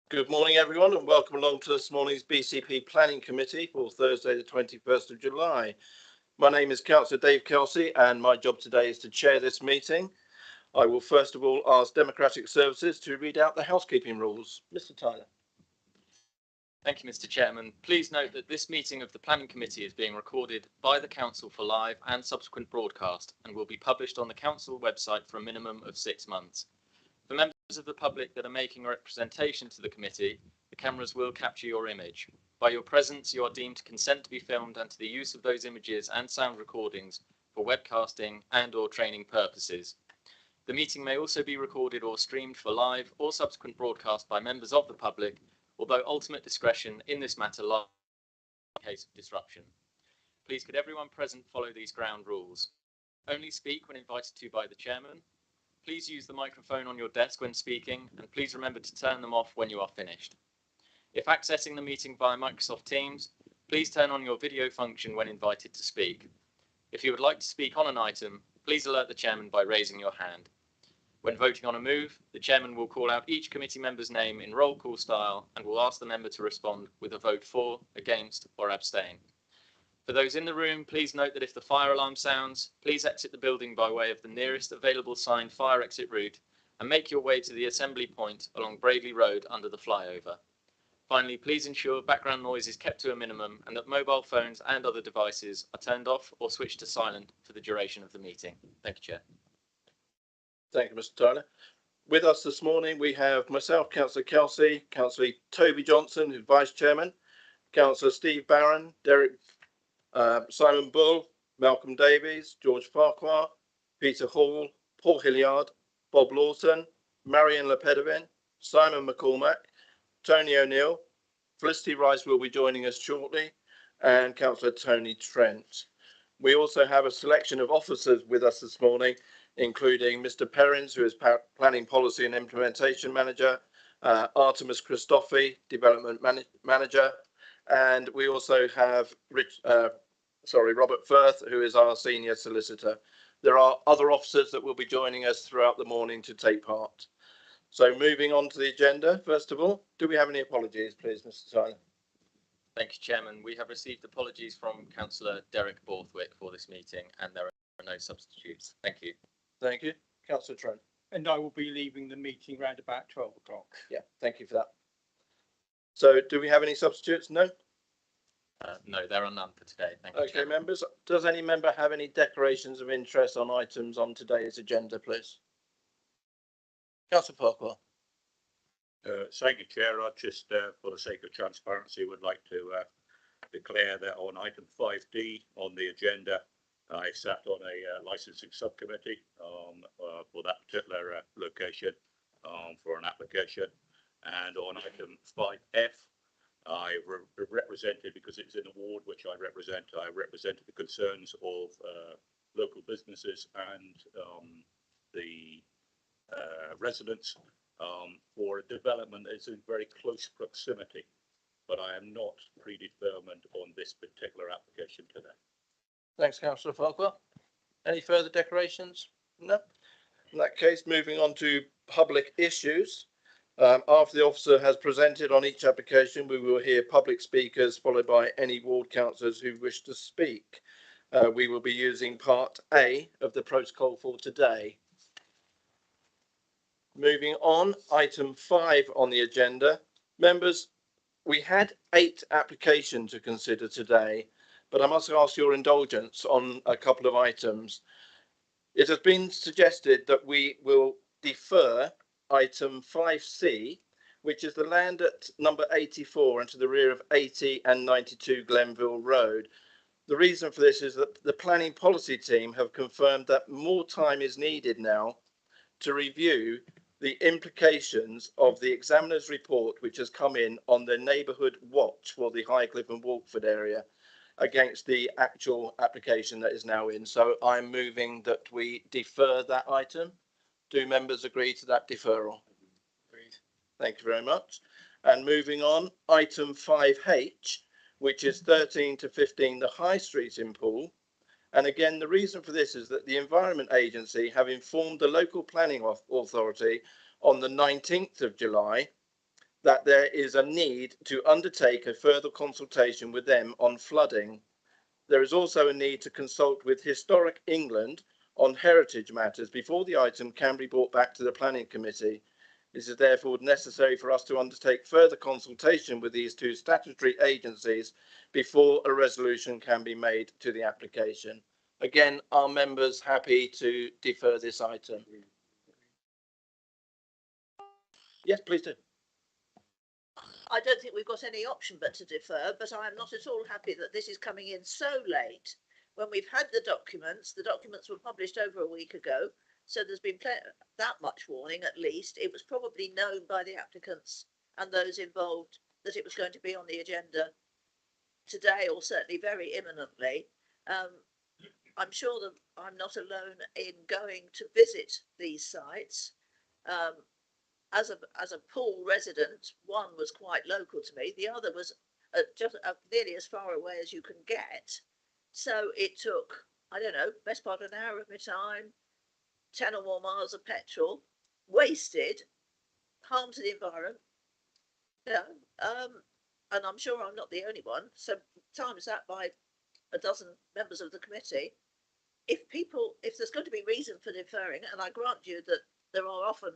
Good morning, everyone, and welcome along to this morning's BCP Planning Committee for Thursday, the 21st of July. My name is Councillor Dave Kelsey, and my job today is to chair this meeting. I will first of all ask Democratic Services to read out the housekeeping rules. Mr. Tyler. Thank you, Mr. Chairman. Please note that this meeting of the Planning Committee is being recorded by the Council for live and subsequent broadcast and will be published on the Council website for a minimum of 6 months. For members of the public that are making a representation to the committee, the cameras will capture your image. By your presence, you are deemed to consent to be filmed and to the use of those images and sound recordings for webcasting and/or training purposes. The meeting may also be recorded or streamed for live or subsequent broadcast by members of the public, although ultimate discretion in this matter lies in case of disruption. Please could everyone present follow these ground rules. Only speak when invited to by the chairman. Please use the microphone on your desk when speaking, and please remember to turn them off when you are finished. If accessing the meeting via Microsoft Teams, please turn on your video function when invited to speak. If you would like to speak on an item, please alert the chairman by raising your hand. When voting on a move, the chairman will call out each committee member's name in roll call style and will ask the member to respond with a vote for, against, or abstain. For those in the room, please note that if the fire alarm sounds, please exit the building by way of the nearest available signed fire exit route and make your way to the assembly point along Bradley Road under the flyover. Finally, please ensure background noise is kept to a minimum and that mobile phones and other devices are turned off or switched to silent for the duration of the meeting. Thank you, Chair. Thank you, Mr. Tyler. With us this morning, we have myself, Councillor Kelsey, Councillor Toby Johnson, who's Vice Chairman, Councillor Steve Barron, Simon Bull, Malcolm Davies, George Farquhar, Peter Hall, Paul Hilliard, Bob Lawson, Marion Lepedovin, Simon McCormack, Tony O'Neill, Felicity Rice will be joining us shortly, and Councillor Tony Trent. We also have a selection of officers with us this morning, including Mr. Perrins, who is Planning Policy and Implementation Manager, Artemis Christophe, Development Manager, and we also have Robert Firth, who is our Senior Solicitor. There are other officers that will be joining us throughout the morning to take part. So moving on to the agenda, first of all, do we have any apologies, please, Mr. Tyler? Thank you, Chairman. We have received apologies from Councillor Derek Borthwick for this meeting, and there are no substitutes. Thank you. Thank you. Councillor Trent. And I will be leaving the meeting around about 12 o'clock. Yeah, thank you for that. So do we have any substitutes? No? No, there are none for today. Thank you, Okay, Chairman. members, does any member have any declarations of interest on items on today's agenda, please? Councillor Farquhar. Thank you, Chair. I just, for the sake of transparency, would like to declare that on item 5D on the agenda, I sat on a licensing subcommittee for that particular location for an application. And on item 5F, I represented, because it's an award which I represented the concerns of local businesses and the residents for a development that is in very close proximity. But I am not predetermined on this particular application today. Thanks, Councillor Farquhar. Any further declarations? No. In that case, moving on to public issues. After the officer has presented on each application, we will hear public speakers followed by any ward councillors who wish to speak. We will be using part A of the protocol for today. Moving on, item 5 on the agenda. Members, we had 8 applications to consider today, but I must ask your indulgence on a couple of items. It has been suggested that we will defer item 5C, which is the land at number 84 and to the rear of 80 and 92 Glenville Road. The reason for this is that the planning policy team have confirmed that more time is needed now to review the implications of the examiner's report, which has come in on the neighbourhood watch for the Highcliffe and Walkford area against the actual application that is now in. So I'm moving that we defer that item. Do members agree to that deferral? Agreed. Thank you very much. And moving on, item 5H, which is 13 to 15 the High Street in Poole. And again, the reason for this is that the Environment Agency have informed the local planning authority on the 19th of July that there is a need to undertake a further consultation with them on flooding. There is also a need to consult with Historic England on heritage matters before the item can be brought back to the Planning Committee. This is therefore necessary for us to undertake further consultation with these two statutory agencies before a resolution can be made to the application. Again, are members happy to defer this item? Yes, please do. I don't think we've got any option but to defer, but I'm not at all happy that this is coming in so late when we've had the documents. The documents were published over a week ago, so there's been that much warning at least. It was probably known by the applicants and those involved that it was going to be on the agenda today, or certainly very imminently. I'm sure that I'm not alone in going to visit these sites. As a Poole resident, one was quite local to me. The other was just nearly as far away as you can get. So it took, I don't know, best part of an hour of my time, 10 or more miles of petrol, wasted, harm to the environment. And I'm sure I'm not the only one. So times that by a dozen members of the committee. If there's going to be reason for deferring, and I grant you that there are often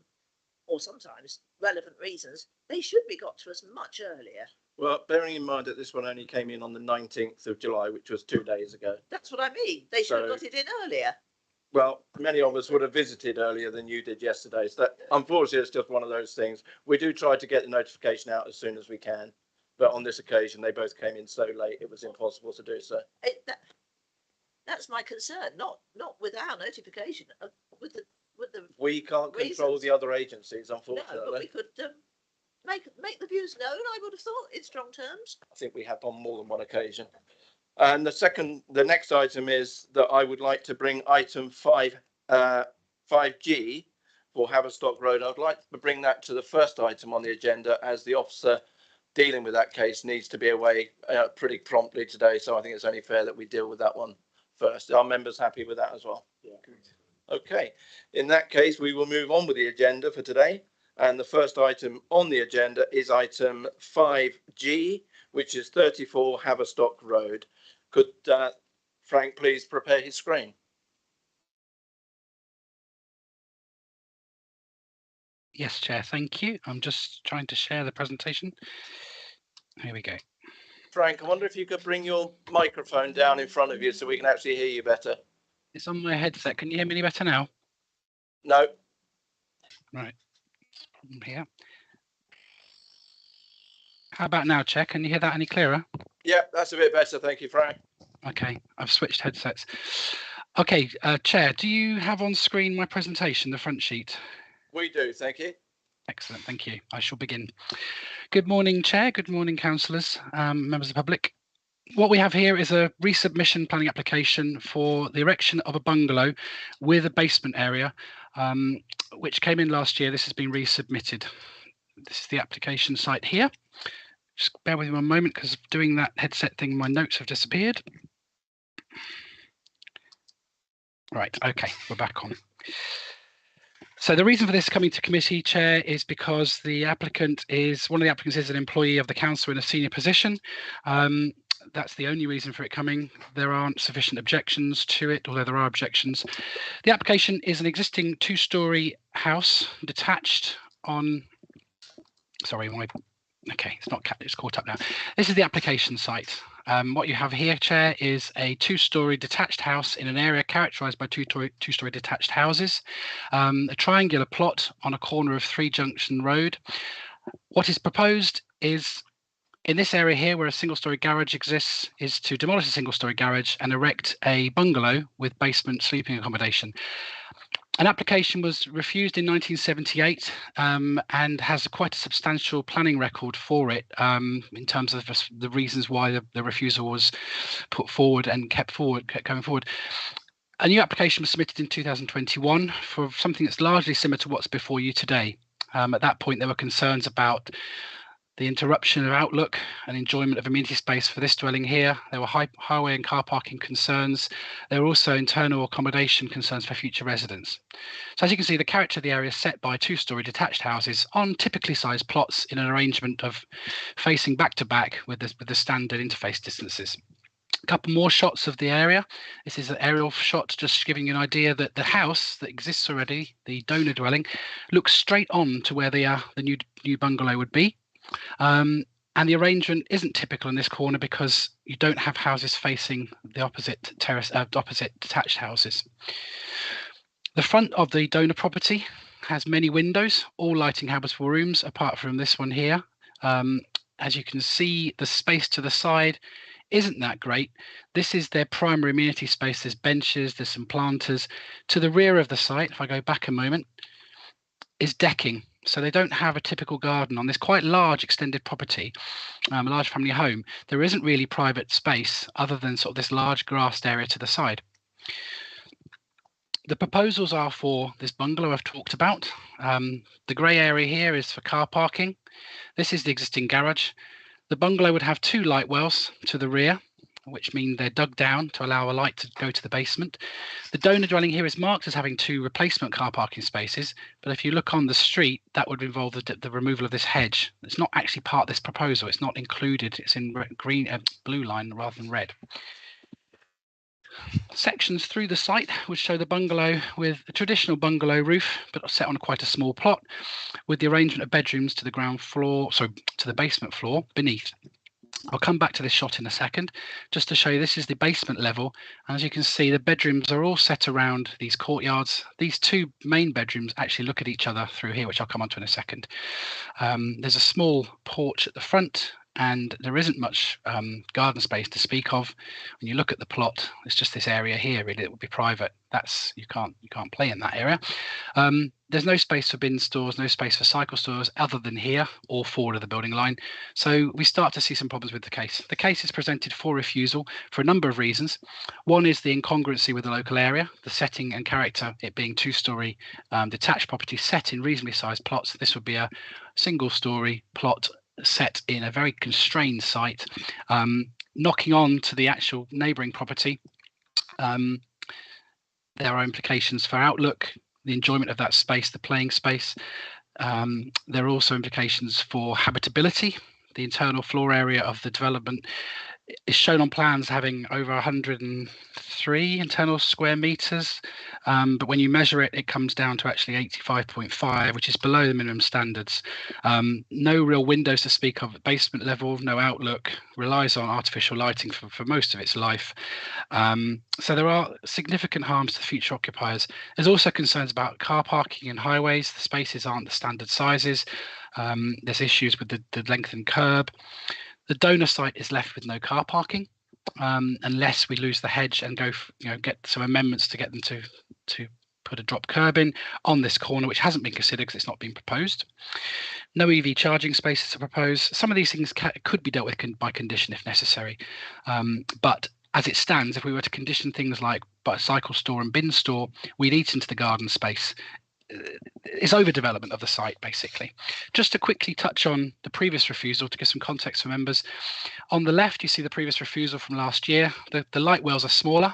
or sometimes relevant reasons, they should be got to us much earlier. Well, bearing in mind that this one only came in on the 19th of July, which was 2 days ago. That's what I mean. They should have got it in earlier. Well, many of us would have visited earlier than you did yesterday. So that, unfortunately, it's just one of those things. We do try to get the notification out as soon as we can. But on this occasion, they both came in so late, it was impossible to do so. That's my concern, not with our notification, with the we can't control the other agencies, unfortunately. No, but we could make the views known, I would have thought, in strong terms. I think we have on more than one occasion. And the next item is that I would like to bring item 5G for Haverstock Road. I'd like to bring that to the first item on the agenda, as the officer dealing with that case needs to be away pretty promptly today. So I think it's only fair that we deal with that one first. Are members happy with that as well? Yeah. Okay, in that case, we will move on with the agenda for today. And the first item on the agenda is item 5G, which is 34 Haverstock Road. Could Frank please prepare his screen? Yes, Chair, thank you. I'm just trying to share the presentation. Here we go. Frank, I wonder if you could bring your microphone down in front of you so we can actually hear you better. It's on my headset. Can you hear me any better now? No. Right. Here. How about now, Chair? Can you hear that any clearer? Yeah, that's a bit better. Thank you, Frank. Okay, I've switched headsets. Okay, Chair, do you have on screen my presentation, the front sheet? We do, thank you. Excellent, thank you. I shall begin. Good morning, Chair. Good morning, councillors, members of the public. What we have here is a resubmission planning application for the erection of a bungalow with a basement area, which came in last year. This has been resubmitted. This is the application site here. Just bear with me one moment, because doing that headset thing, my notes have disappeared. Right, okay, we're back on. So the reason for this coming to committee, Chair, is because one of the applicants is an employee of the council in a senior position. That's the only reason for it coming. There aren't sufficient objections to it, although there are objections. The application is an existing two-storey house detached on, sorry, it's caught up now. This is the application site. What you have here, Chair, is a two-storey detached house in an area characterised by two-storey detached houses, a triangular plot on a corner of 3 Junction Road. What is proposed is, in this area here where a single-storey garage exists, is to demolish a single-storey garage and erect a bungalow with basement sleeping accommodation. An application was refused in 1978 and has quite a substantial planning record for it in terms of the reasons why the refusal was put forward and kept going forward. A new application was submitted in 2021 for something that's largely similar to what's before you today. At that point, there were concerns about The interruption of outlook and enjoyment of amenity space for this dwelling here. There were highway and car parking concerns. There were also internal accommodation concerns for future residents. So as you can see, the character of the area is set by two-storey detached houses on typically sized plots in an arrangement of facing back to back with the standard interface distances. A couple more shots of the area. This is an aerial shot, just giving you an idea that the house that exists already, the donor dwelling, looks straight on to where the new bungalow would be. And the arrangement isn't typical in this corner because you don't have houses facing the opposite opposite detached houses. The front of the donor property has many windows, all lighting habitable rooms, apart from this one here. As you can see, the space to the side isn't that great. This is their primary amenity space. There's benches, there's some planters. To the rear of the site, if I go back a moment, is decking. So they don't have a typical garden on this quite large extended property, a large family home. There isn't really private space other than sort of this large grassed area to the side. The proposals are for this bungalow I've talked about. The grey area here is for car parking. This is the existing garage. The bungalow would have two light wells to the rear, which mean they're dug down to allow a light to go to the basement. The donor dwelling here is marked as having two replacement car parking spaces, but if you look on the street, that would involve the removal of this hedge. It's not actually part of this proposal. It's not included. It's in blue line rather than red. Sections through the site would show the bungalow with a traditional bungalow roof, but set on quite a small plot, with the arrangement of bedrooms to the ground floor, to the basement floor beneath. I'll come back to this shot in a second, just to show you this is the basement level. And as you can see, the bedrooms are all set around these courtyards. These two main bedrooms actually look at each other through here, which I'll come on to in a second. There's a small porch at the front, and there isn't much garden space to speak of. When you look at the plot, it's just this area here, really, it would be private. You can't play in that area. There's no space for bin stores, no space for cycle stores other than here or forward of the building line. So we start to see some problems with the case. The case is presented for refusal for a number of reasons. One is the incongruency with the local area, the setting and character, it being two-storey detached property set in reasonably sized plots. This would be a single-storey plot set in a very constrained site, knocking on to the actual neighbouring property. There are implications for outlook, the enjoyment of that space, the playing space. There are also implications for habitability. The internal floor area of the development is shown on plans having over 103 internal square meters, but when you measure it, it comes down to actually 85.5, which is below the minimum standards. No real windows to speak of at basement level, no outlook, relies on artificial lighting for most of its life. So there are significant harms to future occupiers. There's also concerns about car parking and highways. The spaces aren't the standard sizes. There's issues with the lengthened curb. The donor site is left with no car parking, unless we lose the hedge and go, get some amendments to get them to put a drop curb in on this corner, which hasn't been considered because it's not been proposed. No EV charging spaces are proposed. Some of these things could be dealt with by condition if necessary, but as it stands, if we were to condition things like cycle store and bin store, we'd eat into the garden space. It's overdevelopment of the site, basically. Just to quickly touch on the previous refusal to give some context for members. On the left, you see the previous refusal from last year. The light wells are smaller.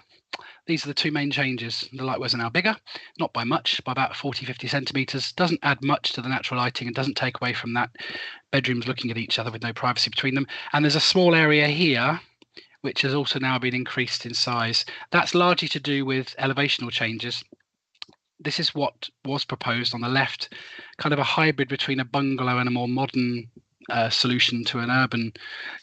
These are the two main changes. The light wells are now bigger, not by much, by about 40-50 centimetres. Doesn't add much to the natural lighting and doesn't take away from that. Bedrooms looking at each other with no privacy between them. And there's a small area here, which has also now been increased in size. That's largely to do with elevational changes. This is what was proposed on the left, kind of a hybrid between a bungalow and a more modern solution to an urban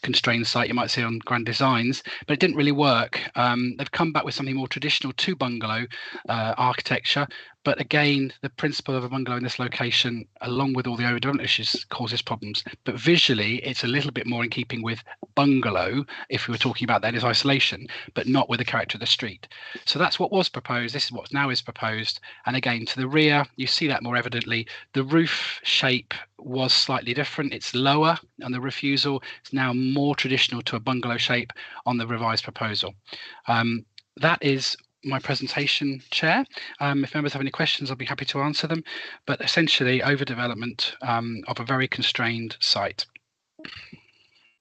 constrained site you might see on Grand Designs, but it didn't really work. They've come back with something more traditional to bungalow architecture, but again, the principle of a bungalow in this location, along with all the overdevelopment issues, causes problems. But visually, it's a little bit more in keeping with bungalow, if we were talking about that as isolation, but not with the character of the street. So that's what was proposed. This is what now is proposed. And again, to the rear, you see that more evidently. The roof shape was slightly different. It's lower on the refusal. It's now more traditional to a bungalow shape on the revised proposal. That is my presentation, Chair. If members have any questions, I'll be happy to answer them. But essentially, overdevelopment of a very constrained site.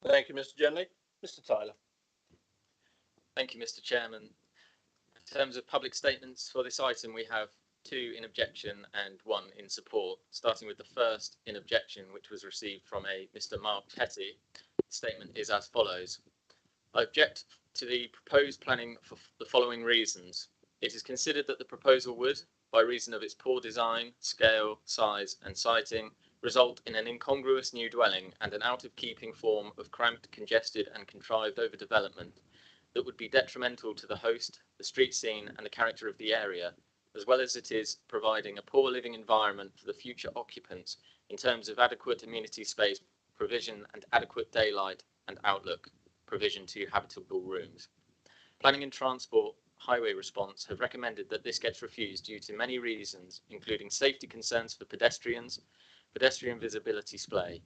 Thank you, Mr. Genley. Mr. Tyler. Thank you, Mr. Chairman. In terms of public statements for this item, we have 2 in objection and 1 in support. Starting with the first in objection, which was received from a Mr. Mark Petty. The statement is as follows. I object to the proposed planning for the following reasons. It is considered that the proposal would, by reason of its poor design, scale, size and siting, result in an incongruous new dwelling and an out-of-keeping form of cramped, congested and contrived overdevelopment that would be detrimental to the host, the street scene and the character of the area, as well as it is providing a poor living environment for the future occupants in terms of adequate amenity space provision and adequate daylight and outlook provision to habitable rooms. Planning and Transport Highway Response have recommended that this gets refused due to many reasons, including safety concerns for pedestrians, pedestrian visibility splay.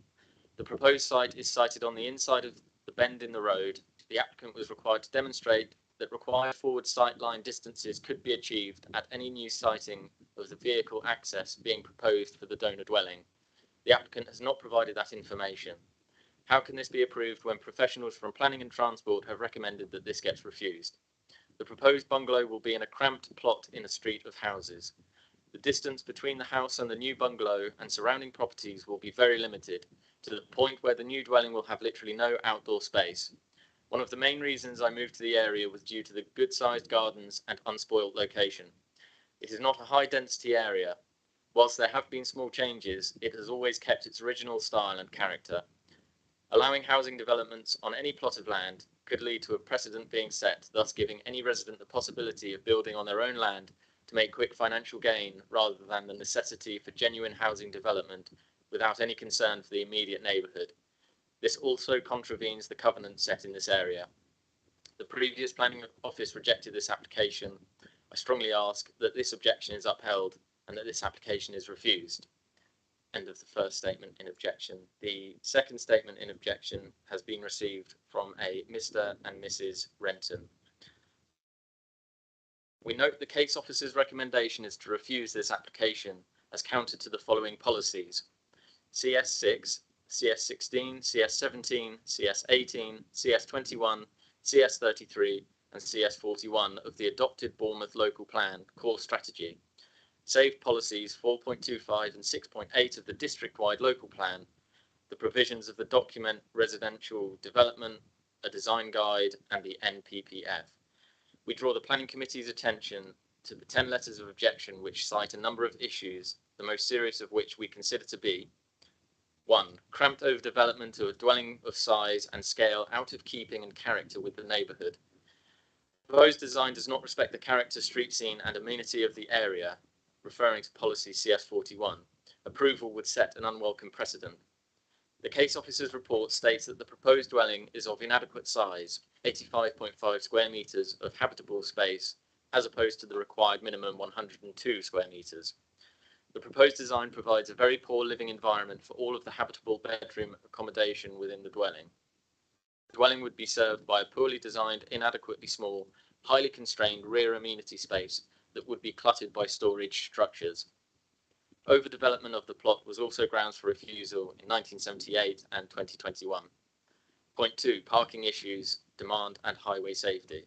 The proposed site is sited on the inside of the bend in the road. The applicant was required to demonstrate that required forward sightline distances could be achieved at any new siting of the vehicle access being proposed for the donor dwelling. The applicant has not provided that information. How can this be approved when professionals from Planning and Transport have recommended that this gets refused? The proposed bungalow will be in a cramped plot in a street of houses. The distance between the house and the new bungalow and surrounding properties will be very limited, to the point where the new dwelling will have literally no outdoor space. One of the main reasons I moved to the area was due to the good-sized gardens and unspoilt location. It is not a high-density area. Whilst there have been small changes, it has always kept its original style and character. Allowing housing developments on any plot of land could lead to a precedent being set, thus giving any resident the possibility of building on their own land to make quick financial gain rather than the necessity for genuine housing development without any concern for the immediate neighbourhood. This also contravenes the covenant set in this area. The previous planning office rejected this application. I strongly ask that this objection is upheld and that this application is refused. End of the first statement in objection. The second statement in objection has been received from a Mr. and Mrs. Renton. We note the case officer's recommendation is to refuse this application as counter to the following policies: CS6, CS16, CS17, CS18, CS21, CS33 and CS41 of the adopted Bournemouth Local Plan Core Strategy, save policies 4.25 and 6.8 of the district-wide local plan, the provisions of the document Residential Development, a Design Guide and the NPPF. We draw the Planning Committee's attention to the 10 letters of objection which cite a number of issues, the most serious of which we consider to be: 1. Cramped overdevelopment of a dwelling of size and scale out of keeping and character with the neighbourhood. The proposed design does not respect the character, street scene and amenity of the area, referring to policy CS41. Approval would set an unwelcome precedent. The case officer's report states that the proposed dwelling is of inadequate size, 85.5 square metres of habitable space, as opposed to the required minimum 102 square metres. The proposed design provides a very poor living environment for all of the habitable bedroom accommodation within the dwelling. The dwelling would be served by a poorly designed, inadequately small, highly constrained rear amenity space that would be cluttered by storage structures. Overdevelopment of the plot was also grounds for refusal in 1978 and 2021. Point 2. Parking issues, demand and highway safety.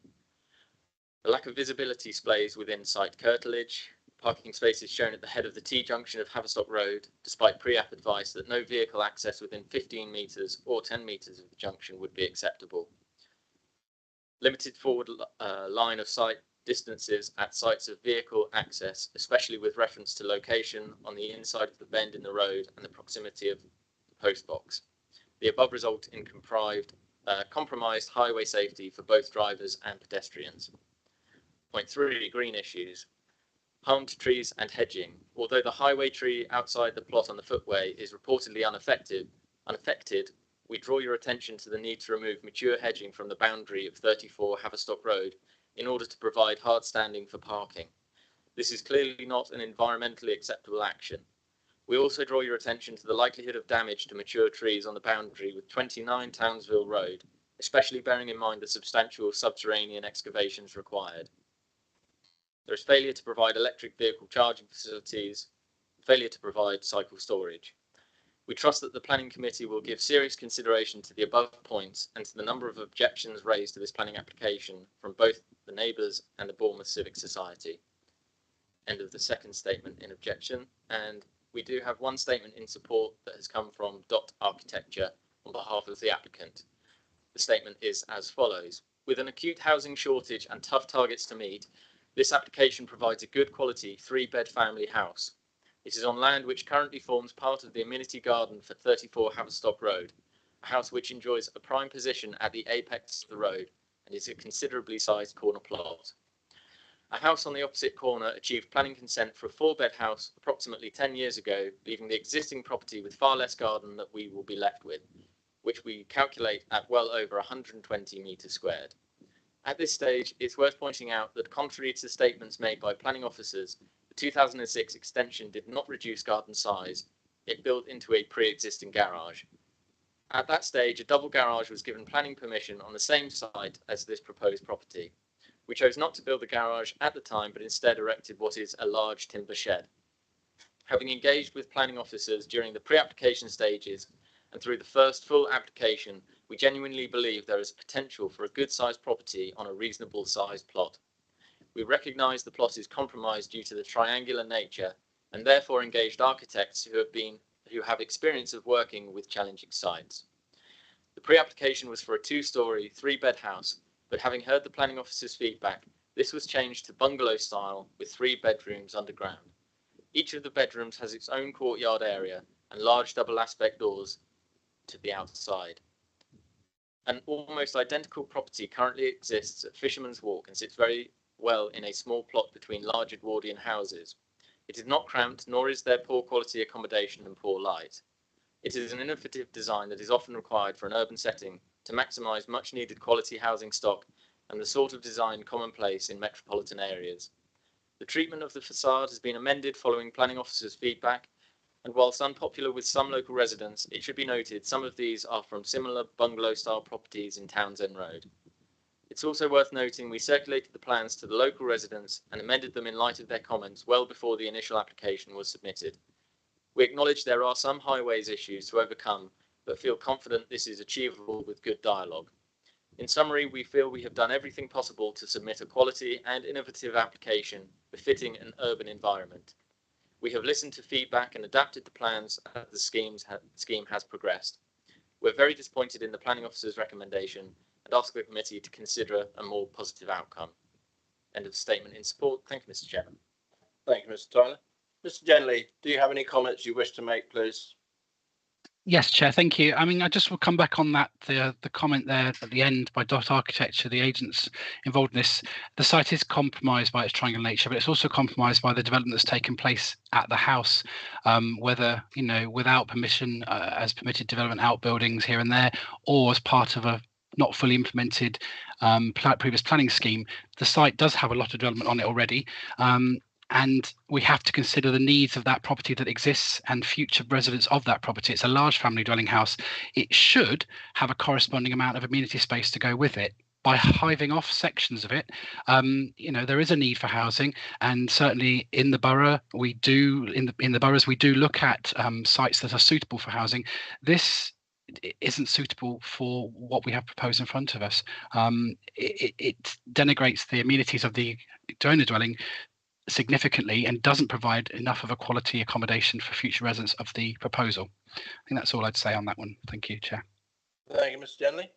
The lack of visibility displays within site curtilage. Parking spaces shown at the head of the T-junction of Haverstock Road, despite pre-app advice that no vehicle access within 15 metres or 10 metres of the junction would be acceptable. Limited forward line of sight distances at sites of vehicle access, especially with reference to location on the inside of the bend in the road and the proximity of the post box. The above result in compromised highway safety for both drivers and pedestrians. Point 3. Green issues. Harm to trees and hedging. Although the highway tree outside the plot on the footway is reportedly unaffected, we draw your attention to the need to remove mature hedging from the boundary of 34 Haverstock Road in order to provide hard standing for parking. This is clearly not an environmentally acceptable action. We also draw your attention to the likelihood of damage to mature trees on the boundary with 29 Townsville Road, especially bearing in mind the substantial subterranean excavations required. There is failure to provide electric vehicle charging facilities, failure to provide cycle storage. We trust that the Planning Committee will give serious consideration to the above points and to the number of objections raised to this planning application from both the neighbours and the Bournemouth Civic Society. End of the second statement in objection. And we do have one statement in support that has come from Dot Architecture on behalf of the applicant. The statement is as follows. With an acute housing shortage and tough targets to meet, this application provides a good quality 3-bed family house. It is on land which currently forms part of the amenity garden for 34 Haverstock Road, a house which enjoys a prime position at the apex of the road and is a considerably sized corner plot. A house on the opposite corner achieved planning consent for a 4-bed house approximately 10 years ago, leaving the existing property with far less garden that we will be left with, which we calculate at well over 120 metres squared. At this stage, it's worth pointing out that contrary to statements made by planning officers, the 2006 extension did not reduce garden size, it built into a pre-existing garage. At that stage, a double garage was given planning permission on the same site as this proposed property. We chose not to build the garage at the time, but instead erected what is a large timber shed. Having engaged with planning officers during the pre-application stages and through the first full application, we genuinely believe there is potential for a good-sized property on a reasonable sized plot. We recognise the plot is compromised due to the triangular nature and therefore engaged architects who have experience of working with challenging sites. The pre-application was for a 2-storey, 3-bed house, but having heard the planning officer's feedback, this was changed to bungalow style with 3 bedrooms underground. Each of the bedrooms has its own courtyard area and large double aspect doors to the outside. An almost identical property currently exists at Fisherman's Walk and sits very well in a small plot between large Edwardian houses. It is not cramped, nor is there poor quality accommodation and poor light. It is an innovative design that is often required for an urban setting to maximise much needed quality housing stock and the sort of design commonplace in metropolitan areas. The treatment of the facade has been amended following planning officers' feedback, and whilst unpopular with some local residents, it should be noted some of these are from similar bungalow-style properties in Townsend Road. It's also worth noting we circulated the plans to the local residents and amended them in light of their comments well before the initial application was submitted. We acknowledge there are some highways issues to overcome, but feel confident this is achievable with good dialogue. In summary, we feel we have done everything possible to submit a quality and innovative application befitting an urban environment. We have listened to feedback and adapted the plans as the scheme has progressed. We're very disappointed in the planning officer's recommendation and ask the committee to consider a more positive outcome. End of statement in support. Thank you, Mr. Chairman. Thank you, Mr. Tyler. Mr. Genley, do you have any comments you wish to make, please? Yes, Chair, thank you. I mean, I just will come back on that, the comment there at the end by Dot Architecture, the agents involved in this. The site is compromised by its triangular nature, but it's also compromised by the development that's taken place at the house, whether, you know, without permission, as permitted development outbuildings here and there, or as part of a not fully implemented previous planning scheme. The site does have a lot of development on it already. And we have to consider the needs of that property that exists and future residents of that property. It's a large family dwelling house. It should have a corresponding amount of amenity space to go with it. By hiving off sections of it, you know, there is a need for housing, and certainly in the borough, we do in the boroughs we do look at sites that are suitable for housing. This isn't suitable for what we have proposed in front of us. It denigrates the amenities of the owner dwelling significantly and doesn't provide enough of a quality accommodation for future residents of the proposal. I think that's all I'd say on that one. Thank you, Chair. Thank you, Mr. Genley.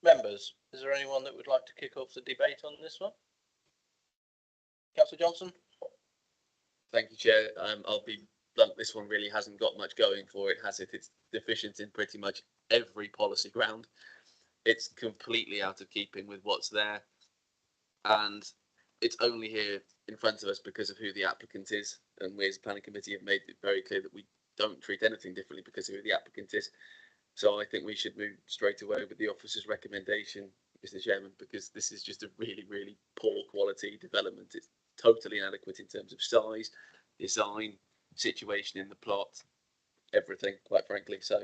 Members, is there anyone that would like to kick off the debate on this one? Councillor Johnson? Thank you, Chair. I'll be blunt, this one really hasn't got much going for it, has it? It's deficient in pretty much every policy ground. It's completely out of keeping with what's there. And it's only here in front of us because of who the applicant is, and we as a planning committee have made it very clear that we don't treat anything differently because of who the applicant is. So I think we should move straight away with the officer's recommendation, Mr. Chairman, because this is just a really, really poor quality development. It's totally inadequate in terms of size, design, situation in the plot, everything, quite frankly. So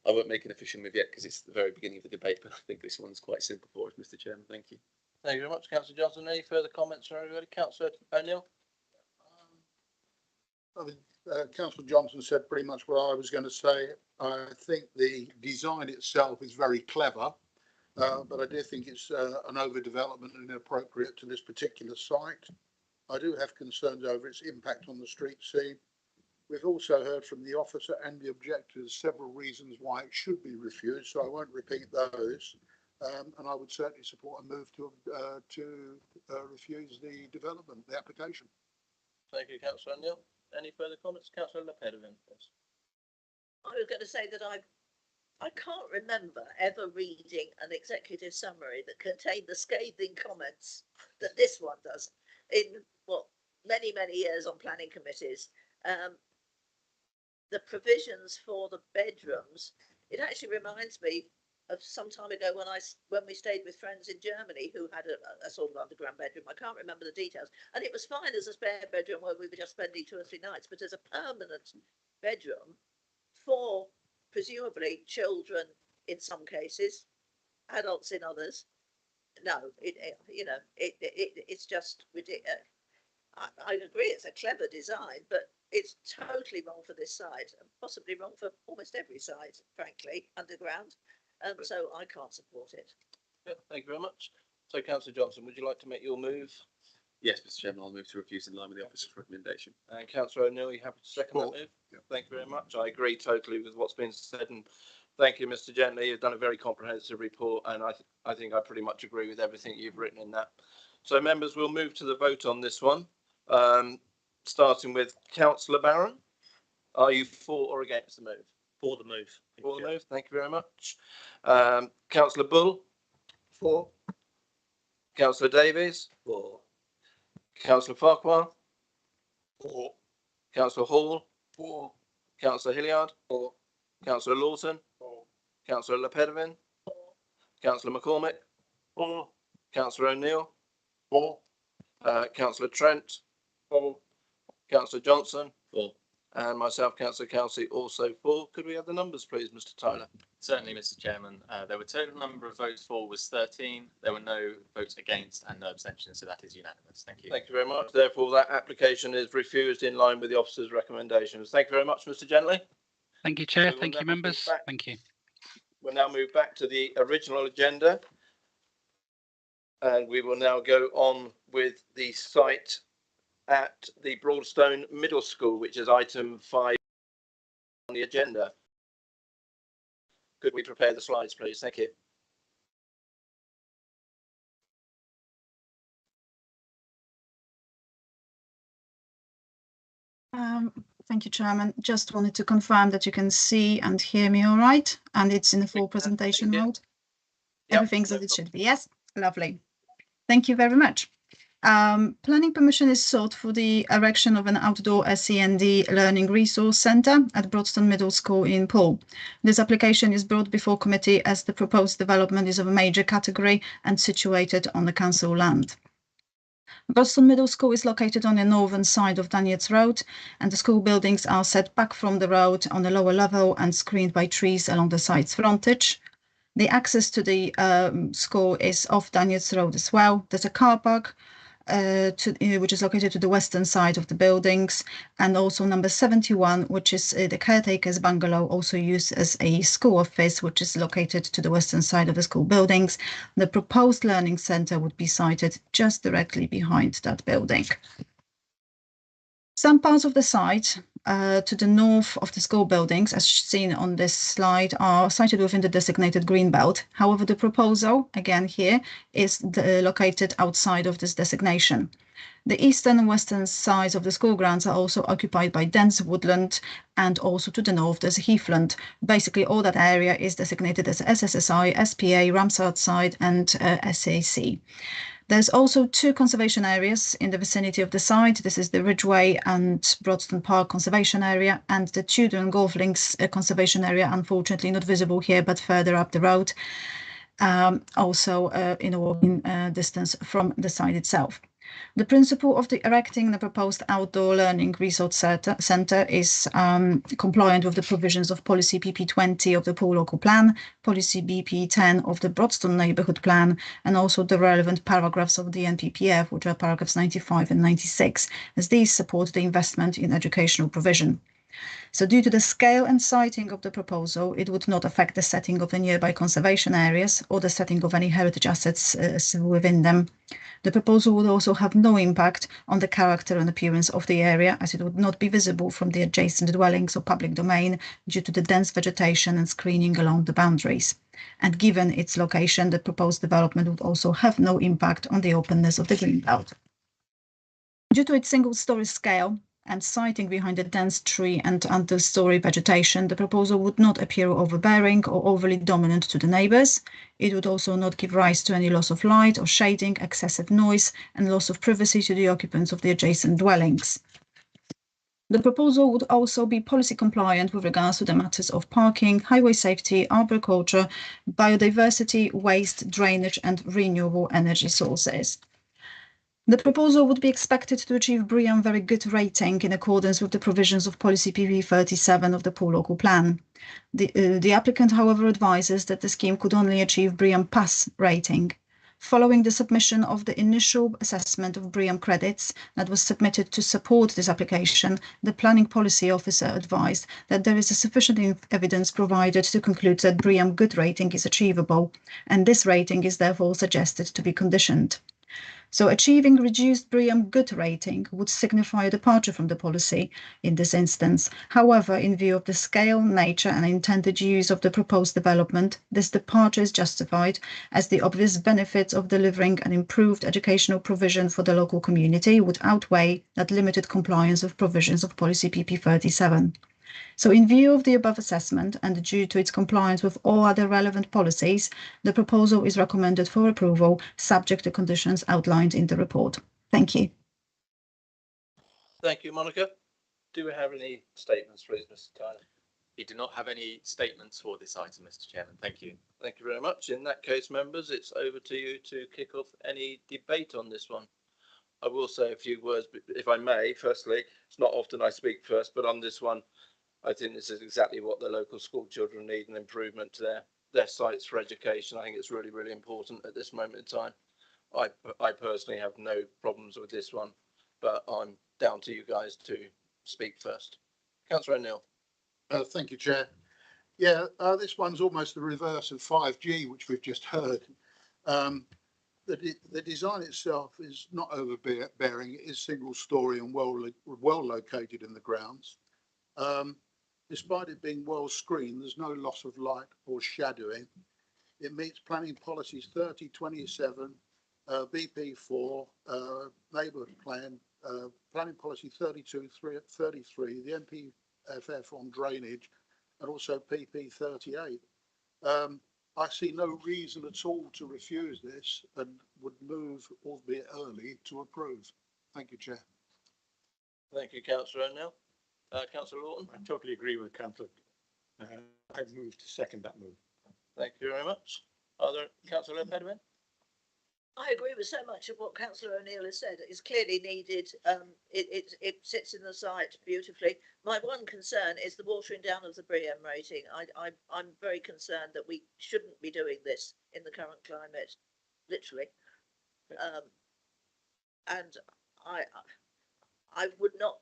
I won't make an official move yet because it's the very beginning of the debate, but I think this one's quite simple for us, Mr. Chairman. Thank you. Thank you very much, Councillor Johnson. Any further comments from everybody? Councillor O'Neill? I mean, Councillor Johnson said pretty much what I was going to say. I think the design itself is very clever, but I do think it's an overdevelopment and inappropriate to this particular site. I do have concerns over its impact on the street scene. We've also heard from the officer and the objectors several reasons why it should be refused, so I won't repeat those. And I would certainly support a move to refuse the development, the application. Thank you, Councillor O'Neill. Any further comments? Councillor Lepedevin, please. I was going to say that I can't remember ever reading an executive summary that contained the scathing comments that this one does in many years on planning committees. The provisions for the bedrooms, it actually reminds me of some time ago when we stayed with friends in Germany who had a sort of underground bedroom. I can't remember the details, and it was fine as a spare bedroom where we were just spending 2 or 3 nights, but as a permanent bedroom for presumably children in some cases, adults in others. No, it's just ridiculous. I agree, it's a clever design, but it's totally wrong for this site, and possibly wrong for almost every site, frankly, underground. So I can't support it. Yeah, thank you very much. So, Councillor Johnson, would you like to make your move? Yes, Mr. Chairman, I'll move to refuse in line with the officer's recommendation. And Councillor O'Neill, you happy to second that move? Yeah. Thank you very much. I agree totally with what's been said, and thank you, Mr. Gently. You've done a very comprehensive report, and I think I pretty much agree with everything you've written in that. So, members, we'll move to the vote on this one. Starting with Councillor Barron. Are you for or against the move? For the move. For the move. Thank you very much. Councillor Bull. For. Councillor Davies. For. Councillor Farquhar. For. Councillor Hall. For. Councillor Hilliard. For. Councillor Lawson. For. Councillor Lepedevin. Councillor McCormick. For. Councillor O'Neill. For. Councillor Trent. For. Councillor Johnson. For. And myself, Councillor Kelsey, also for. Could we have the numbers, please, Mr. Tyler? Certainly, Mr. Chairman. There were total number of votes for was 13. There were no votes against and no abstentions, so that is unanimous. Thank you. Thank you very much. Therefore, that application is refused in line with the officer's recommendations. Thank you very much, Mr. Gently. Thank you, Chair. We will Thank you, now move members. back. Thank you. We'll now move back to the original agenda. And we will now go on with the site at the Broadstone Middle School, which is item 5 on the agenda. Could we prepare the slides, please? Thank you. Thank you, Chairman. Just wanted to confirm that you can see and hear me all right, and it's in the full presentation mode. Yep, Everything's no as it problem. should be. Yes, lovely. Thank you very much. Planning permission is sought for the erection of an outdoor SEND learning resource centre at Broadstone Middle School in Poole. This application is brought before committee as the proposed development is of a major category and situated on the council land. Broadstone Middle School is located on the northern side of Daniels Road, and the school buildings are set back from the road on the lower level and screened by trees along the side's frontage. The access to the school is off Daniels Road as well. There's a car park which is located to the western side of the buildings, and also number 71, which is the caretaker's bungalow, also used as a school office, which is located to the western side of the school buildings. The proposed learning centre would be sited just directly behind that building. Some parts of the site to the north of the school buildings, as seen on this slide, are sited within the designated green belt. However, the proposal, again here, is located outside of this designation. The eastern and western sides of the school grounds are also occupied by dense woodland, and also to the north there's heathland. Basically, all that area is designated as SSSI, SPA, Ramsar side, and SAC. There's also 2 conservation areas in the vicinity of the site. This is the Ridgeway and Broadstone Park Conservation Area, and the Tudor and Golf Links Conservation Area, unfortunately not visible here, but further up the road, also in a walking distance from the site itself. The principle of the erecting the proposed outdoor learning resource centre is compliant with the provisions of Policy PP 20 of the Poole Local Plan, Policy BP 10 of the Broadstone Neighbourhood Plan, and also the relevant paragraphs of the NPPF, which are paragraphs 95 and 96, as these support the investment in educational provision. So due to the scale and siting of the proposal, it would not affect the setting of the nearby conservation areas or the setting of any heritage assets within them. The proposal would also have no impact on the character and appearance of the area, as it would not be visible from the adjacent dwellings or public domain due to the dense vegetation and screening along the boundaries. And given its location, the proposed development would also have no impact on the openness of the greenbelt. Due to its single-storey scale and siting behind the dense tree and understory vegetation, the proposal would not appear overbearing or overly dominant to the neighbours. It would also not give rise to any loss of light or shading, excessive noise, and loss of privacy to the occupants of the adjacent dwellings. The proposal would also be policy compliant with regards to the matters of parking, highway safety, arboriculture, biodiversity, waste, drainage, and renewable energy sources. The proposal would be expected to achieve BREEAM Very Good rating in accordance with the provisions of Policy PP 37 of the Poole Local Plan. The applicant, however, advises that the scheme could only achieve BREEAM Pass rating. Following the submission of the initial assessment of BREEAM credits that was submitted to support this application, the Planning Policy Officer advised that there is sufficient evidence provided to conclude that BREEAM Good rating is achievable, and this rating is therefore suggested to be conditioned. So achieving reduced BREEAM Good rating would signify a departure from the policy in this instance. However, in view of the scale, nature and intended use of the proposed development, this departure is justified as the obvious benefits of delivering an improved educational provision for the local community would outweigh that limited compliance with provisions of Policy PP 37. So in view of the above assessment and due to its compliance with all other relevant policies, the proposal is recommended for approval, subject to conditions outlined in the report. Thank you. Thank you, Monica. Do we have any statements, please, Mr. Tyler? We do not have any statements for this item, Mr. Chairman. Thank you. Thank you very much. In that case, members, it's over to you to kick off any debate on this one. I will say a few words, if I may. Firstly, it's not often I speak first, but on this one, I think this is exactly what the local school children need, an improvement to their sites for education. I think it's really, really important at this moment in time. I personally have no problems with this one, but I'm down to you guys to speak first. Councillor O'Neill. Thank you, Chair. Yeah, this one's almost the reverse of 5G, which we've just heard. The design itself is not overbearing. It is single-storey and well located in the grounds. Despite it being well screened, there's no loss of light or shadowing. It meets planning policies 3027, BP4, neighbourhood plan, planning policy 3233, the NPFF on drainage, and also PP 38. I see no reason at all to refuse this and would move, albeit early, to approve. Thank you, Chair. Thank you, Councillor O'Neill. Councillor Lawton. I totally agree with Councillor. I move to second that move. Thank you very much. Are there Councillor Pedwin? I agree with so much of what Councillor O'Neill has said. It's clearly needed. It sits in the site beautifully. My one concern is the watering down of the BREEAM rating. I'm very concerned that we shouldn't be doing this in the current climate, literally. And I would not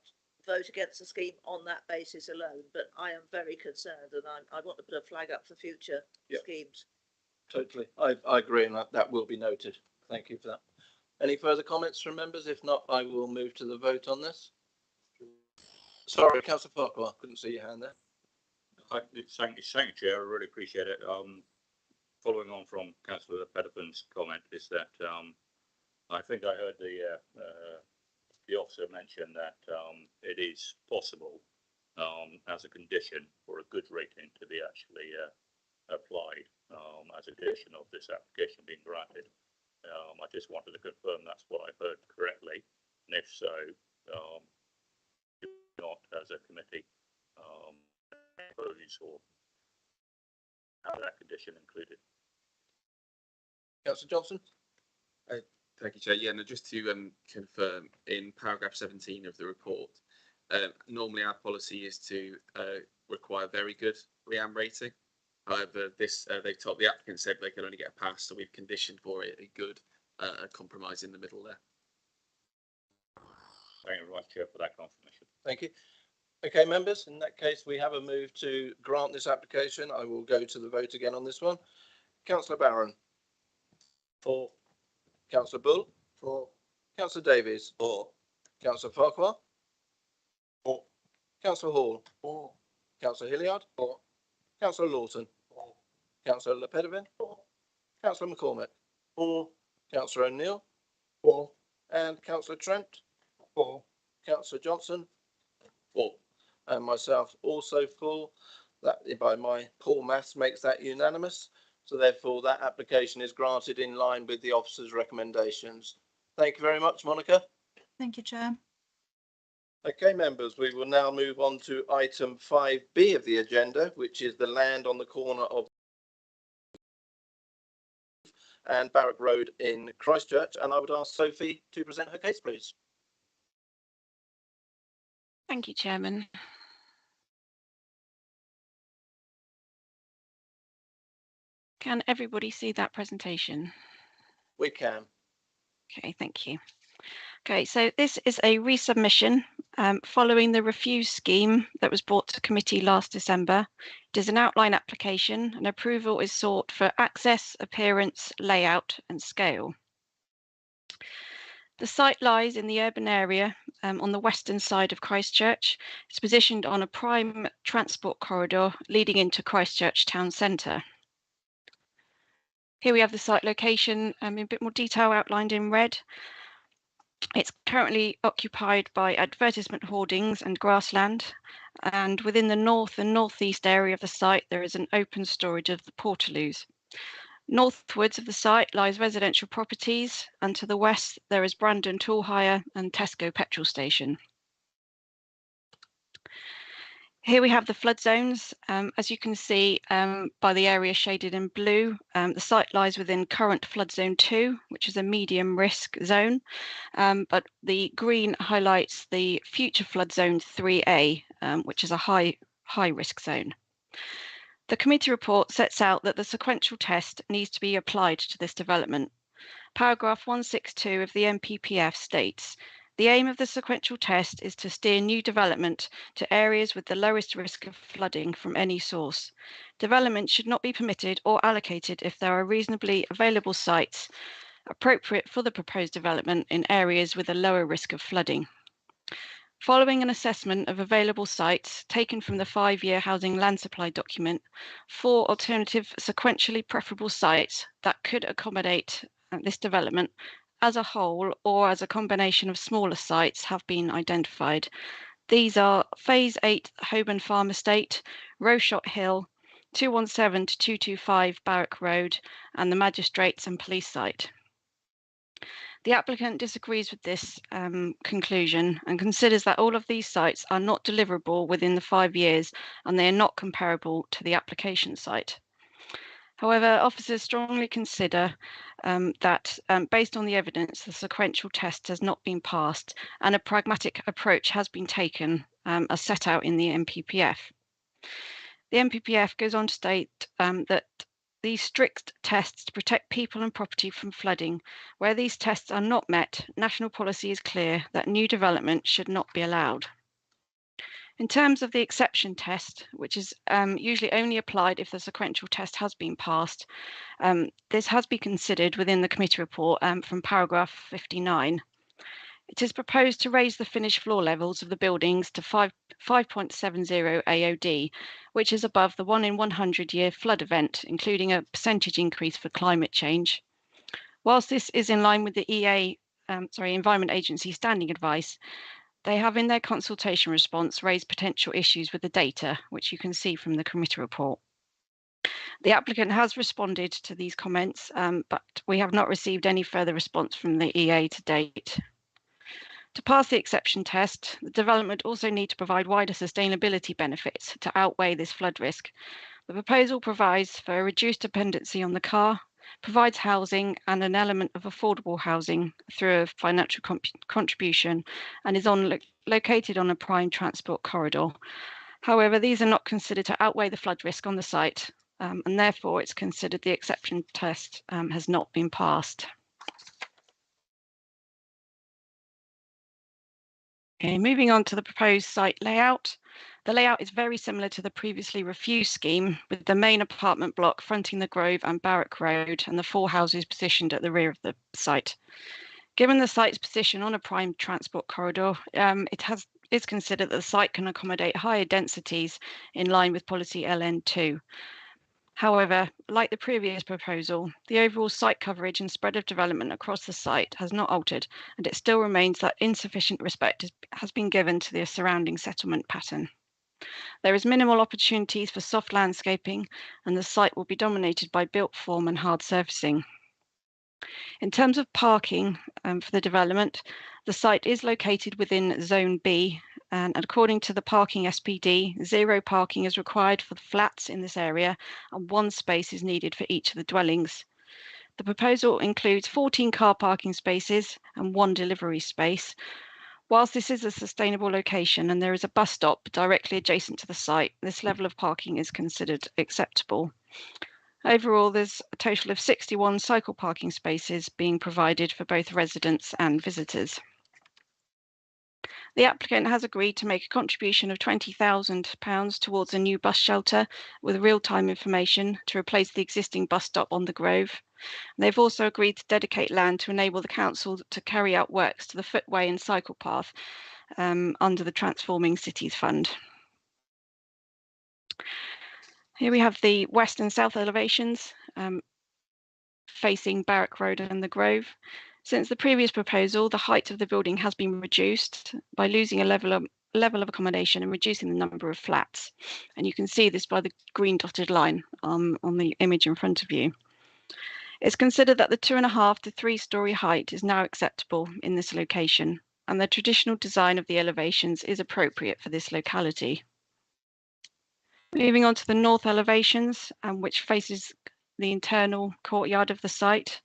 vote against the scheme on that basis alone, but I am very concerned, and I want to put a flag up for future schemes. Totally. I agree, and that will be noted. Thank you for that. Any further comments from members? If not, I will move to the vote on this. Sorry, Councillor Farquhar, couldn't see your hand there. Thank you, Chair. I really appreciate it. Following on from Councillor Pettifon's comment, is that I think I heard the officer mention that it is possible as a condition for a good rating to be actually applied as a condition of this application being granted. I just wanted to confirm that's what I heard correctly, and if so, not as a committee or have that condition included. Councillor Johnson. Thank you, Chair. Yeah, no, just to confirm, in paragraph 17 of the report, normally our policy is to require very good REAM rating. However, this the applicant said they could only get a pass, so we've conditioned for it a good compromise in the middle there. Thank you very much, Chair, for that confirmation. Thank you. Okay, members, in that case, we have a move to grant this application. I will go to the vote again on this one. Councillor Barron. For. Councillor Bull. For. Councillor Davies. For. Councillor Farquhar. For. Councillor Hall. For. Councillor Hilliard. For. Councillor Lawton. For. Councillor Lepedevin. For. Councillor McCormick. For. Councillor O'Neill. For. And Councillor Trent. For. Councillor Johnson. For. And myself also for. That by my poor maths makes that unanimous. So therefore that application is granted in line with the officer's recommendations. Thank you very much, Monica. Thank you, Chair. Okay, members, we will now move on to item 5B of the agenda, which is the land on the corner of and Barrack Road in Christchurch. And I would ask Sophie to present her case, please. Thank you, Chairman. Can everybody see that presentation? We can. Okay, thank you. Okay, so this is a resubmission following the refuse scheme that was brought to committee last December. It is an outline application and approval is sought for access, appearance, layout and scale. The site lies in the urban area on the western side of Christchurch. It's positioned on a prime transport corridor leading into Christchurch town centre. Here we have the site location in a bit more detail outlined in red. It's currently occupied by advertisement hoardings and grassland, and within the north and northeast area of the site there is an open storage of the portaloos. Northwards of the site lies residential properties, and to the west there is Brandon Tool Hire and Tesco petrol station. Here we have the flood zones. As you can see by the area shaded in blue, the site lies within current flood zone 2, which is a medium risk zone, but the green highlights the future flood zone 3A, which is a high risk zone. The committee report sets out that the sequential test needs to be applied to this development. Paragraph 162 of the MPPF states, the aim of the sequential test is to steer new development to areas with the lowest risk of flooding from any source. Development should not be permitted or allocated if there are reasonably available sites appropriate for the proposed development in areas with a lower risk of flooding. Following an assessment of available sites taken from the 5-year housing land supply document, 4 alternative sequentially preferable sites that could accommodate this development as a whole or as a combination of smaller sites have been identified. These are Phase 8 Holborn Farm Estate, Rowshot Hill, 217 to 225 Barrack Road, and the Magistrates and Police site. The applicant disagrees with this conclusion and considers that all of these sites are not deliverable within the 5 years and they are not comparable to the application site. However, officers strongly consider that based on the evidence, the sequential test has not been passed and a pragmatic approach has been taken as set out in the MPPF. The MPPF goes on to state that these strict tests to protect people and property from flooding. Where these tests are not met, national policy is clear that new development should not be allowed. In terms of the exception test, which is usually only applied if the sequential test has been passed, this has been considered within the committee report from paragraph 59. It is proposed to raise the finished floor levels of the buildings to 5.70 AOD, which is above the 1 in 100 year flood event, including a percentage increase for climate change. Whilst this is in line with the Environment Agency standing advice, they have in their consultation response raised potential issues with the data, which you can see from the committee report. The applicant has responded to these comments, but we have not received any further response from the EA to date. To pass the exception test, the development also need to provide wider sustainability benefits to outweigh this flood risk. The proposal provides for a reduced dependency on the car, provides housing and an element of affordable housing through a financial contribution, and is located on a prime transport corridor. However, these are not considered to outweigh the flood risk on the site, and therefore it's considered the exception test has not been passed. Okay, moving on to the proposed site layout. The layout is very similar to the previously refused scheme, with the main apartment block fronting the Grove and Barrack Road and the 4 houses positioned at the rear of the site. Given the site's position on a prime transport corridor, it's considered that the site can accommodate higher densities in line with policy LN2. However, like the previous proposal, the overall site coverage and spread of development across the site has not altered, and it still remains that insufficient respect has been given to the surrounding settlement pattern. There is minimal opportunities for soft landscaping, and the site will be dominated by built form and hard surfacing. In terms of parking for the development, the site is located within Zone B, and according to the parking SPD, 0 parking is required for the flats in this area, and 1 space is needed for each of the dwellings. The proposal includes 14 car parking spaces and 1 delivery space. Whilst this is a sustainable location and there is a bus stop directly adjacent to the site, this level of parking is considered acceptable. Overall, there's a total of 61 cycle parking spaces being provided for both residents and visitors. The applicant has agreed to make a contribution of £20,000 towards a new bus shelter with real-time information to replace the existing bus stop on the Grove. They've also agreed to dedicate land to enable the council to carry out works to the footway and cycle path under the Transforming Cities Fund. Here we have the west and south elevations facing Barrack Road and the Grove. Since the previous proposal, the height of the building has been reduced by losing a level of accommodation and reducing the number of flats. And you can see this by the green dotted line on the image in front of you. It's considered that the 2.5 to 3 story height is now acceptable in this location, and the traditional design of the elevations is appropriate for this locality. Moving on to the north elevations, which faces the internal courtyard of the site.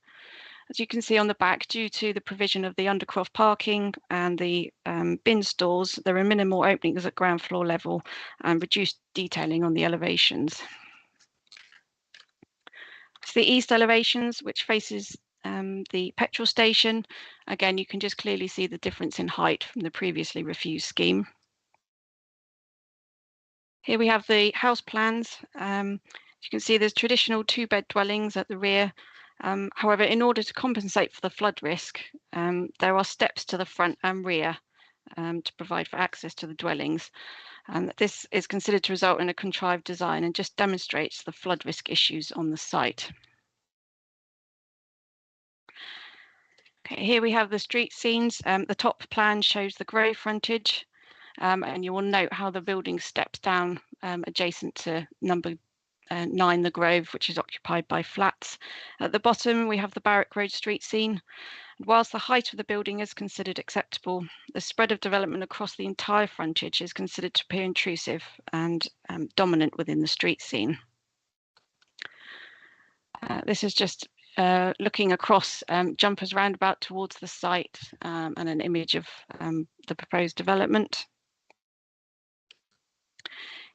As you can see on the back, due to the provision of the undercroft parking and the bin stalls, there are minimal openings at ground floor level and reduced detailing on the elevations. It's the east elevations, which faces the petrol station. Again, you can just clearly see the difference in height from the previously refused scheme. Here we have the house plans. You can see there's traditional 2-bed dwellings at the rear. However, in order to compensate for the flood risk, there are steps to the front and rear to provide for access to the dwellings. And this is considered to result in a contrived design and just demonstrates the flood risk issues on the site. Okay, here we have the street scenes. The top plan shows the Grove frontage, and you will note how the building steps down adjacent to number 9, the Grove, which is occupied by flats. At the bottom, we have the Barrack Road street scene. Whilst the height of the building is considered acceptable, the spread of development across the entire frontage is considered to appear intrusive and dominant within the street scene. This is just looking across Jumpers Roundabout towards the site and an image of the proposed development.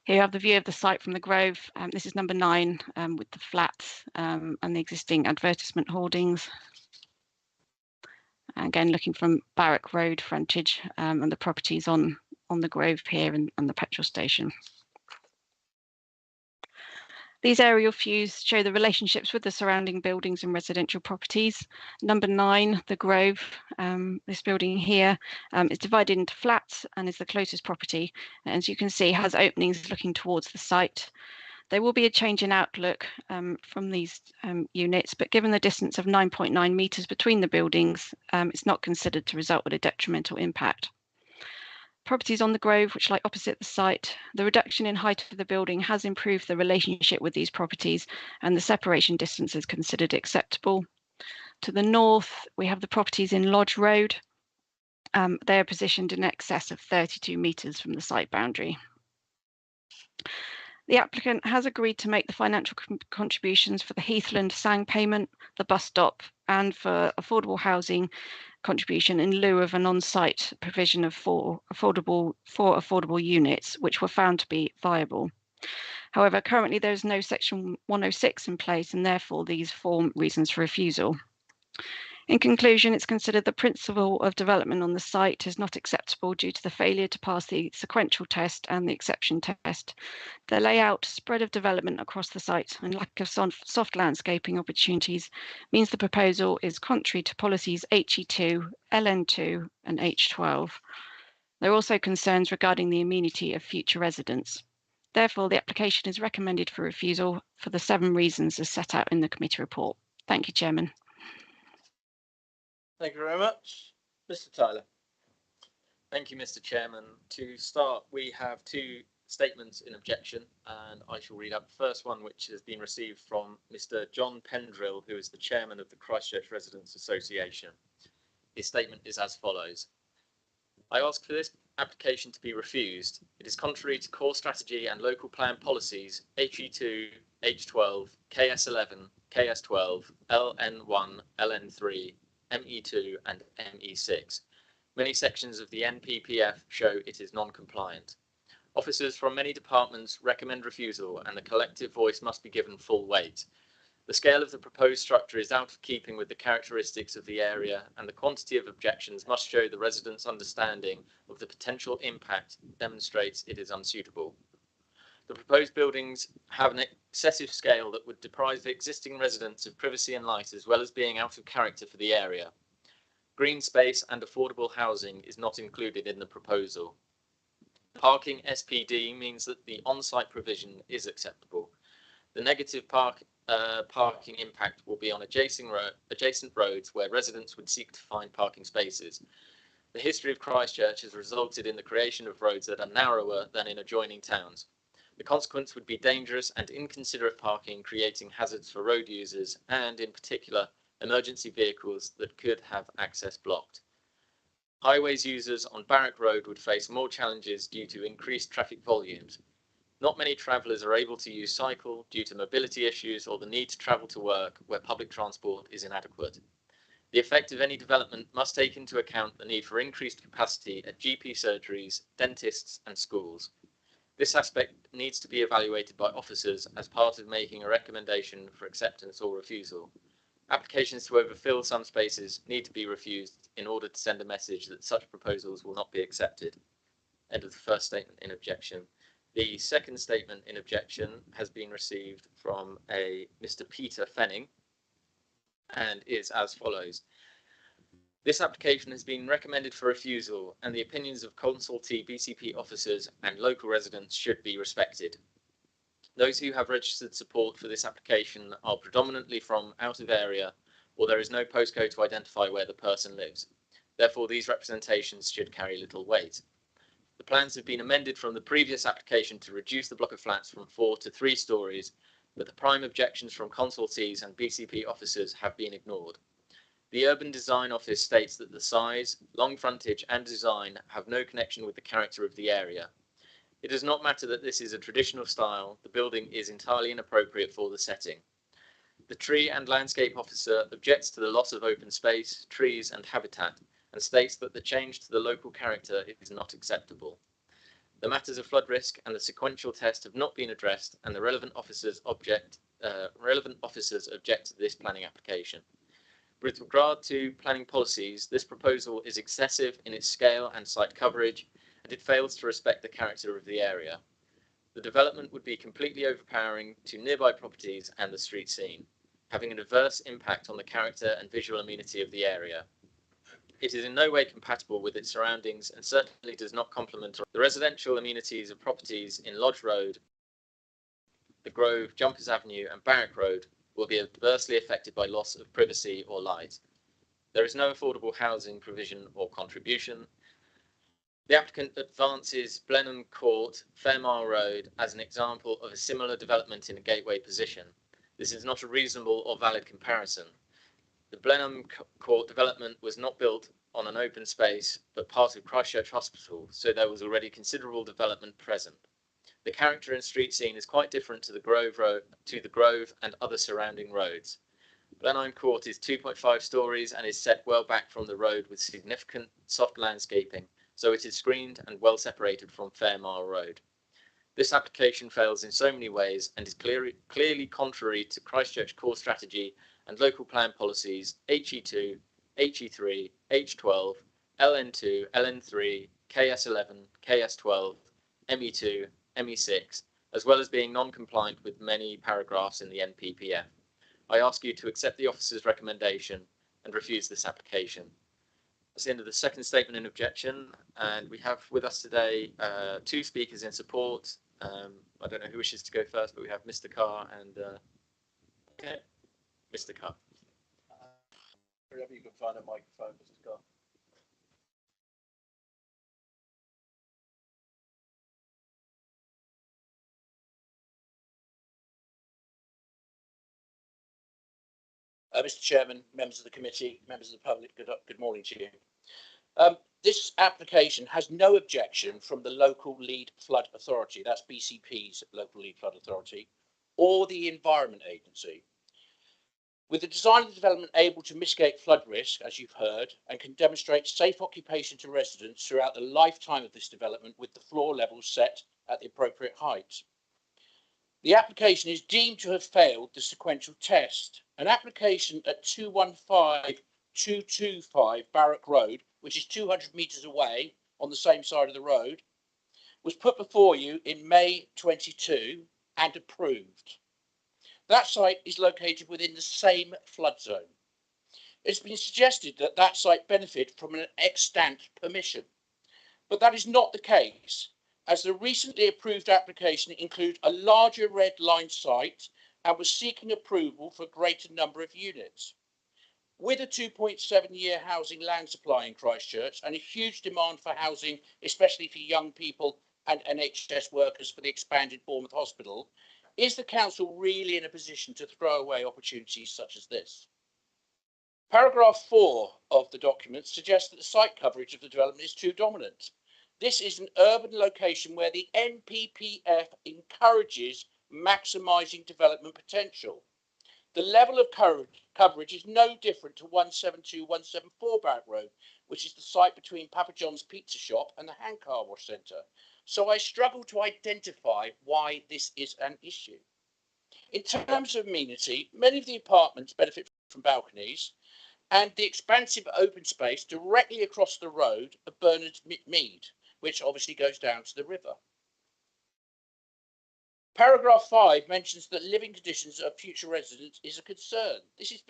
Here you have the view of the site from the Grove. This is number 9 with the flats and the existing advertisement hoardings. Again, looking from Barrack Road frontage and the properties on the Grove here and the petrol station. These aerial views show the relationships with the surrounding buildings and residential properties. Number 9, the Grove, this building here is divided into flats and is the closest property. And as you can see, has openings looking towards the site. There will be a change in outlook from these units, but given the distance of 9.9 metres between the buildings, it's not considered to result in a detrimental impact. Properties on the Grove, which lie opposite the site, the reduction in height of the building has improved the relationship with these properties, and the separation distance is considered acceptable. To the north, we have the properties in Lodge Road. They are positioned in excess of 32 metres from the site boundary. The applicant has agreed to make the financial contributions for the Heathland Sang payment, the bus stop, and for affordable contribution in lieu of an on-site provision of four affordable units, which were found to be viable. However, currently there is no Section 106 in place, and therefore these form reasons for refusal. In conclusion, it's considered the principle of development on the site is not acceptable due to the failure to pass the sequential test and the exception test. The layout, spread of development across the site, and lack of soft landscaping opportunities means the proposal is contrary to policies HE2, LN2, and H12. There are also concerns regarding the amenity of future residents. Therefore, the application is recommended for refusal for the 7 reasons as set out in the committee report. Thank you, Chairman. Thank you very much. Mr. Tyler. Thank you, Mr. Chairman. To start, we have 2 statements in objection, and I shall read out the first one, which has been received from Mr. John Pendrill, who is the chairman of the Christchurch Residents Association. His statement is as follows. I ask for this application to be refused. It is contrary to core strategy and local plan policies HE2, H12, KS11, KS12, LN1, LN3, ME2 and ME6. Many sections of the NPPF show it is non-compliant. Officers from many departments recommend refusal, and the collective voice must be given full weight. The scale of the proposed structure is out of keeping with the characteristics of the area, and the quantity of objections must show the residents' understanding of the potential impact demonstrates it is unsuitable. The proposed buildings have an excessive scale that would deprive the existing residents of privacy and light, as well as being out of character for the area. Green space and affordable housing is not included in the proposal. Parking SPD means that the on-site provision is acceptable. The negative parking impact will be on adjacent roads where residents would seek to find parking spaces. The history of Christchurch has resulted in the creation of roads that are narrower than in adjoining towns. The consequence would be dangerous and inconsiderate parking, creating hazards for road users and, in particular, emergency vehicles that could have access blocked. Highways users on Barrack Road would face more challenges due to increased traffic volumes. Not many travellers are able to use cycle due to mobility issues or the need to travel to work where public transport is inadequate. The effect of any development must take into account the need for increased capacity at GP surgeries, dentists and schools. This aspect needs to be evaluated by officers as part of making a recommendation for acceptance or refusal. Applications to overfill some spaces need to be refused in order to send a message that such proposals will not be accepted. End of the first statement in objection. The second statement in objection has been received from a Mr. Peter Fenning and is as follows. This application has been recommended for refusal, and the opinions of consultee BCP officers and local residents should be respected. Those who have registered support for this application are predominantly from out of area, or there is no postcode to identify where the person lives. Therefore, these representations should carry little weight. The plans have been amended from the previous application to reduce the block of flats from 4 to 3 stories, but the prime objections from consultees and BCP officers have been ignored. The Urban Design Office states that the size, long frontage and design have no connection with the character of the area. It does not matter that this is a traditional style, the building is entirely inappropriate for the setting. The Tree and Landscape Officer objects to the loss of open space, trees and habitat, and states that the change to the local character is not acceptable. The matters of flood risk and the sequential test have not been addressed, and the relevant officers object to this planning application. With regard to planning policies, this proposal is excessive in its scale and site coverage, and it fails to respect the character of the area. The development would be completely overpowering to nearby properties and the street scene, having an adverse impact on the character and visual amenity of the area. It is in no way compatible with its surroundings and certainly does not complement the residential amenities of properties in Lodge Road, the Grove, Jumpers Avenue and Barrack Road will be adversely affected by loss of privacy or light. There is no affordable housing provision or contribution. The applicant advances Blenheim Court, Fairmile Road as an example of a similar development in a gateway position. This is not a reasonable or valid comparison. The Blenheim Court development was not built on an open space, but part of Christchurch Hospital, so there was already considerable development present. The character and street scene is quite different to the Grove and other surrounding roads. Blenheim Court is 2.5 stories and is set well back from the road with significant soft landscaping, so it is screened and well separated from Fairmile Road. This application fails in so many ways and is clearly contrary to Christchurch core strategy and local plan policies HE2, HE3, H12, LN2, LN3, KS11, KS12, ME2, ME6, as well as being non-compliant with many paragraphs in the NPPF. I ask you to accept the officer's recommendation and refuse this application. That's the end of the second statement in objection, and we have with us today two speakers in support. I don't know who wishes to go first, but we have Mr. Carr and okay, Mr. Carr. Wherever you can find a microphone, Mr. Carr. Mr. Chairman, members of the committee, members of the public, good morning to you. This application has no objection from the local lead flood authority, that's BCP's local lead flood authority, or the Environment Agency. With the design of the development able to mitigate flood risk, as you've heard, and can demonstrate safe occupation to residents throughout the lifetime of this development with the floor levels set at the appropriate height. The application is deemed to have failed the sequential test. An application at 215225 Barrack Road, which is 200 metres away on the same side of the road, was put before you in May 22 and approved. That site is located within the same flood zone. It's been suggested that that site benefit from an extant permission, but that is not the case, as the recently approved application includes a larger red line site and was seeking approval for a greater number of units. With a 2.7-year housing land supply in Christchurch and a huge demand for housing, especially for young people and NHS workers for the expanded Bournemouth Hospital, is the council really in a position to throw away opportunities such as this? Paragraph 4 of the document suggests that the site coverage of the development is too dominant. This is an urban location where the NPPF encourages maximising development potential. The level of coverage is no different to 172-174 Barrack Road, which is the site between Papa John's Pizza Shop and the Hand Car Wash Centre. So I struggle to identify why this is an issue. In terms of amenity, many of the apartments benefit from balconies, and the expansive open space directly across the road of Bernard's Mead, which obviously goes down to the river. Paragraph 5 mentions that living conditions of future residents is a concern. This is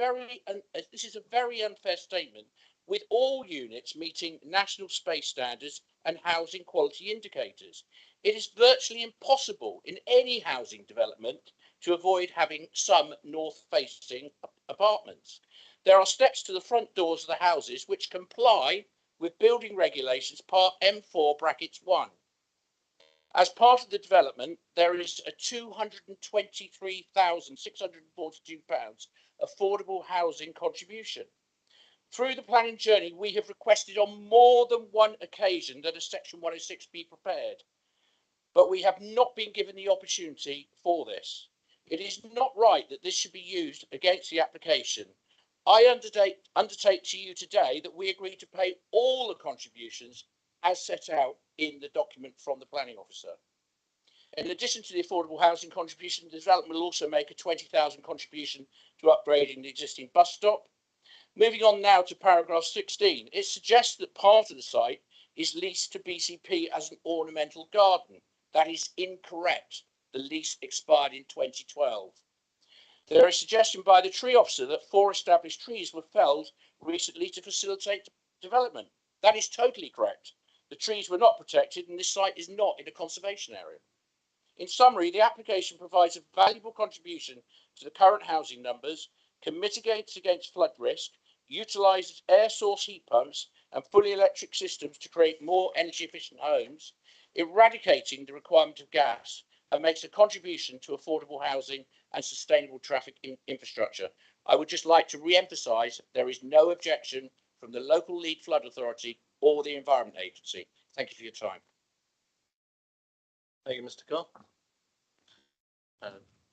a very unfair statement, with all units meeting national space standards and housing quality indicators. It is virtually impossible in any housing development to avoid having some north-facing apartments. There are steps to the front doors of the houses which comply with building regulations part M4(1). As part of the development, there is a £223,642 affordable housing contribution. Through the planning journey, we have requested on more than one occasion that a Section 106 be prepared, but we have not been given the opportunity for this. It is not right that this should be used against the application. I undertake to you today that we agree to pay all the contributions as set out in the document from the planning officer. In addition to the affordable housing contribution, the development will also make a £20,000 contribution to upgrading the existing bus stop. Moving on now to paragraph 16, it suggests that part of the site is leased to BCP as an ornamental garden. That is incorrect. The lease expired in 2012. There is a suggestion by the tree officer that 4 established trees were felled recently to facilitate development. That is totally correct. The trees were not protected and this site is not in a conservation area. In summary, the application provides a valuable contribution to the current housing numbers, can mitigate against flood risk, utilises air source heat pumps and fully electric systems to create more energy efficient homes, eradicating the requirement of gas, and makes a contribution to affordable housing and sustainable traffic infrastructure. I would just like to re-emphasise there is no objection from the local lead flood authority or the Environment Agency. Thank you for your time. Thank you, Mr. Carr.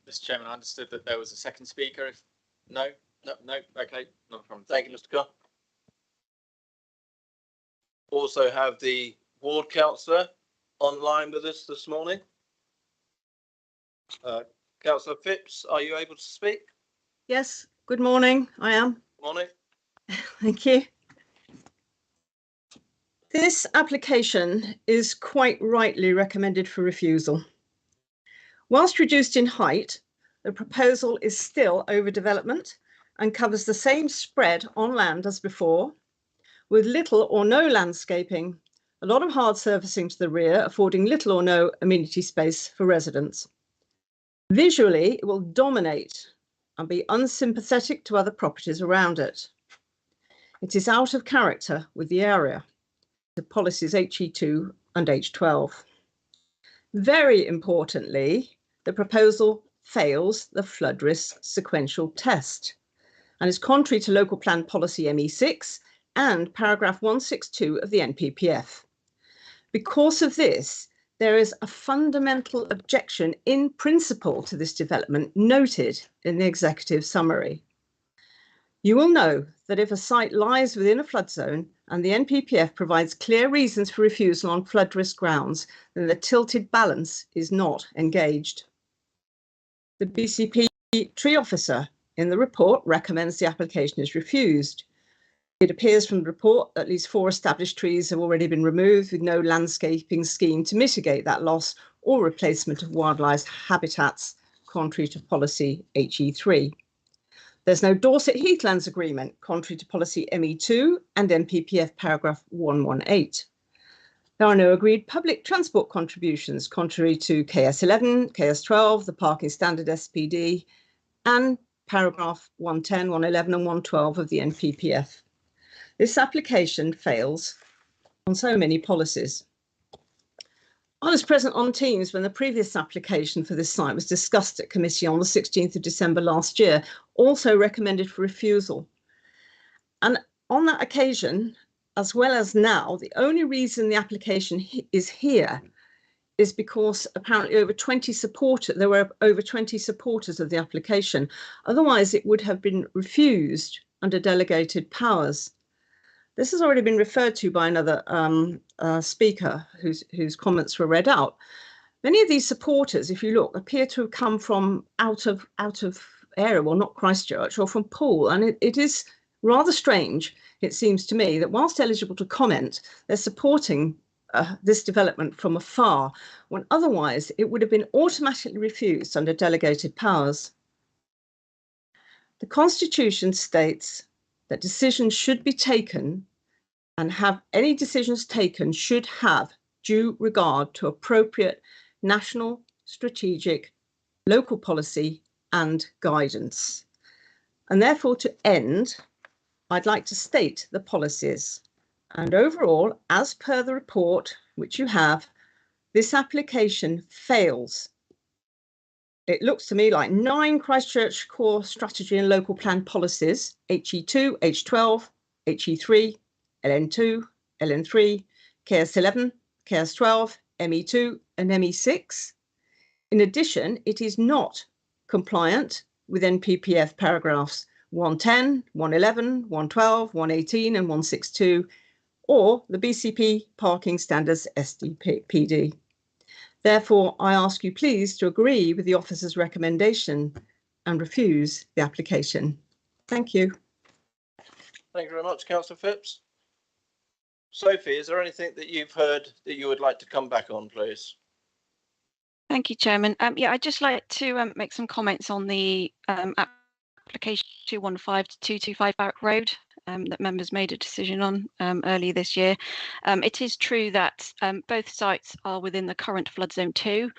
Mr. Chairman, I understood that there was a second speaker. If no, okay, not a problem. Thank you, Mr. Carr. Also have the ward councillor online with us this morning. Councillor Phipps, are you able to speak? Yes, good morning. I am. Morning. Thank you. This application is quite rightly recommended for refusal. Whilst reduced in height, the proposal is still overdevelopment and covers the same spread on land as before, with little or no landscaping, a lot of hard surfacing to the rear, affording little or no amenity space for residents. Visually, it will dominate and be unsympathetic to other properties around it. It is out of character with the area, the policies HE2 and H12. Very importantly, the proposal fails the flood risk sequential test and is contrary to local plan policy ME6 and paragraph 162 of the NPPF. Because of this, there is a fundamental objection in principle to this development noted in the executive summary. You will know that if a site lies within a flood zone and the NPPF provides clear reasons for refusal on flood risk grounds, then the tilted balance is not engaged. The BCP tree officer in the report recommends the application is refused. It appears from the report that at least 4 established trees have already been removed with no landscaping scheme to mitigate that loss or replacement of wildlife habitats, contrary to policy HE3. There's no Dorset Heathlands agreement, contrary to policy ME2 and NPPF paragraph 118. There are no agreed public transport contributions, contrary to KS11, KS12, the Parking Standard SPD, and paragraph 110, 111 and 112 of the NPPF. This application fails on so many policies. I was present on Teams when the previous application for this site was discussed at committee on the 16th of December last year, also recommended for refusal. And on that occasion, as well as now, the only reason the application is here is because apparently there were over 20 supporters of the application. Otherwise, it would have been refused under delegated powers. This has already been referred to by another speaker whose comments were read out. Many of these supporters, if you look, appear to have come from out of area, well, not Christchurch, or from Poole. And it is rather strange, it seems to me, that whilst eligible to comment, they're supporting this development from afar, when otherwise it would have been automatically refused under delegated powers. The Constitution states that decisions should be taken and any decisions taken should have due regard to appropriate national, strategic, local policy and guidance. And therefore, to end, I'd like to state the policies. And overall, as per the report, which you have, this application fails. It looks to me like 9 Christchurch core strategy and local plan policies, HE2, H12, HE3, LN2, LN3, KS11, KS12, ME2 and ME6. In addition, it is not compliant with NPPF paragraphs 110, 111, 112, 118 and 162, or the BCP Parking Standards SDPD. Therefore, I ask you please to agree with the officer's recommendation and refuse the application. Thank you. Thank you very much, Councillor Phipps. Sophie, is there anything that you've heard that you would like to come back on, please? Thank you, Chairman. Yeah, I'd just like to make some comments on the application 215 to 225 Barrack Road that members made a decision on earlier this year. It is true that both sites are within the current flood zone 2.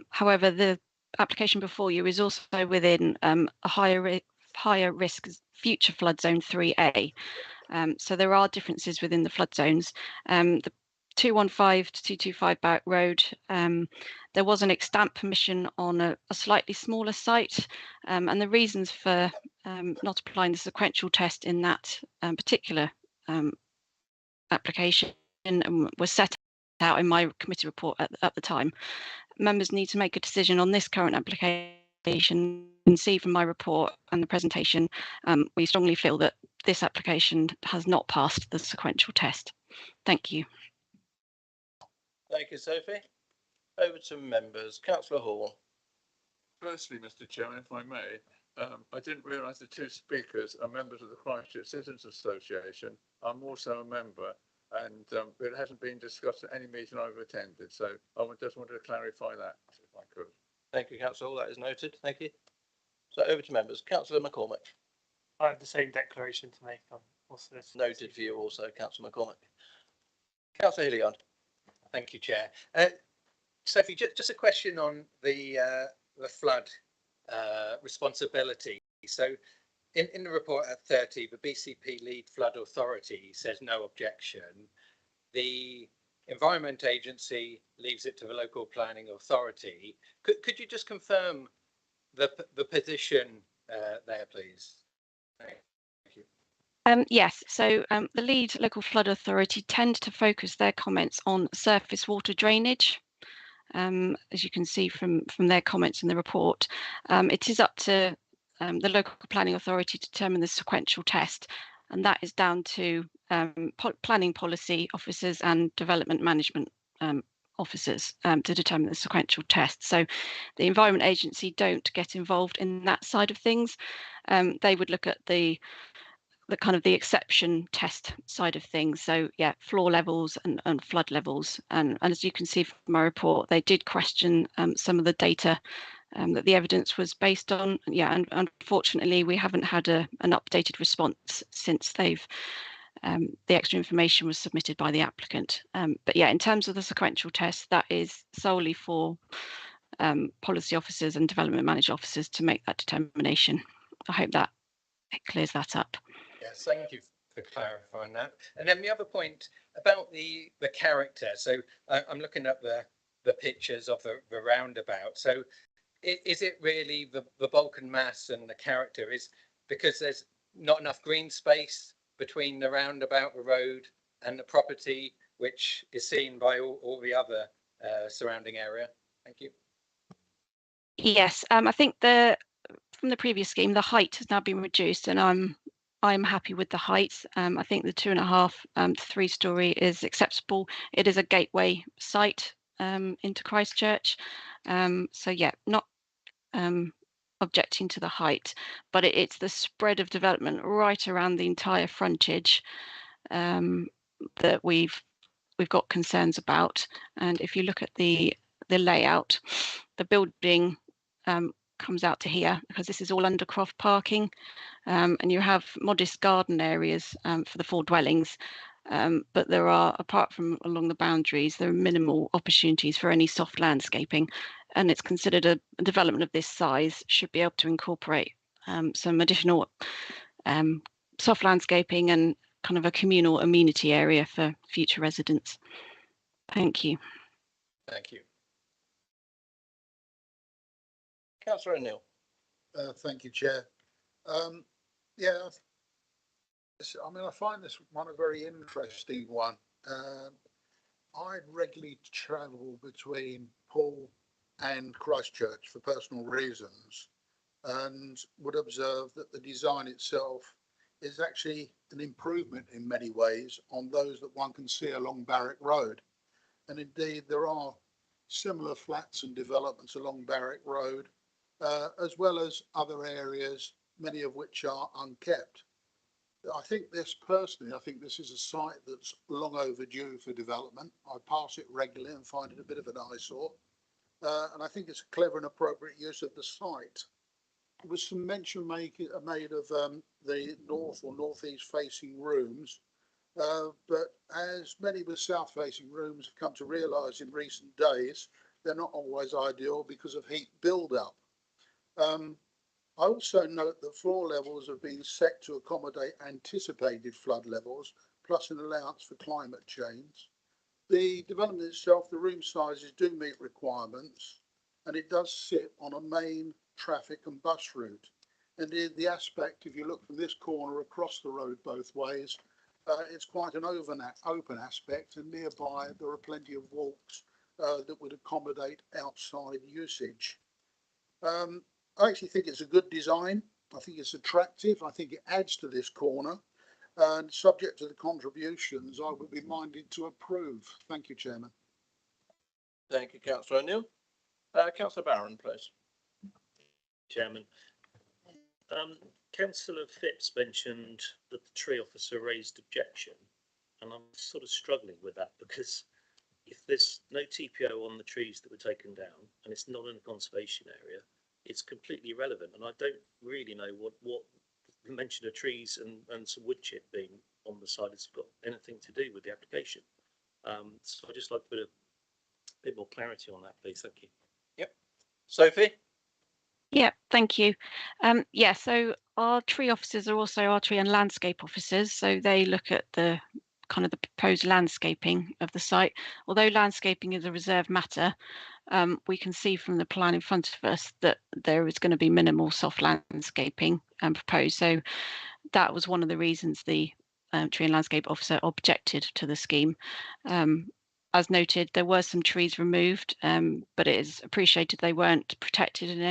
However, the application before you is also within a higher risk future flood zone 3A. So there are differences within the flood zones. The 215 to 225 Barrack Road, there was an extant permission on a slightly smaller site, and the reasons for not applying the sequential test in that particular application was set out in my committee report at the time. Members need to make a decision on this current application. You can see from my report and the presentation, we strongly feel that this application has not passed the sequential test. Thank you. Thank you, Sophie. Over to members. Councillor Hall. Firstly, Mr. Chairman, if I may, I didn't realise the two speakers are members of the Christchurch Citizens Association. I'm also a member, and it hasn't been discussed at any meeting I've attended. So I just wanted to clarify that, if I could. Thank you, Councillor Hall. That is noted. Thank you. So over to members. Councillor McCormick. I have the same declaration to make on also this. Noted for you also, Councillor McCormick. Councillor Hilliard. Thank you, Chair. Sophie, just a question on the flood responsibility. So in the report at 30, the BCP lead flood authority says no objection. The Environment Agency leaves it to the local planning authority. Could you just confirm the position there, please? Thank you. Yes, so the lead local flood authority tend to focus their comments on surface water drainage. As you can see from their comments in the report, it is up to the local planning authority to determine the sequential test, and that is down to planning policy officers and development management officers to determine the sequential test. So the Environment Agency don't get involved in that side of things. They would look at the kind of the exception test side of things. So yeah, floor levels and flood levels. And as you can see from my report, they did question some of the data that the evidence was based on. Yeah, and unfortunately, we haven't had an updated response since the extra information was submitted by the applicant. But yeah, in terms of the sequential test, that is solely for policy officers and development manager officers to make that determination. I hope that clears that up. Yes, thank you for clarifying that. And then the other point about the character. So I'm looking at the pictures of the roundabout. So is it really the bulk and mass and the character is because there's not enough green space between the roundabout, the road and the property, which is seen by all the other surrounding area? Thank you. Yes, I think from the previous scheme, the height has now been reduced, and I'm happy with the height. I think the 2.5 to 3 story is acceptable. It is a gateway site into Christchurch. So yeah, not objecting to the height, but it's the spread of development right around the entire frontage that we've got concerns about. And if you look at the layout, the building comes out to here because this is all undercroft parking, and you have modest garden areas for the 4 dwellings, but there are, apart from along the boundaries, there are minimal opportunities for any soft landscaping, and it's considered a development of this size should be able to incorporate some additional soft landscaping and kind of a communal amenity area for future residents. Thank you. Thank you. Councillor O'Neill. Thank you, Chair. Yeah, I mean, I find this one a very interesting one. I regularly travel between Poole and Christchurch for personal reasons, and would observe that the design itself is actually an improvement in many ways on those that one can see along Barrack Road. And indeed, there are similar flats and developments along Barrack Road, as well as other areas, many of which are unkept. I think this is a site that's long overdue for development. I pass it regularly and find it a bit of an eyesore. And I think it's a clever and appropriate use of the site. There was some mention made of the north or northeast facing rooms, but as many of the south facing rooms have come to realise in recent days, they're not always ideal because of heat build-up. I also note that floor levels have been set to accommodate anticipated flood levels, plus an allowance for climate change. The development itself, the room sizes do meet requirements, and it does sit on a main traffic and bus route. And the aspect, if you look from this corner across the road both ways, It's quite an open aspect, and nearby there are plenty of walks that would accommodate outside usage. I actually think it's a good design. I think it's attractive. I think it adds to this corner, and subject to the contributions, I would be minded to approve. Thank you, Chairman. Thank you, Councillor O'Neill. Councillor Barron, please. Chairman, Councillor Phipps mentioned that the tree officer raised objection, and I'm sort of struggling with that because if there's no TPO on the trees that were taken down and it's not in a conservation area, it's completely irrelevant. And I don't really know what the mention of trees and some wood chip being on the side has got anything to do with the application. So I'd just like to put a bit more clarity on that, please. Thank you. Yep. Sophie? Yeah, thank you. Yeah, so our tree officers are also our tree and landscape officers. So they look at the kind of the proposed landscaping of the site. Although landscaping is a reserved matter, we can see from the plan in front of us that there is going to be minimal soft landscaping proposed. So that was one of the reasons the tree and landscape officer objected to the scheme. As noted, there were some trees removed, but it is appreciated they weren't protected in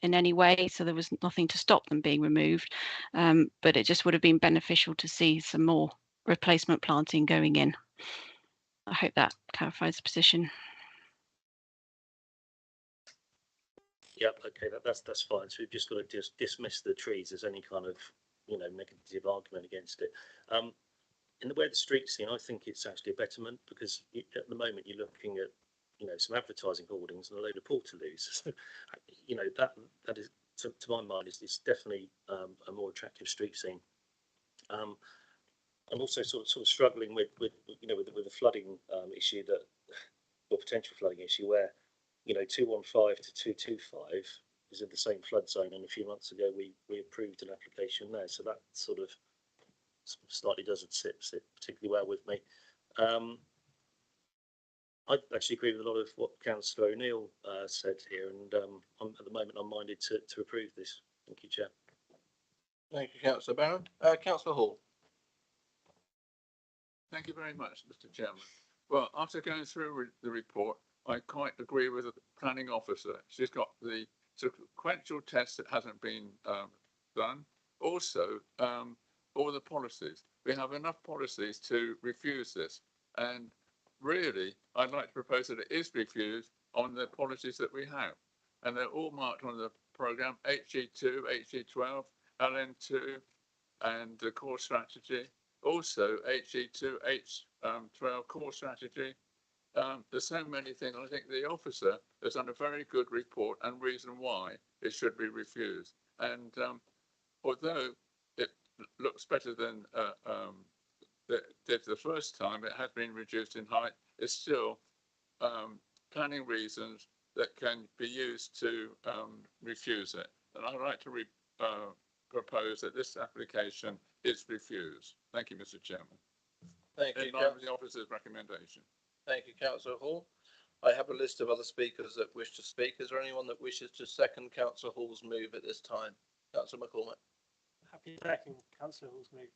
any way, so there was nothing to stop them being removed. But it just would have been beneficial to see some more replacement planting going in. I hope that clarifies the position. Yep. Okay. That's fine. So we've just got to dismiss the trees as any kind of negative argument against it. In the way of the street scene, I think it's actually a betterment because at the moment you're looking at some advertising hoardings and a load of portaloos. So, that is to my mind is definitely a more attractive street scene. I'm also sort of struggling with the flooding issue or potential flooding issue where 215 to 225 is in the same flood zone, and a few months ago we approved an application there, so that sort of slightly doesn't sit particularly well with me. I actually agree with a lot of what Councillor O'Neill said here, and at the moment I'm minded to approve this. Thank you, Chair. Thank you, Councillor Barron. Councillor Hall. Thank you very much, Mr. Chairman. Well, after going through the report, I quite agree with the planning officer. She's got the sequential test that hasn't been done. Also, all the policies. We have enough policies to refuse this. And really, I'd like to propose that it is refused on the policies that we have. And they're all marked on the programme, HG2, HG12, LN2, and the core strategy. Also, HG2, H12 core strategy. There's so many things. I think the officer has done a very good report and reason why it should be refused. And although it looks better than it did the first time, it had been reduced in height, it's still planning reasons that can be used to refuse it. And I'd like to propose that this application is refused. Thank you, Mr. Chairman. Thank you. In line with the officer's recommendation. Thank you, Councillor Hall. I have a list of other speakers that wish to speak. Is there anyone that wishes to second Councillor Hall's move at this time? Councillor McCormack. Happy to second Councillor Hall's move.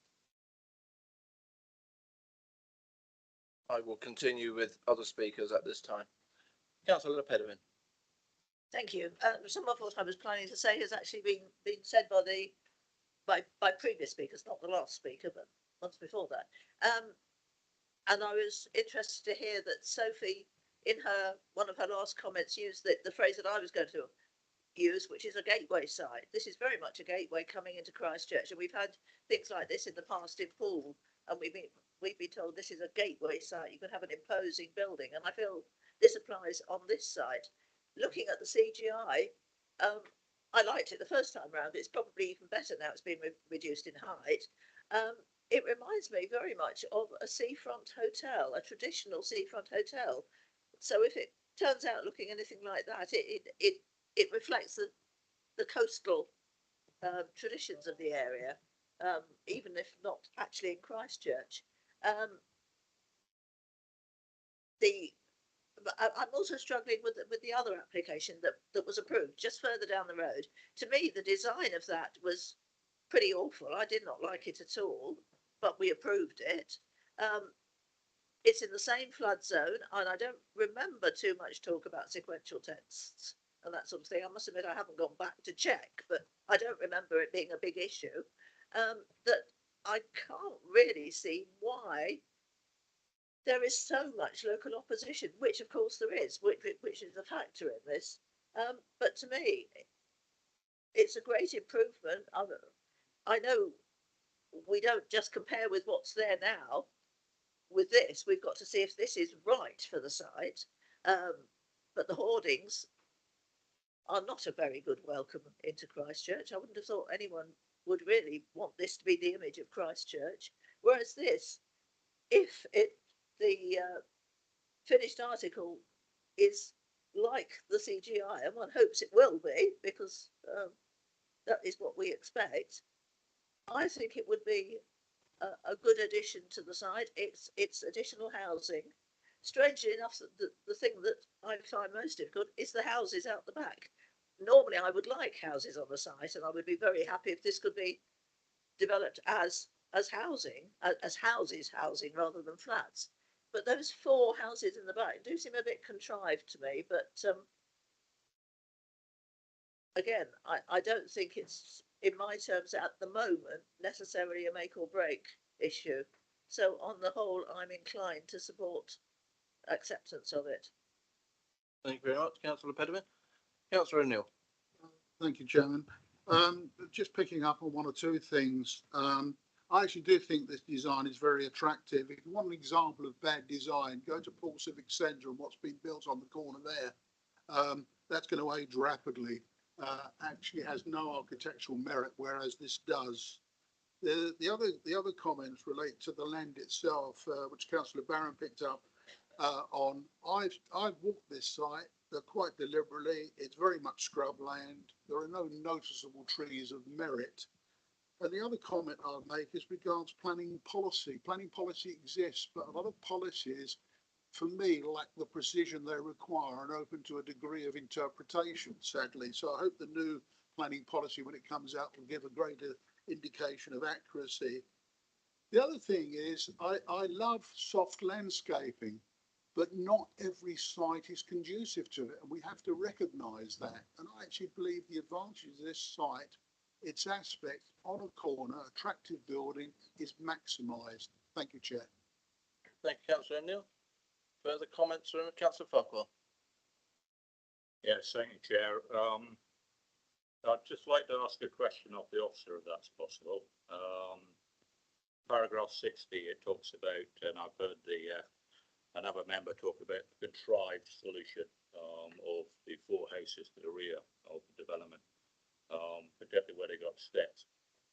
I will continue with other speakers at this time. Councillor Pedowin. Thank you. Some of what I was planning to say has actually been said by previous speakers, not the last speaker, but once before that. And I was interested to hear that Sophie, in one of her last comments, used the phrase that I was going to use, which is a gateway site. This is very much a gateway coming into Christchurch, and we've had things like this in the past in Poole, and we've been told this is a gateway site. You can have an imposing building, and I feel this applies on this site. Looking at the CGI, I liked it the first time round. It's probably even better now it's been reduced in height. It reminds me very much of a seafront hotel, a traditional seafront hotel. So if it turns out looking anything like that, it reflects the coastal traditions of the area, even if not actually in Christchurch. I'm also struggling with the other application that was approved just further down the road. To me, the design of that was pretty awful. I did not like it at all. but we approved it. It's in the same flood zone, and I don't remember too much talk about sequential tests and that sort of thing. I must admit I haven't gone back to check, but I don't remember it being a big issue. That I can't really see why there is so much local opposition, which of course there is, which is a factor in this. But to me, it's a great improvement. I know we don't just compare with what's there now. With this, we've got to see if this is right for the site. But the hoardings are not a very good welcome into Christchurch. I wouldn't have thought anyone would really want this to be the image of Christchurch. Whereas this, if the finished article is like the CGI, and one hopes it will be, because that is what we expect, I think it would be a good addition to the site. It's additional housing. Strangely enough, the thing that I find most difficult is the houses out the back. Normally, I would like houses on the site, and I would be very happy if this could be developed as housing, as housing rather than flats. But those 4 houses in the back do seem a bit contrived to me. But again, I don't think it's, in my terms at the moment, necessarily a make or break issue. So on the whole, I'm inclined to support acceptance of it. Thank you very much, Councillor Pedderman. Councillor O'Neill. Thank you, Chairman. Just picking up on 1 or 2 things. I actually do think this design is very attractive. If you want an example of bad design, go to Paul Civic Centre and what's been built on the corner there. That's going to age rapidly. Actually has no architectural merit, whereas this does. The other comments relate to the land itself, which Councillor Barron picked up on. I've walked this site quite deliberately. It's very much scrub land. There are no noticeable trees of merit. And the other comment I'll make is regards planning policy. Planning policy exists, but a lot of policies, for me, lack the precision they require and open to a degree of interpretation, sadly. So I hope the new planning policy, when it comes out, will give a greater indication of accuracy. The other thing is, I love soft landscaping, but not every site is conducive to it, and we have to recognise that. And I actually believe the advantage of this site, its aspect on a corner, attractive building, is maximised. Thank you, Chair. Thank you, Councillor O'Neill. Further comments from Councillor Farquhar? Yes, thank you, Chair. I'd just like to ask a question of the officer, if that's possible. Paragraph 60, it talks about, and I've heard another member talk about the contrived solution of the 4 houses to the rear of the development, particularly where they got steps.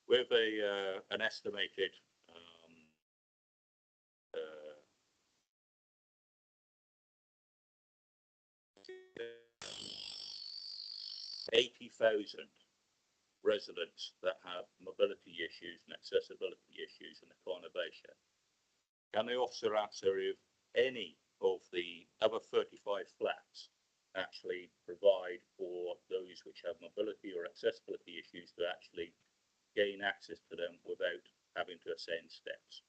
With an estimated 80,000 residents that have mobility issues and accessibility issues in the conurbation. Can the officer answer if any of the other 35 flats actually provide for those which have mobility or accessibility issues to actually gain access to them without having to ascend steps?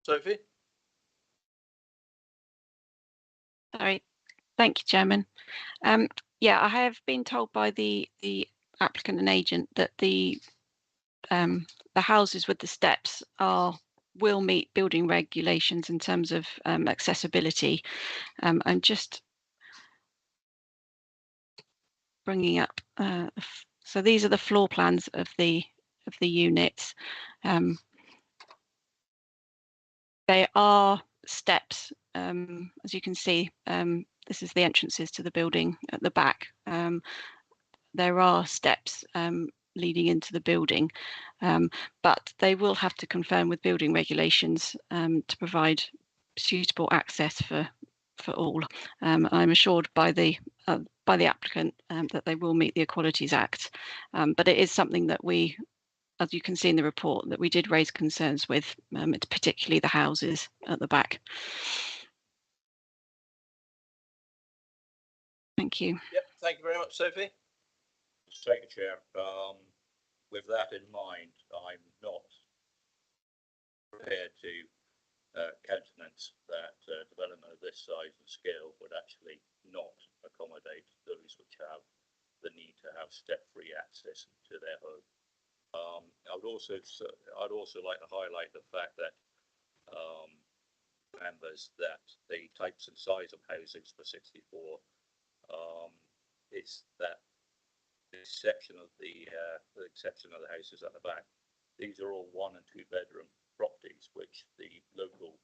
Sophie? Sorry. Thank you, Chairman. Yeah, I have been told by the applicant and agent that the houses with the steps will meet building regulations in terms of accessibility. I'm just bringing up. So these are the floor plans of the units. They are steps, as you can see. This is the entrances to the building at the back. There are steps leading into the building, but they will have to confirm with building regulations to provide suitable access for all. I'm assured by the applicant that they will meet the Equalities Act, but it is something that we, as you can see in the report, that we did raise concerns with. It's particularly the houses at the back. Thank you. Yep, thank you very much, Sophie. Thank you, Chair. With that in mind, I'm not prepared to countenance that development of this size and scale would actually not accommodate those which have the need to have step-free access to their home. I'd also like to highlight the fact that members that the types and size of housings for 64 is that the exception of the houses at the back. These are all 1 and 2 bedroom properties, which the local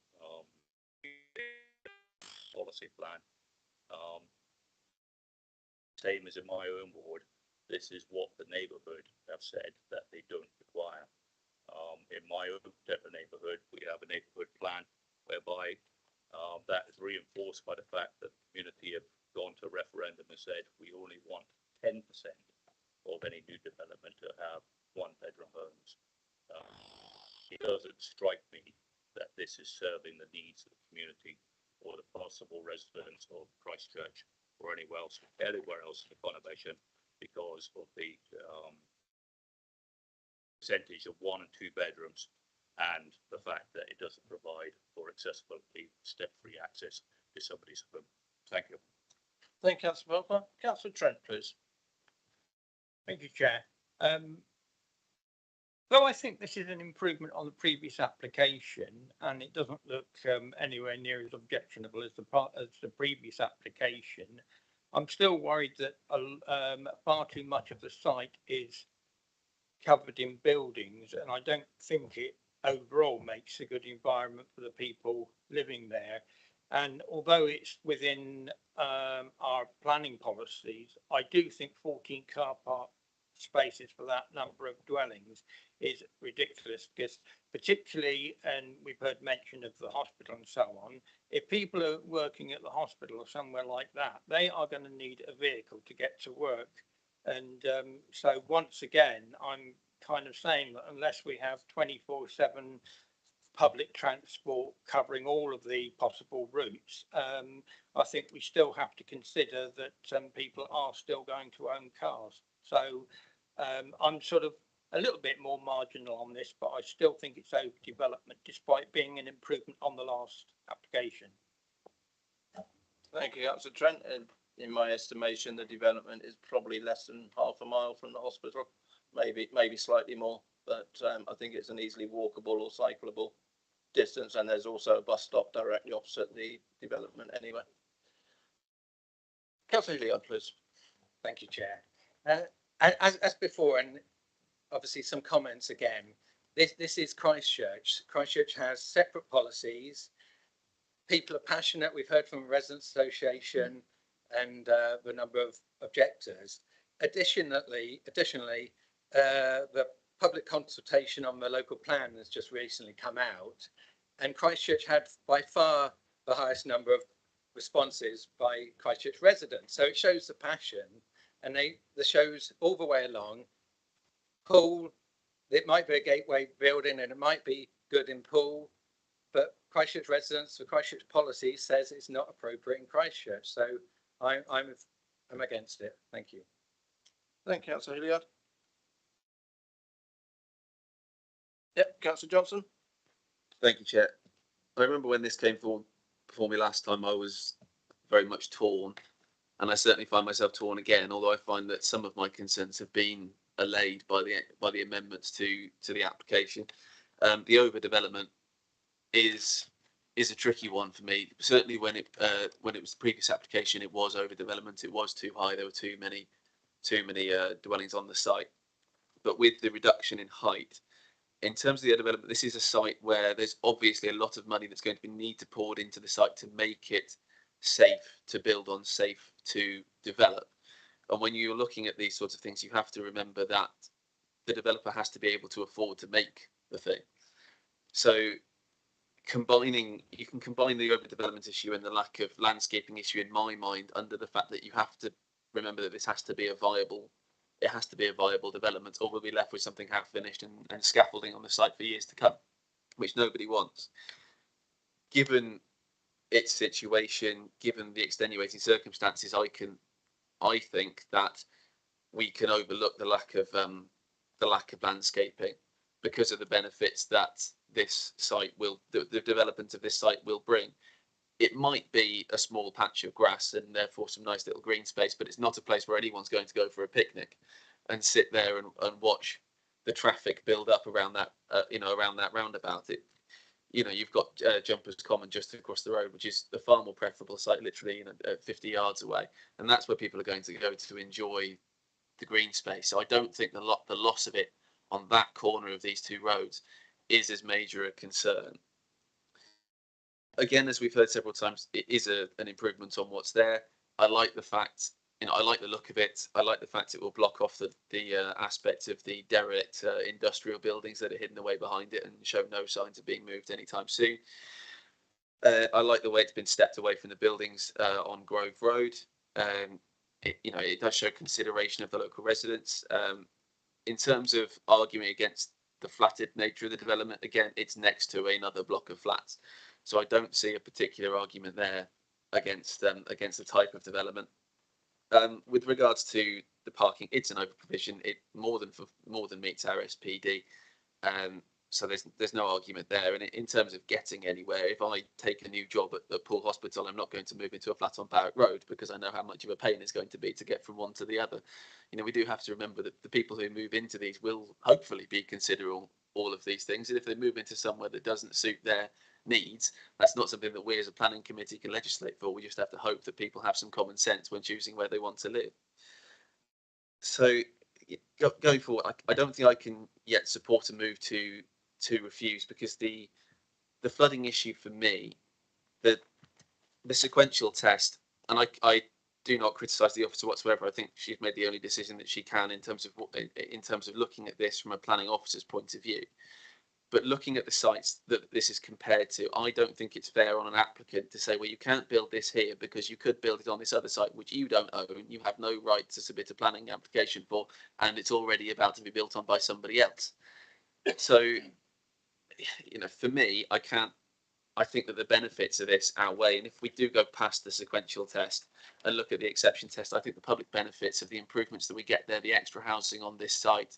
policy plan, same as in my own ward, this is what the neighbourhood have said that they don't require. In my own particular neighbourhood, we have a neighbourhood plan whereby that is reinforced by the fact that the community have gone to a referendum and said we only want 10% of any new development to have 1 bedroom homes. It doesn't strike me that this is serving the needs of the community or the possible residents of Christchurch or anywhere else in the conurbation because of the percentage of 1 and 2 bedrooms and the fact that it doesn't provide for accessibility, step-free access to somebody's home. Thank you. Thank you, Councillor Butler. Councillor Trent, please. Thank you, Chair. Though I think this is an improvement on the previous application, and it doesn't look anywhere near as objectionable as the previous application, I'm still worried that far too much of the site is covered in buildings, and I don't think it overall makes a good environment for the people living there. And although it's within our planning policies, I do think 14 car park spaces for that number of dwellings is ridiculous, because particularly, and we've heard mention of the hospital and so on, if people are working at the hospital or somewhere like that, they are going to need a vehicle to get to work. And so once again, I'm kind of saying that unless we have 24/7 public transport covering all of the possible routes, I think we still have to consider that people are still going to own cars. So I'm sort of a little bit more marginal on this, but I still think it's overdevelopment despite being an improvement on the last application. Thank you, Councillor Trent. And in my estimation, the development is probably less than half a mile from the hospital, maybe slightly more, but I think it's an easily walkable or cyclable distance, and there's also a bus stop directly opposite the development anyway. Councillor Leon, please. Thank you, Chair. As before, and obviously some comments again, this is Christchurch. Christchurch has separate policies. People are passionate. We've heard from Residents Association and the number of objectors. Additionally, the public consultation on the local plan has just recently come out, and Christchurch had by far the highest number of responses by Christchurch residents. So it shows the passion, and the shows all the way along. Pool, it might be a gateway building and it might be good in Pool, but Christchurch residents, the Christchurch policy says it's not appropriate in Christchurch. So I'm against it. Thank you. Thank you, Councillor Hilliard. Yep, Councillor Johnson. Thank you, Chair. I remember when this came before me last time, I was very much torn, and I certainly find myself torn again, although I find that some of my concerns have been allayed by the amendments to the application. The overdevelopment is a tricky one for me. Certainly when it was the previous application, it was overdevelopment. It was too high. There were too many dwellings on the site. But with the reduction in height, in terms of the development, this is a site where there's obviously a lot of money that's going to need to poured into the site to make it safe to build on, safe to develop. And when you're looking at these sorts of things, you have to remember that the developer has to be able to afford to make the thing. So you can combine the overdevelopment issue and the lack of landscaping issue in my mind under the fact that you have to remember that this has to be a viable development, or we'll be left with something half finished and scaffolding on the site for years to come, which nobody wants. Given its situation, given the extenuating circumstances, I think that we can overlook the lack of landscaping because of the benefits that this site will, the development of this site will bring. It might be a small patch of grass and therefore some nice little green space, but it's not a place where anyone's going to go for a picnic and sit there and watch the traffic build up around that, around that roundabout. You've got Jumpers Common just across the road, which is a far more preferable site, literally 50 yards away, and that's where people are going to go to enjoy the green space. So I don't think the loss of it on that corner of these two roads is as major a concern. Again, as we've heard several times, it is an improvement on what's there. I like the fact, I like the look of it. I like the fact it will block off the aspect of the derelict industrial buildings that are hidden away behind it and show no signs of being moved anytime soon. I like the way it's been stepped away from the buildings on Grove Road. It does show consideration of the local residents. In terms of arguing against the flatted nature of the development, again, it's next to another block of flats. So I don't see a particular argument there against the type of development. With regards to the parking, it's an over provision. It more than meets our SPD. So there's no argument there. And in terms of getting anywhere, if I take a new job at the Pool Hospital, I'm not going to move into a flat on Barrack Road because I know how much of a pain it's going to be to get from one to the other. We do have to remember that the people who move into these will hopefully be considering all of these things. And if they move into somewhere that doesn't suit their needs, that's not something that we as a planning committee can legislate for. We just have to hope that people have some common sense when choosing where they want to live. So going forward, I don't think I can yet support a move to refuse, because the flooding issue for me, the sequential test, and I do not criticise the officer whatsoever. I think she's made the only decision that she can in terms of looking at this from a planning officer's point of view. But looking at the sites that this is compared to, I don't think it's fair on an applicant to say, well, you can't build this here because you could build it on this other site, which you don't own. You have no right to submit a planning application for, and it's already about to be built on by somebody else. So, for me, I think that the benefits of this outweigh. And if we do go past the sequential test and look at the exception test, I think the public benefits of the improvements that we get there, the extra housing on this site,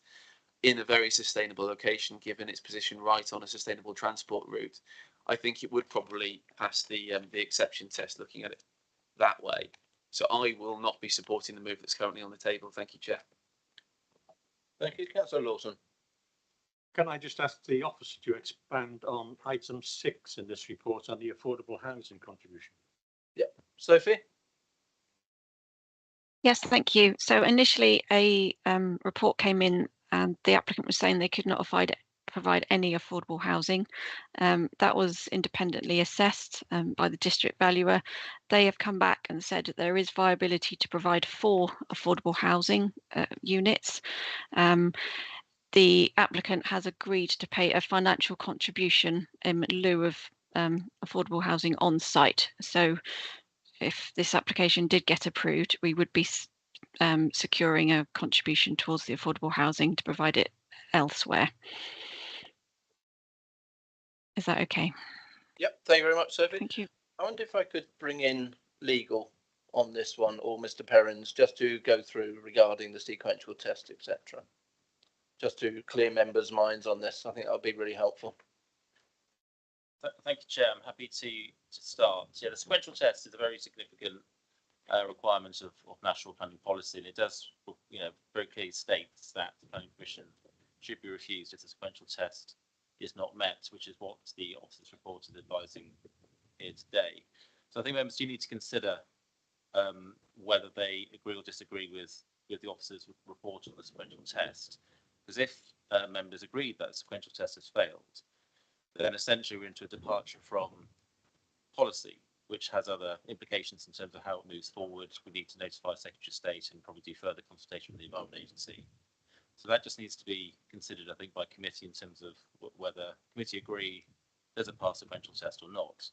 in a very sustainable location, given its position right on a sustainable transport route, I think it would probably pass the exception test looking at it that way. So I will not be supporting the move that's currently on the table. Thank you, Chair. Thank you, Councillor Lawson. Can I just ask the officer to expand on item 6 in this report on the affordable housing contribution? Yep. Sophie? Yes, thank you. So initially a report came in and the applicant was saying they could not provide any affordable housing. That was independently assessed by the district valuer. They have come back and said that there is viability to provide 4 affordable housing units. The applicant has agreed to pay a financial contribution in lieu of affordable housing on site. So if this application did get approved, we would be securing a contribution towards the affordable housing to provide it elsewhere. Is that okay? Yep, thank you very much, Sophie. Thank you. I wonder if I could bring in legal on this one, or Mr. Perrins, just to go through regarding the sequential test, etc. Just to clear members' minds on this. I think that would be really helpful. Thank you, Chair. I'm happy to start. Yeah, the sequential test is a very significant requirement of national planning policy, and it does, very clearly states that the planning permission should be refused if the sequential test is not met, which is what the officers report is advising here today. So I think members do need to consider whether they agree or disagree with the officers' report on the sequential test. Because if members agreed that the sequential test has failed, then essentially we're into a departure from policy, which has other implications in terms of how it moves forward. We need to notify Secretary of State and probably do further consultation with the Environment Agency. So that just needs to be considered, I think, by committee in terms of whether committee agree does it pass sequential test or not.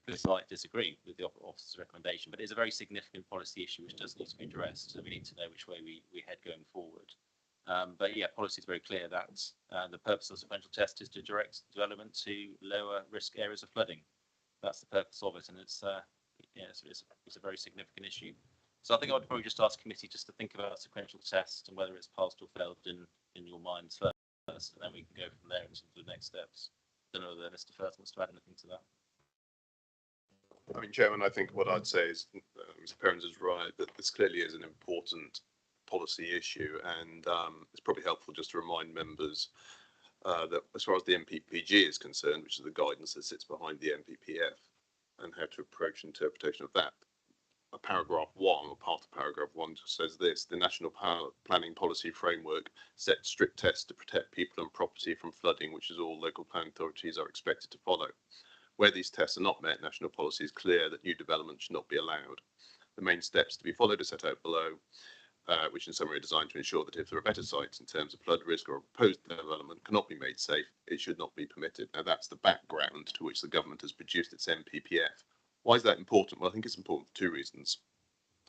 Because might disagree with the officer's recommendation, but it's a very significant policy issue which does need to be addressed. So we need to know which way we head going forward. But yeah, policy is very clear that the purpose of the sequential test is to direct development to lower risk areas of flooding. That's the purpose of it, and it's a very significant issue. So I think I would probably just ask committee just to think about sequential tests and whether it's passed or failed in your minds first, and then we can go from there into the next steps. Don't know whether Mr. Firth wants to add anything to that. I mean, Chairman, I think what I'd say is Mr. Perrins is right, that this clearly is an important policy issue, and it's probably helpful just to remind members that as far as the MPPG is concerned, which is the guidance that sits behind the MPPF, and how to approach interpretation of that, paragraph 1 or part of paragraph 1 just says this: the National Planning Policy Framework sets strict tests to protect people and property from flooding, which is all local planning authorities are expected to follow. Where these tests are not met, national policy is clear that new development should not be allowed. The main steps to be followed are set out below, which in summary are designed to ensure that if there are better sites in terms of flood risk or a proposed development cannot be made safe, it should not be permitted. Now that's the background to which the government has produced its MPPF. Why is that important? Well, I think it's important for 2 reasons.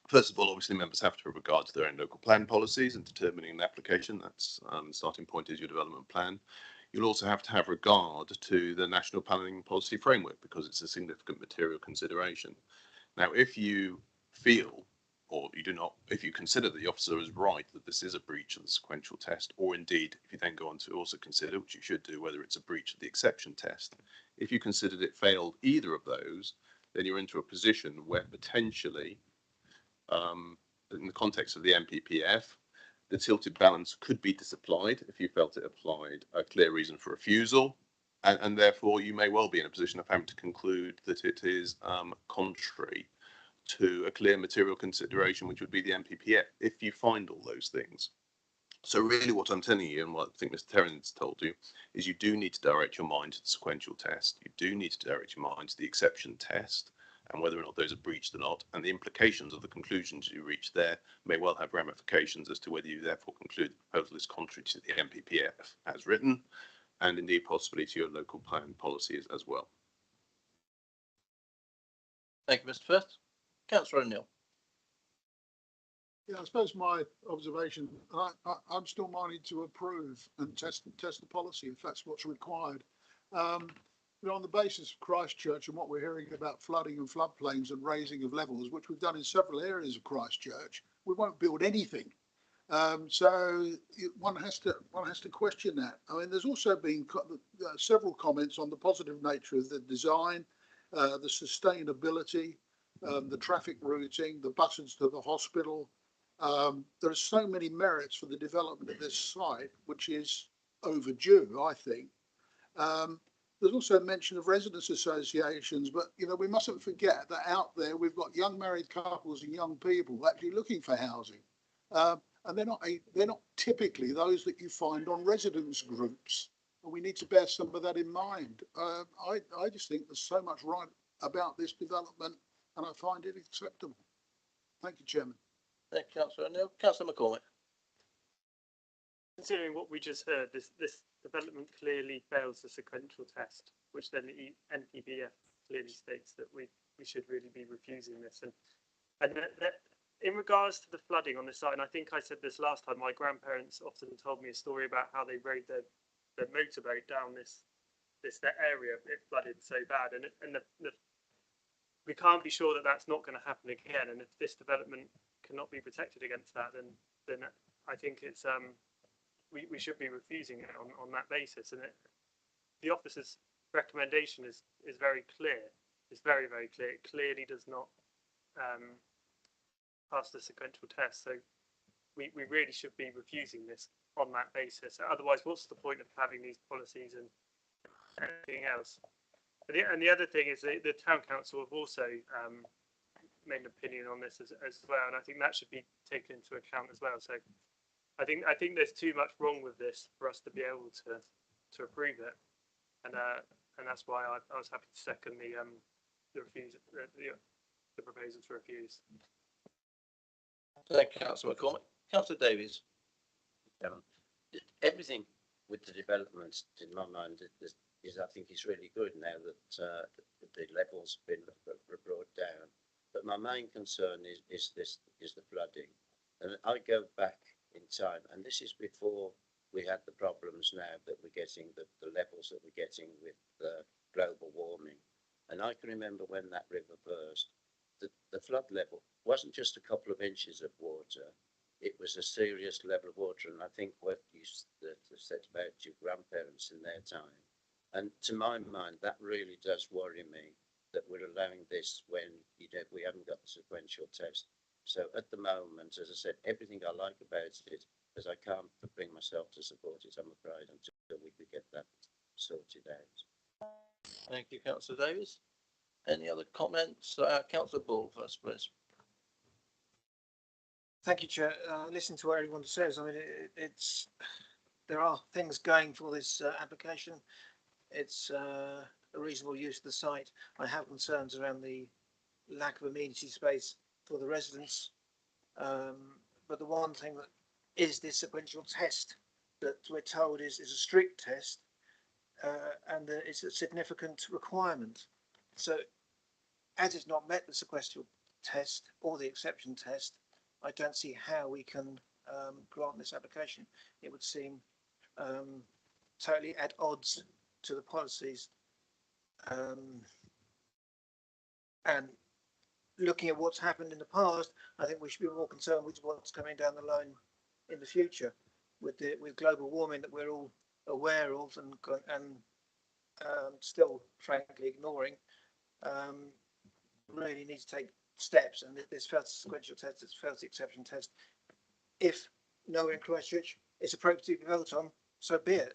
First of all, obviously members have to have regard to their own local plan policies and determining an application. That's the starting point is your development plan. You'll also have to have regard to the National Planning Policy Framework because it's a significant material consideration. Now, if you feel, or you do not, if you consider that the officer is right that this is a breach of the sequential test, or indeed, if you then go on to also consider, which you should do, whether it's a breach of the exception test, if you considered it failed either of those, then you're into a position where potentially, in the context of the MPPF, the tilted balance could be disapplied if you felt it applied a clear reason for refusal, and therefore you may well be in a position of having to conclude that it is contrary to a clear material consideration, which would be the MPPF, if you find all those things. So really what I'm telling you, and what I think Mr. Terrence told you, is you do need to direct your mind to the sequential test. You do need to direct your mind to the exception test and whether or not those are breached or not. And the implications of the conclusions you reach there may well have ramifications as to whether you therefore conclude the proposal is contrary to the MPPF as written, and indeed possibly to your local plan policies as well. Thank you, Mr. Firth. Councillor O'Neill. Yeah, I suppose my observation, I'm still minded to approve and test the policy if that's what's required. You know, on the basis of Christchurch and what we're hearing about flooding and floodplains and raising of levels, which we've done in several areas of Christchurch, we won't build anything. So one has to question that. I mean, there's also been several comments on the positive nature of the design, the sustainability, the traffic routing, the buses to the hospital. There are so many merits for the development of this site, which is overdue, I think. There's also mention of residents associations, but you know, we mustn't forget that out there we've got young married couples and young people actually looking for housing, and they're not typically those that you find on residence groups. And we need to bear some of that in mind. I just think there's so much right about this development, and I find it acceptable. Thank you, Chairman. Thank you, Councillor O'Neill. Councillor McCormick. Considering what we just heard, this development clearly fails the sequential test, which then the NPPF clearly states that we should really be refusing this. And that in regards to the flooding on the site, and I think I said this last time, my grandparents often told me a story about how they rode their motorboat down this area. It flooded so bad, and we can't be sure that that's not going to happen again. And if this development cannot be protected against that, then I think it's we should be refusing it on that basis. And the officer's recommendation is very clear. It's very, very clear. It clearly does not pass the sequential test. So we really should be refusing this on that basis. Otherwise, what's the point of having these policies and anything else? And the other thing is the town council have also made an opinion on this as well, and I think that should be taken into account as well. So I think there's too much wrong with this for us to be able to approve it, and that's why I was happy to second the proposal to refuse. Thank you, Councillor McCormick. Councillor Davies. Everything with the developments, in my mind, is I think is really good now that the levels have been brought down. But my main concern is the flooding, and I go back in time, and this is before we had the problems now that we're getting, the levels that we're getting with global warming. And I can remember when that river burst, the flood level, wasn't just a couple of inches of water. It was a serious level of water, and I think what you said about your grandparents in their time, and to my mind, that really does worry me that we're allowing this when we haven't got the sequential test. So at the moment, as I said, everything I like about it, as I can't bring myself to support it, I'm afraid, until we could get that sorted out. Thank you, Councillor Davies. Any other comments? Councillor Bull first, please. Thank you, Chair. Listen to what everyone says. I mean, there are things going for this application. It's a reasonable use of the site. I have concerns around the lack of amenity space for the residents. But the one thing that is this sequential test that we're told is a strict test, and it's a significant requirement. So as it's not met the sequential test or the exception test, I don't see how we can grant this application. It would seem totally at odds to the policies. And looking at what's happened in the past, I think we should be more concerned with what's coming down the line in the future with global warming that we're all aware of and still frankly ignoring. Really need to take steps, and this first sequential test, this first exception test, if nowhere in Christchurch it's appropriate to be built on, so be it,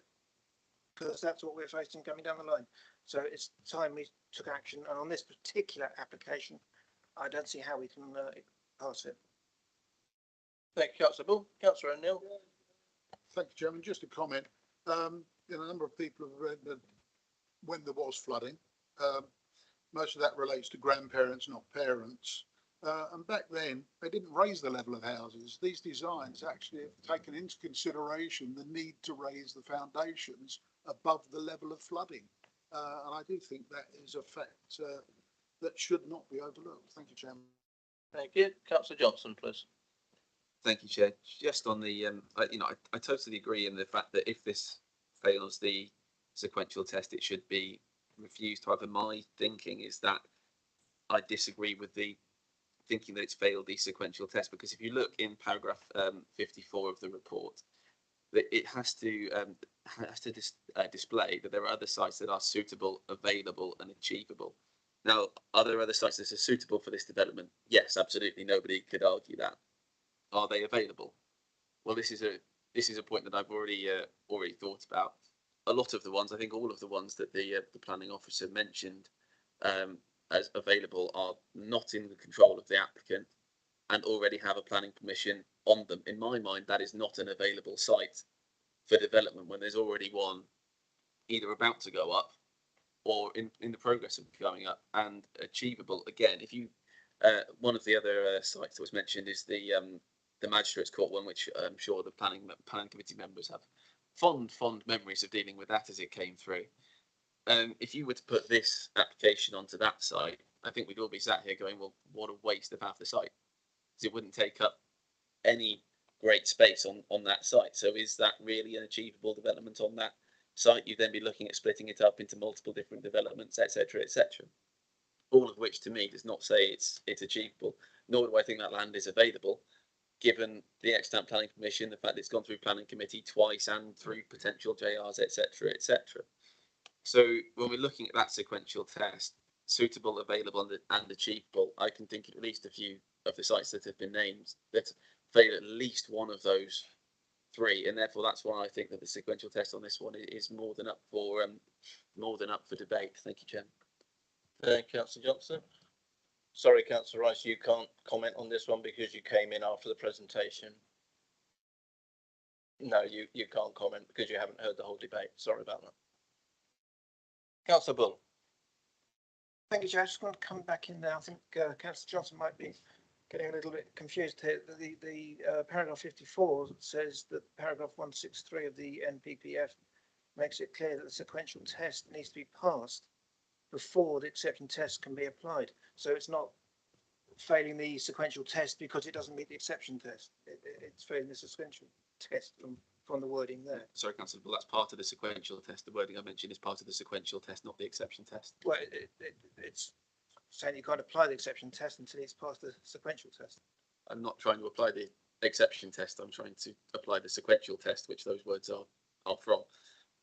because that's what we're facing coming down the line. So it's time we took action, and on this particular application I don't see how we can pass it. Thank you, Councillor Bull. Councillor O'Neill. Thank you, Chairman. Just a comment. A number of people have read that when there was flooding, most of that relates to grandparents, not parents. And back then, they didn't raise the level of houses. These designs actually have taken into consideration the need to raise the foundations above the level of flooding. And I do think that is a fact that should not be overlooked. Thank you, Chairman. Thank you. Councillor Johnson, please. Thank you, Chair. Just on the, I totally agree in the fact that if this fails the sequential test, it should be refused. However, my thinking is that I disagree with the thinking that it's failed the sequential test, because if you look in paragraph 54 of the report, that it has to display that there are other sites that are suitable, available and achievable. Now, are there other sites that are suitable for this development? Yes, absolutely. Nobody could argue that. Are they available? Well, this is a point that I've already thought about. A lot of the ones, I think all of the ones that the planning officer mentioned as available are not in the control of the applicant and already have a planning permission on them. In my mind, that is not an available site for development when there's already one either about to go up or in the progress of going up and achievable. Again, if you one of the other sites that was mentioned is the Magistrates Court one, which I'm sure the planning committee members have fond memories of dealing with that as it came through. If you were to put this application onto that site, I think we'd all be sat here going, well, what a waste of half the site, because it wouldn't take up any great space on that site. So is that really an achievable development on that site? You'd then be looking at splitting it up into multiple different developments, etc., etc. All of which to me does not say it's achievable, nor do I think that land is available, given the extant planning permission, the fact that it's gone through planning committee twice and through potential JRs, etc., etc. So when we're looking at that sequential test, suitable, available and achievable, I can think of at least a few of the sites that have been named that fail at least one of those three, and therefore that's why I think that the sequential test on this one is more than up for debate. Thank you, Chairman. Thank you, Councillor Johnson. Sorry, Councillor Rice, you can't comment on this one because you came in after the presentation. No, you can't comment because you haven't heard the whole debate. Sorry about that. Councillor Bull. Thank you, Chair. I just want to come back in there. I think Councillor Johnson might be getting a little bit confused here. The paragraph 54 says that paragraph 163 of the NPPF makes it clear that the sequential test needs to be passed before the exception test can be applied. So it's not failing the sequential test because it doesn't meet the exception test. It's failing the sequential test from the wording there. Sorry, Councillor, but that's part of the sequential test. The wording I mentioned is part of the sequential test, not the exception test. Well, it's saying you can't apply the exception test until it's passed the sequential test. I'm not trying to apply the exception test. I'm trying to apply the sequential test, which those words are from.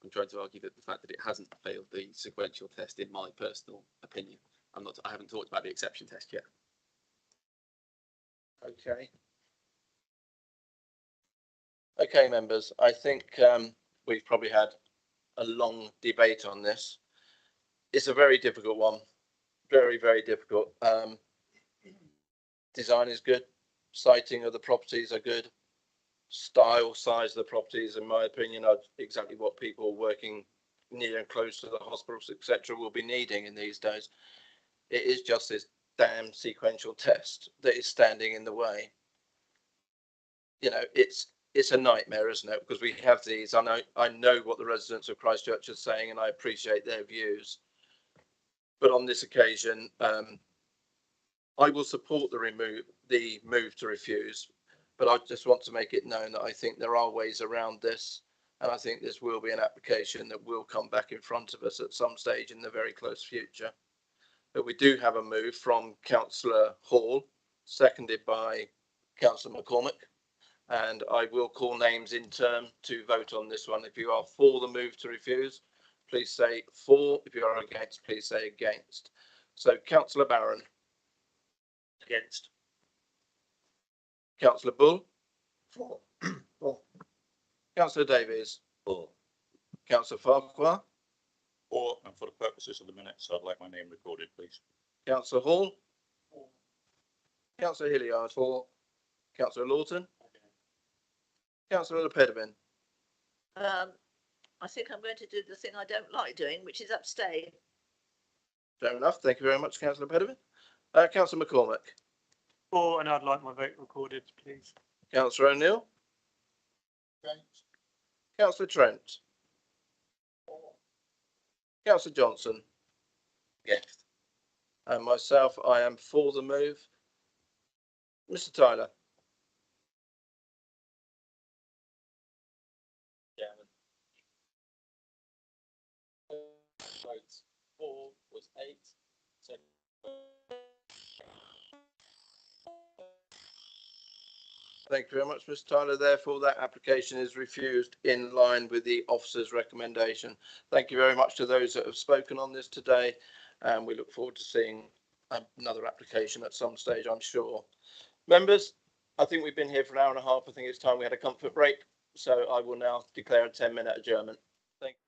I'm trying to argue that the fact that it hasn't failed the sequential test, in my personal opinion, I haven't talked about the exception test yet. Okay. Okay, members, I think we've probably had a long debate on this. It's a very difficult one, very, very difficult. Design is good, siting of the properties are good, style, size of the properties, in my opinion, are exactly what people working near and close to the hospitals, etc., will be needing in these days. It is just this damn sequential test that is standing in the way. You know, it's a nightmare, isn't it? Because we have these. I know what the residents of Christchurch are saying, and I appreciate their views. But on this occasion, I will support the move to refuse. But I just want to make it known that I think there are ways around this, and I think this will be an application that will come back in front of us at some stage in the very close future. But we do have a move from Councillor Hall, seconded by Councillor McCormick. And I will call names in turn to vote on this one. If you are for the move to refuse, please say for. If you are against, please say against. So Councillor Barron. Against. Councillor Bull. For. For. Councillor Davies. For. Councillor Farquhar. For, and for the purposes of the minutes, I'd like my name recorded, please. Councillor Hall. For. Councillor Hilliard. For. Councillor Lawton. Councillor Pedibin. I think I'm going to do the thing I don't like doing, which is abstain. Fair enough. Thank you very much, Councillor Pedibin. Councillor McCormick. For, and I'd like my vote recorded, please. Councillor O'Neill. Against. Councillor Trent. Councillor Johnson. Against. And myself, I am for the move. Mr. Tyler. Votes for was 8. So Thank you very much, Mr. Tyler. Therefore, that application is refused in line with the officer's recommendation. Thank you very much to those that have spoken on this today, and we look forward to seeing another application at some stage, I'm sure. Members, I think we've been here for an hour and a half. I think it's time we had a comfort break, so I will now declare a 10-minute adjournment. Thank you.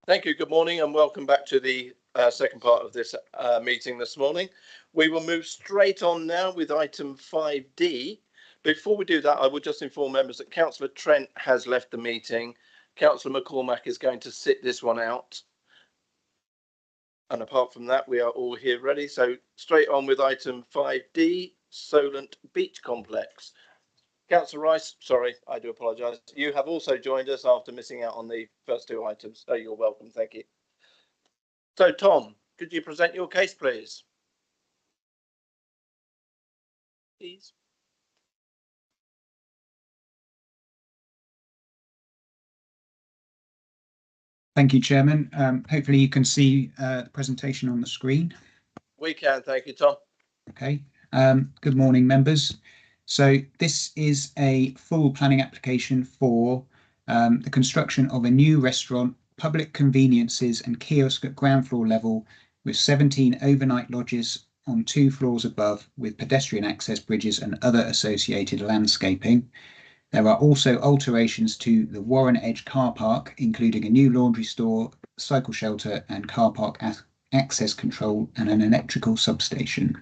Thank you. Good morning and welcome back to the second part of this meeting this morning. We will move straight on now with item 5D. Before we do that, I would just inform members that Councillor Trent has left the meeting. Councillor McCormack is going to sit this one out. And apart from that, we are all here ready. So straight on with item 5D, Solent Beach Complex. Councillor Rice, sorry, I do apologise. You have also joined us after missing out on the first two items. So you're welcome. Thank you. So Tom, could you present your case, please? Please. Thank you, Chairman. Hopefully you can see the presentation on the screen. We can, thank you, Tom. Okay. Good morning, members. So this is a full planning application for the construction of a new restaurant, public conveniences and kiosk at ground floor level with 17 overnight lodges on 2 floors above with pedestrian access bridges and other associated landscaping. There are also alterations to the Warren Edge car park, including a new laundry store, cycle shelter and car park access control and an electrical substation.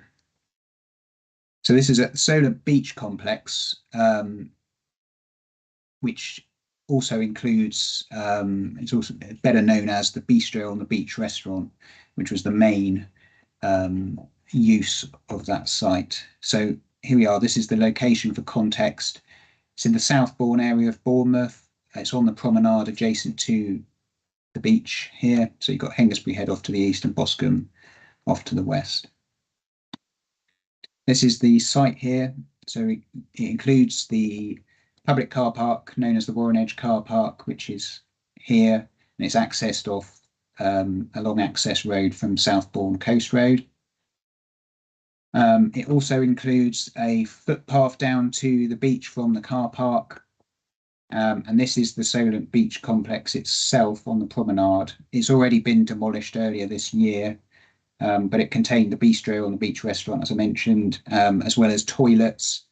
So this is a Solent Beach Complex, which also includes, it's also better known as the Bistro on the Beach restaurant, which was the main use of that site. So here we are. This is the location for context. It's in the Southbourne area of Bournemouth. It's on the promenade adjacent to the beach here. So you've got Hengistbury Head off to the east and Boscombe off to the west. This is the site here. So it includes the public car park known as the Warren Edge car park, which is here, and it's accessed off a long access road from Southbourne Coast Road. It also includes a footpath down to the beach from the car park. And this is the Solent Beach Complex itself on the promenade. It's already been demolished earlier this year. But it contained the bistro on the beach restaurant, as I mentioned, as well as toilets,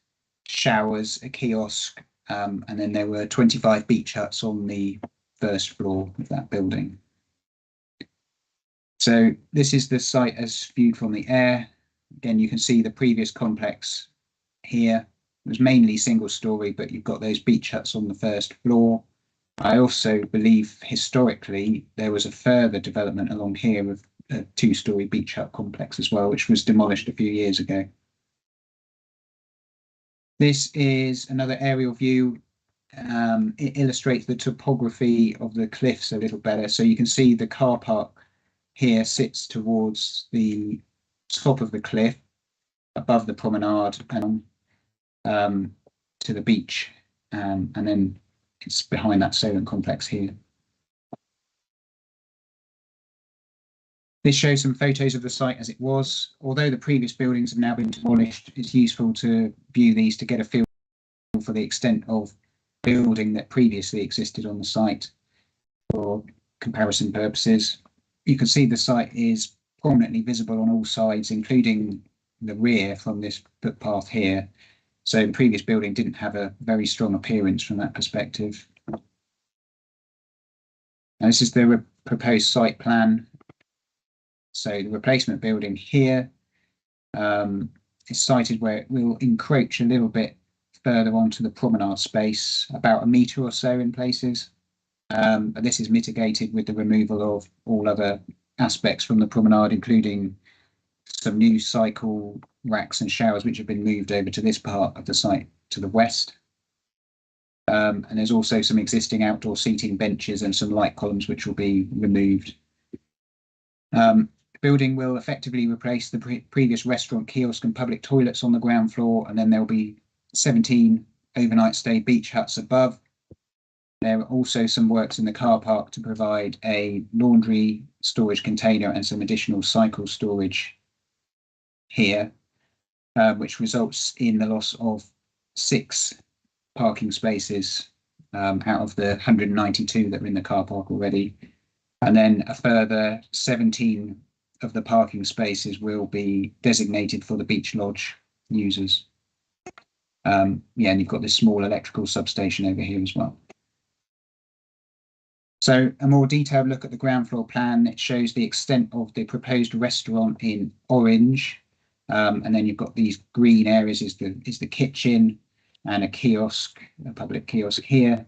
showers, a kiosk, and then there were 25 beach huts on the first floor of that building. So this is the site as viewed from the air. Again, you can see the previous complex here. It was mainly single story, but you've got those beach huts on the first floor. I also believe historically there was a further development along here of a 2-story beach hut complex as well, which was demolished a few years ago. This is another aerial view. It illustrates the topography of the cliffs a little better. So you can see the car park here sits towards the top of the cliff above the promenade and to the beach, and then it's behind that Solent complex here. This shows some photos of the site as it was. Although the previous buildings have now been demolished, it's useful to view these to get a feel for the extent of building that previously existed on the site for comparison purposes. You can see the site is prominently visible on all sides, including the rear from this footpath here. So the previous building didn't have a very strong appearance from that perspective. Now this is the proposed site plan. So the replacement building here is sited where it will encroach a little bit further onto the promenade space, about 1 metre or so in places. But this is mitigated with the removal of all other aspects from the promenade, including some new cycle racks and showers, which have been moved over to this part of the site to the west. And there's also some existing outdoor seating benches and some light columns, which will be removed. The building will effectively replace the previous restaurant, kiosk and public toilets on the ground floor, and then there'll be 17 overnight stay beach huts above. There are also some works in the car park to provide a laundry storage container and some additional cycle storage here, which results in the loss of 6 parking spaces out of the 192 that are in the car park already. And then a further 17 of the parking spaces will be designated for the beach lodge users. And you've got this small electrical substation over here as well. So a more detailed look at the ground floor plan, it shows the extent of the proposed restaurant in orange. And then you've got these green areas is the kitchen and a kiosk, a public kiosk here.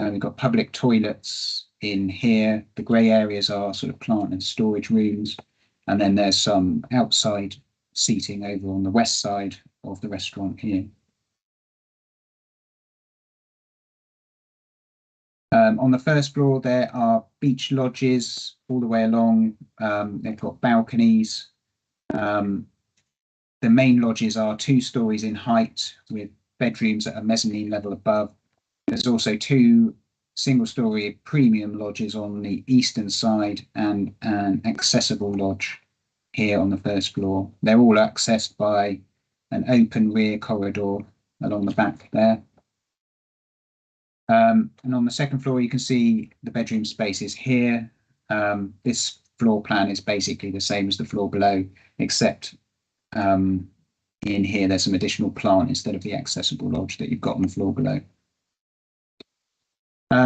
We've got public toilets in here. The grey areas are sort of plant and storage rooms. And then there's some outside seating over on the west side of the restaurant here. On the first floor, there are beach lodges all the way along. They've got balconies. The main lodges are 2 stories in height with bedrooms at a mezzanine level above. There's also 2 single-story premium lodges on the eastern side and an accessible lodge here on the first floor. They're all accessed by an open rear corridor along the back there. And on the second floor, you can see the bedroom spaces here. This floor plan is basically the same as the floor below, except in here there's some additional plant instead of the accessible lodge that you've got on the floor below.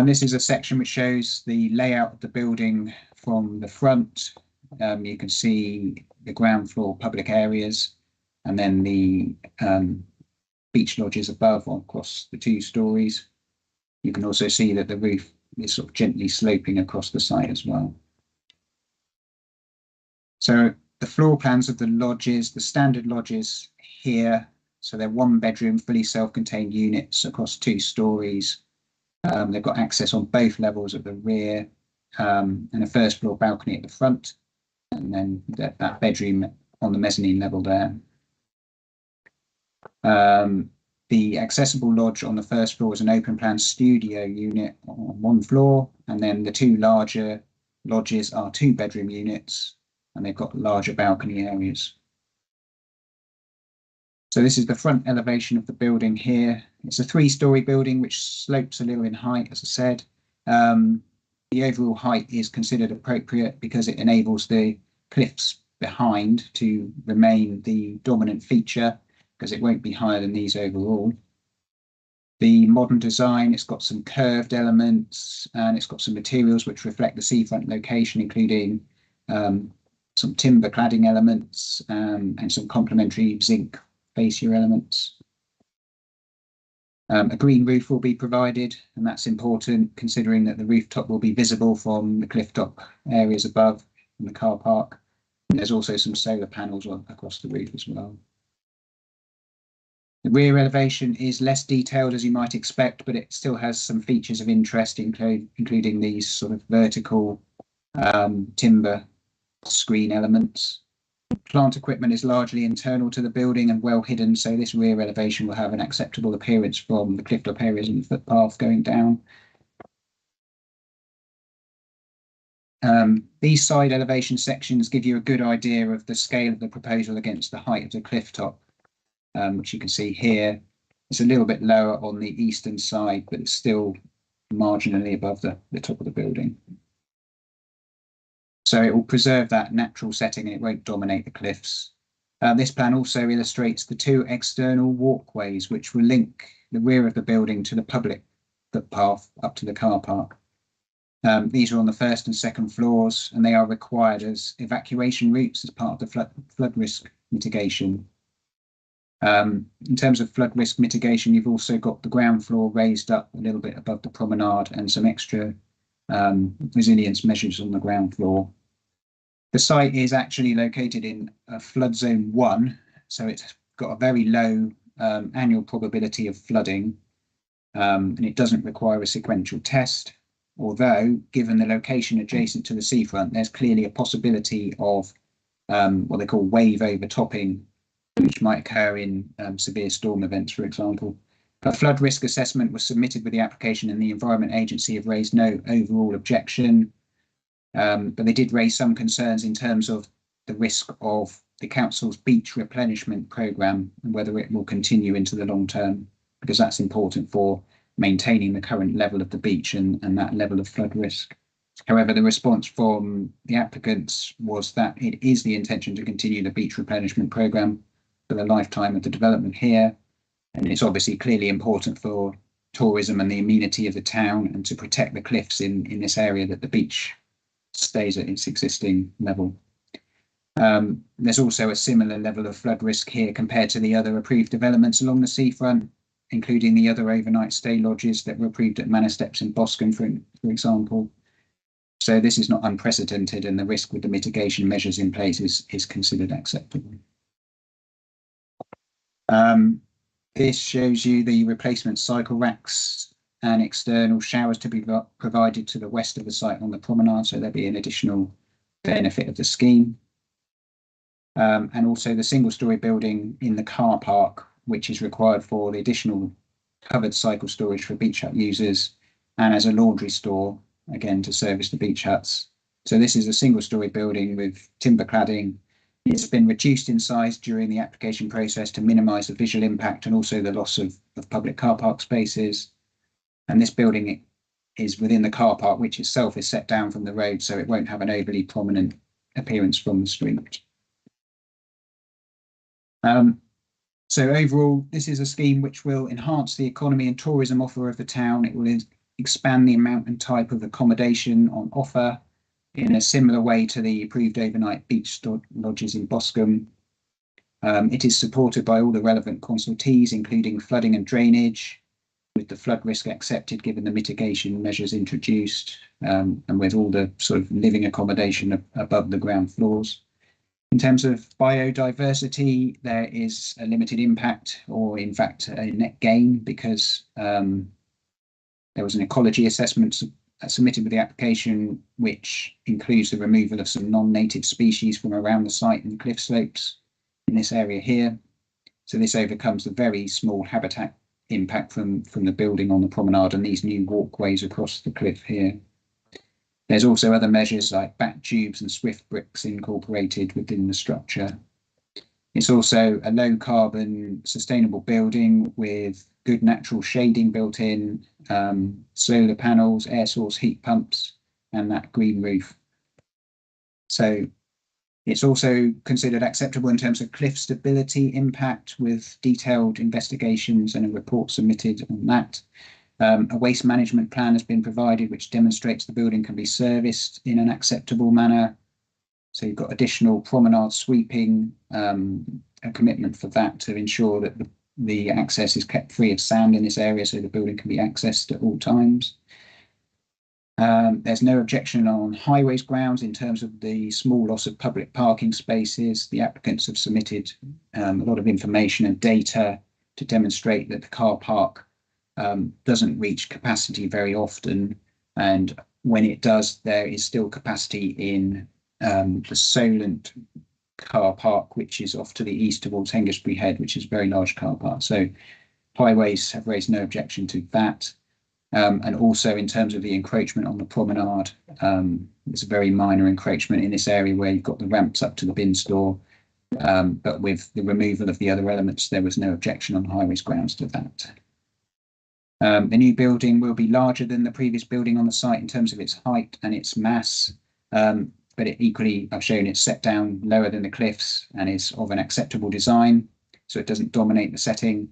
This is a section which shows the layout of the building from the front. You can see the ground floor public areas and then the beach lodges above across the 2 stories. You can also see that the roof is sort of gently sloping across the site as well. So the floor plans of the lodges, the standard lodges here, so they're 1-bedroom, fully self-contained units across 2 stories. They've got access on both levels of the rear and a first floor balcony at the front, and then that bedroom on the mezzanine level there. The accessible lodge on the first floor is an open plan studio unit on 1 floor, and then the 2 larger lodges are 2-bedroom units, and they've got larger balcony areas. So this is the front elevation of the building here. It's a 3-story building which slopes a little in height, as I said. The overall height is considered appropriate because it enables the cliffs behind to remain the dominant feature, because it won't be higher than these overall. The modern design, it's got some curved elements and it's got some materials which reflect the seafront location, including some timber cladding elements and some complementary zinc fascia elements. A green roof will be provided, and that's important considering that the rooftop will be visible from the cliff top areas above in the car park. There's also some solar panels across the roof as well. The rear elevation is less detailed as you might expect, but it still has some features of interest, including these sort of vertical timber screen elements. Plant equipment is largely internal to the building and well hidden, so this rear elevation will have an acceptable appearance from the cliff-top areas and the footpath going down. These side elevation sections give you a good idea of the scale of the proposal against the height of the cliff top, which you can see here. It's a little bit lower on the eastern side, but it's still marginally above the top of the building. So it will preserve that natural setting and it won't dominate the cliffs. This plan also illustrates the 2 external walkways which will link the rear of the building to the public footpath up to the car park. These are on the 1st and 2nd floors, and they are required as evacuation routes as part of the flood risk mitigation. In terms of flood risk mitigation, you've also got the ground floor raised up a little bit above the promenade and some extra resilience measures on the ground floor. The site is actually located in a flood zone 1, so it's got a very low annual probability of flooding, and it doesn't require a sequential test, although given the location adjacent to the seafront, there's clearly a possibility of what they call wave overtopping, which might occur in severe storm events, for example. A flood risk assessment was submitted with the application, and the Environment Agency have raised no overall objection, but they did raise some concerns in terms of the risk of the council's beach replenishment programme and whether it will continue into the long term, because that's important for maintaining the current level of the beach and that level of flood risk. However, the response from the applicants was that it is the intention to continue the beach replenishment programme for the lifetime of the development here. And it's obviously clearly important for tourism and the amenity of the town, and to protect the cliffs in this area, that the beach stays at its existing level. There's also a similar level of flood risk here compared to the other approved developments along the seafront, including the other overnight stay lodges that were approved at Manor Steps in Boscombe, for example. So this is not unprecedented, and the risk with the mitigation measures in place is considered acceptable. This shows you the replacement cycle racks and external showers to be provided to the west of the site on the promenade, so there'll be an additional benefit of the scheme. And also the single-storey building in the car park, which is required for the additional covered cycle storage for beach hut users, and as a laundry store, again, to service the beach huts. So this is a single-storey building with timber cladding. It's been reduced in size during the application process to minimise the visual impact and also the loss of public car park spaces. And this building is within the car park, which itself is set down from the road, so it won't have an overly prominent appearance from the street. So overall, this is a scheme which will enhance the economy and tourism offer of the town. It will expand the amount and type of accommodation on offer in a similar way to the approved overnight beach lodges in Boscombe. It is supported by all the relevant consultees, including flooding and drainage, with the flood risk accepted given the mitigation measures introduced, and with all the sort of living accommodation above the ground floors. In terms of biodiversity, there is a limited impact, or in fact a net gain, because there was an ecology assessment submitted with the application, which includes the removal of some non-native species from around the site and cliff slopes in this area here. So this overcomes the very small habitat impact from the building on the promenade and these new walkways across the cliff here. There's also other measures like bat tubes and swift bricks incorporated within the structure. It's also a low carbon sustainable building with good natural shading built in, solar panels, air source heat pumps, and that green roof. So it's also considered acceptable in terms of cliff stability impact, with detailed investigations and a report submitted on that. A waste management plan has been provided, which demonstrates the building can be serviced in an acceptable manner. So you've got additional promenade sweeping, a commitment for that to ensure that the access is kept free of sand in this area, so the building can be accessed at all times. There's no objection on highways grounds in terms of the small loss of public parking spaces. The applicants have submitted a lot of information and data to demonstrate that the car park doesn't reach capacity very often, and when it does, there is still capacity in the Solent car park, which is off to the east towards Hengistbury Head, which is a very large car park. So highways have raised no objection to that. And also in terms of the encroachment on the promenade, it's a very minor encroachment in this area where you've got the ramps up to the bin store, but with the removal of the other elements, there was no objection on highways grounds to that. The new building will be larger than the previous building on the site in terms of its height and its mass, but it equally, I've shown it's set down lower than the cliffs and is of an acceptable design, so it doesn't dominate the setting.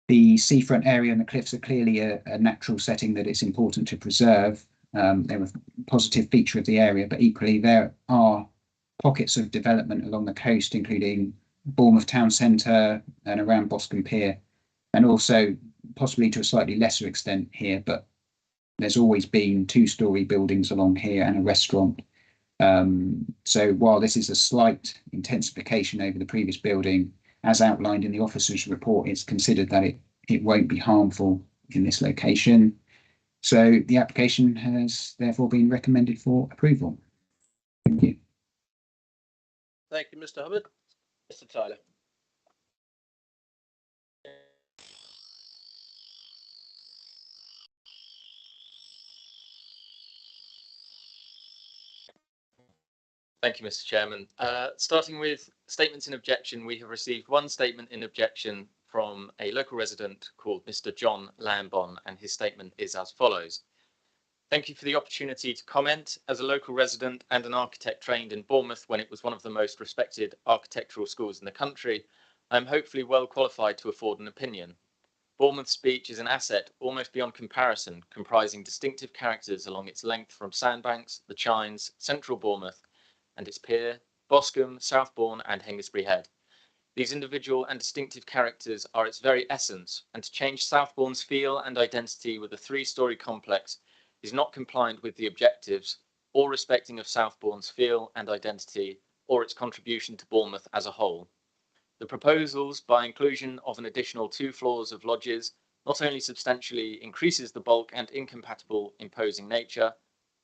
The seafront area and the cliffs are clearly a natural setting that it's important to preserve. They're a positive feature of the area, but equally there are pockets of development along the coast, including Bournemouth Town Centre and around Boscombe Pier, and also possibly to a slightly lesser extent here, but there's always been two-storey buildings along here and a restaurant. So while this is a slight intensification over the previous building, as outlined in the officer's report, it's considered that it won't be harmful in this location. So the application has therefore been recommended for approval. Thank you. Thank you, Mr. Hubbard. Mr. Tyler. Thank you, Mr. Chairman. Starting with statements in objection, we have received one statement in objection from a local resident called Mr. John Lambon, and his statement is as follows. Thank you for the opportunity to comment. As a local resident and an architect trained in Bournemouth when it was one of the most respected architectural schools in the country, I am hopefully well qualified to afford an opinion. Bournemouth's beach is an asset almost beyond comparison, comprising distinctive characters along its length from Sandbanks, the Chines, central Bournemouth, and its pier, Boscombe, Southbourne, and Hengistbury Head. These individual and distinctive characters are its very essence, and to change Southbourne's feel and identity with a three-storey complex is not compliant with the objectives or respecting of Southbourne's feel and identity or its contribution to Bournemouth as a whole. The proposals, by inclusion of an additional 2 floors of lodges, not only substantially increases the bulk and incompatible imposing nature,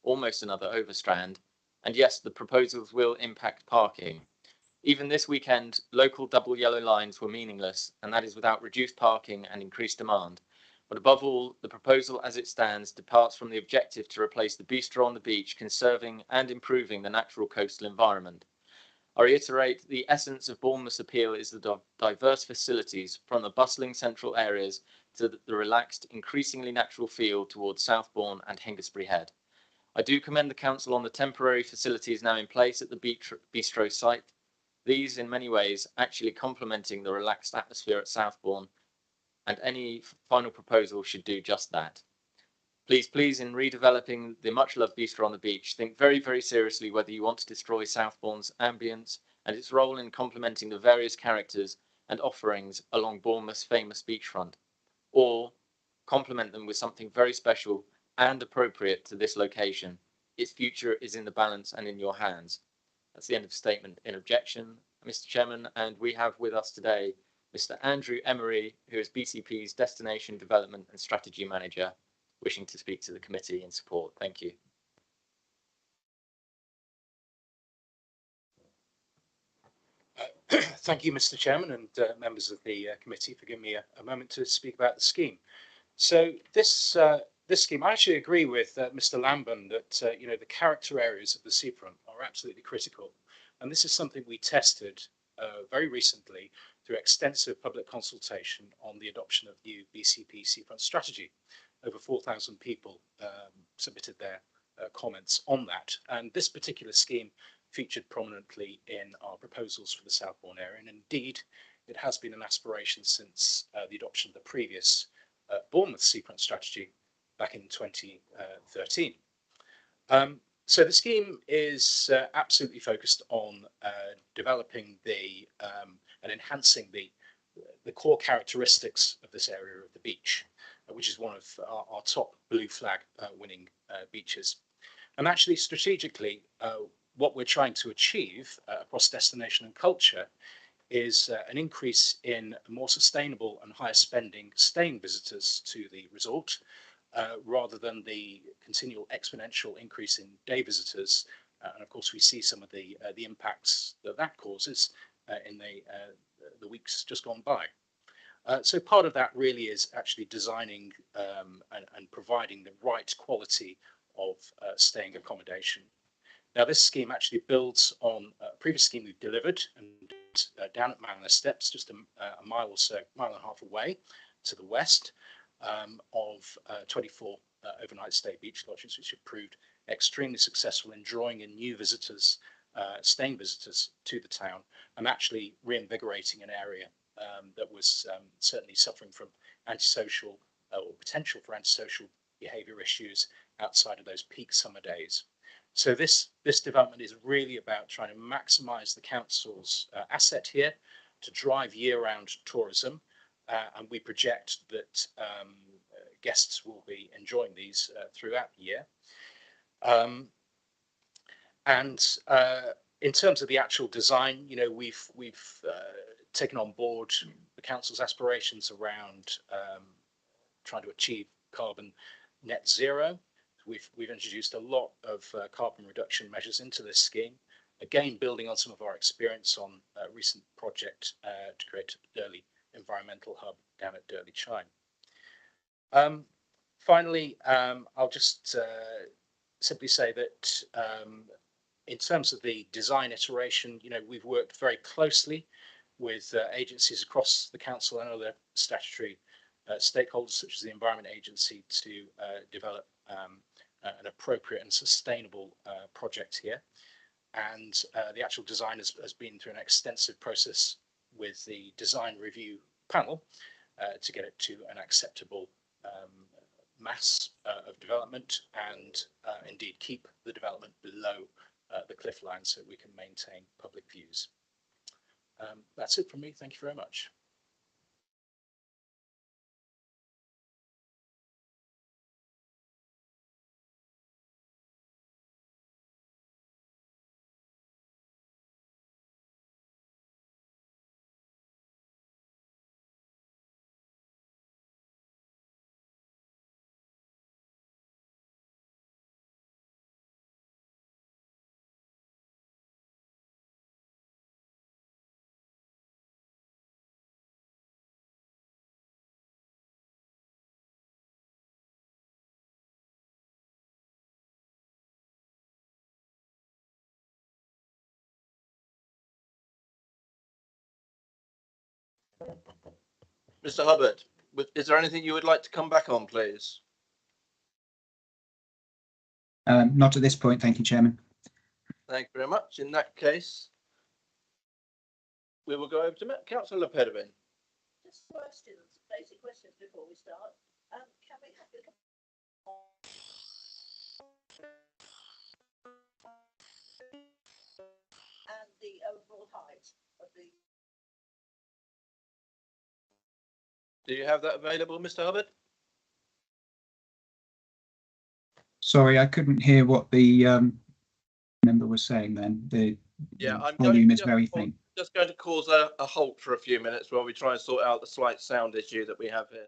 almost another Overstrand, and yes, the proposals will impact parking. Even this weekend, local double yellow lines were meaningless, and that is without reduced parking and increased demand. But above all, the proposal as it stands departs from the objective to replace the bistro on the beach, conserving and improving the natural coastal environment. I reiterate, the essence of Bournemouth's appeal is the diverse facilities, from the bustling central areas to the relaxed, increasingly natural feel towards Southbourne and Hengistbury Head. I do commend the Council on the temporary facilities now in place at the bistro site. These, in many ways, actually complementing the relaxed atmosphere at Southbourne, and any final proposal should do just that. Please, in redeveloping the much-loved bistro on the beach, think very, very seriously whether you want to destroy Southbourne's ambience and its role in complementing the various characters and offerings along Bournemouth's famous beachfront, or complement them with something very special and appropriate to this location. Its future is in the balance and in your hands. That's the end of statement in objection, Mr. Chairman, and we have with us today Mr. Andrew Emery, who is BCP's Destination Development and Strategy Manager, wishing to speak to the committee in support. Thank you. Thank you, Mr. Chairman, and members of the committee for giving me a moment to speak about the scheme. So this scheme, I actually agree with Mr. Lamben that the character areas of the seafront are absolutely critical, and this is something we tested very recently through extensive public consultation on the adoption of new BCP seafront strategy. Over 4,000 people submitted their comments on that, and this particular scheme featured prominently in our proposals for the Southbourne area, and indeed it has been an aspiration since the adoption of the previous Bournemouth seafront strategy back in 2013. So the scheme is absolutely focused on developing and enhancing the core characteristics of this area of the beach, which is one of our top blue flag winning beaches. And actually, strategically, what we're trying to achieve across destination and culture is an increase in more sustainable and higher spending staying visitors to the resort, rather than the continual exponential increase in day visitors. And of course, we see some of the impacts that causes in the weeks just gone by. So part of that really is actually designing and providing the right quality of staying accommodation. Now, this scheme actually builds on a previous scheme we've delivered and down at Manor Steps, just a mile or so, mile and a half away to the west, of 24 overnight stay beach lodges, which have proved extremely successful in drawing in new visitors, staying visitors to the town, and actually reinvigorating an area that was certainly suffering from antisocial or potential for antisocial behaviour issues outside of those peak summer days. So this development is really about trying to maximise the council's asset here to drive year-round tourism, and we project that guests will be enjoying these throughout the year. In terms of the actual design, we've taken on board the council's aspirations around trying to achieve carbon net zero. We've introduced a lot of carbon reduction measures into this scheme, again building on some of our experience on a recent project to create a Durley environmental hub down at Durley Chine. Finally, I'll just simply say that in terms of the design iteration, we've worked very closely with agencies across the council and other statutory stakeholders such as the Environment Agency to develop an appropriate and sustainable project here. And the actual design has been through an extensive process with the design review panel, to get it to an acceptable mass of development, and indeed keep the development below the cliff line so we can maintain public views. That's it from me. Thank you very much. Mr. Hubbard, is there anything you would like to come back on, please? Not at this point, thank you, Chairman. Thank you very much. In that case, we will go over to Councillor Pedowin. Just questions, basic questions before we start. Can we have and the overall height of the? Do you have that available, Mr. Hubbard? Sorry, I couldn't hear what the member was saying then. The volume is very faint. Just going to cause a halt for a few minutes while we try and sort out the slight sound issue that we have here.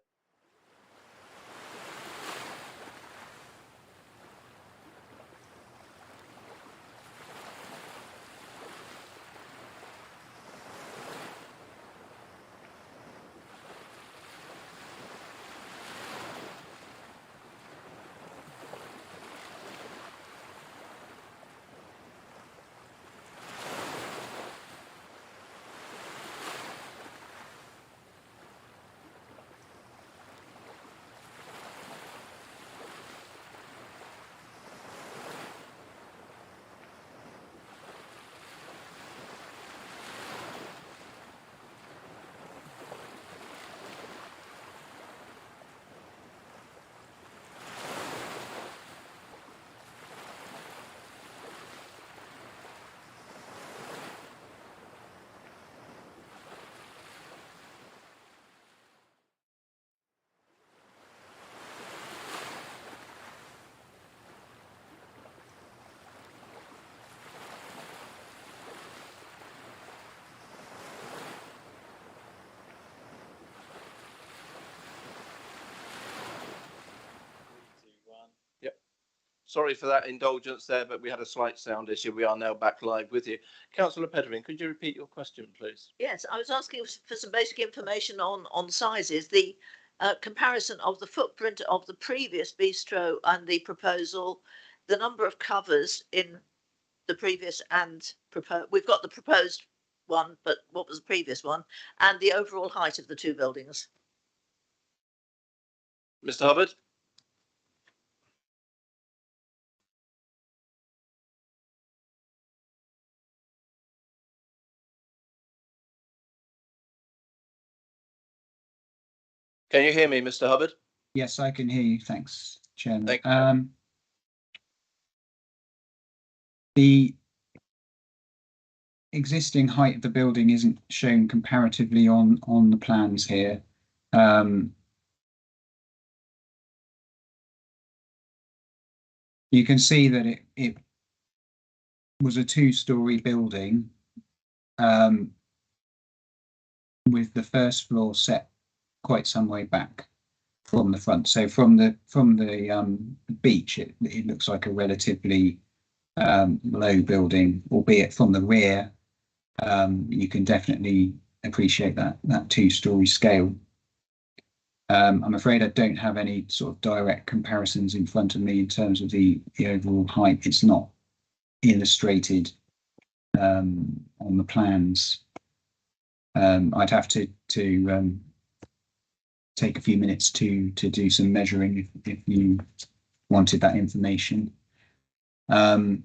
Sorry for that indulgence there, but we had a slight sound issue. We are now back live with you. Councillor Pedowin, could you repeat your question, please? Yes, I was asking for some basic information on sizes, the comparison of the footprint of the previous bistro and the proposal, the number of covers in the previous and we've got the proposed one, but what was the previous one, and the overall height of the two buildings. Mr. Hubbard? Can you hear me, Mr. Hubbard? Yes, I can hear you. Thanks, Chairman. Thank you. The existing height of the building isn't shown comparatively on the plans here. You can see that it was a two-storey building with the first floor set quite some way back from the front. So from the beach, it looks like a relatively low building, albeit from the rear, you can definitely appreciate that two-storey scale. I'm afraid I don't have any sort of direct comparisons in front of me in terms of the overall height. It's not illustrated on the plans. I'd have to take a few minutes to do some measuring if you wanted that information. And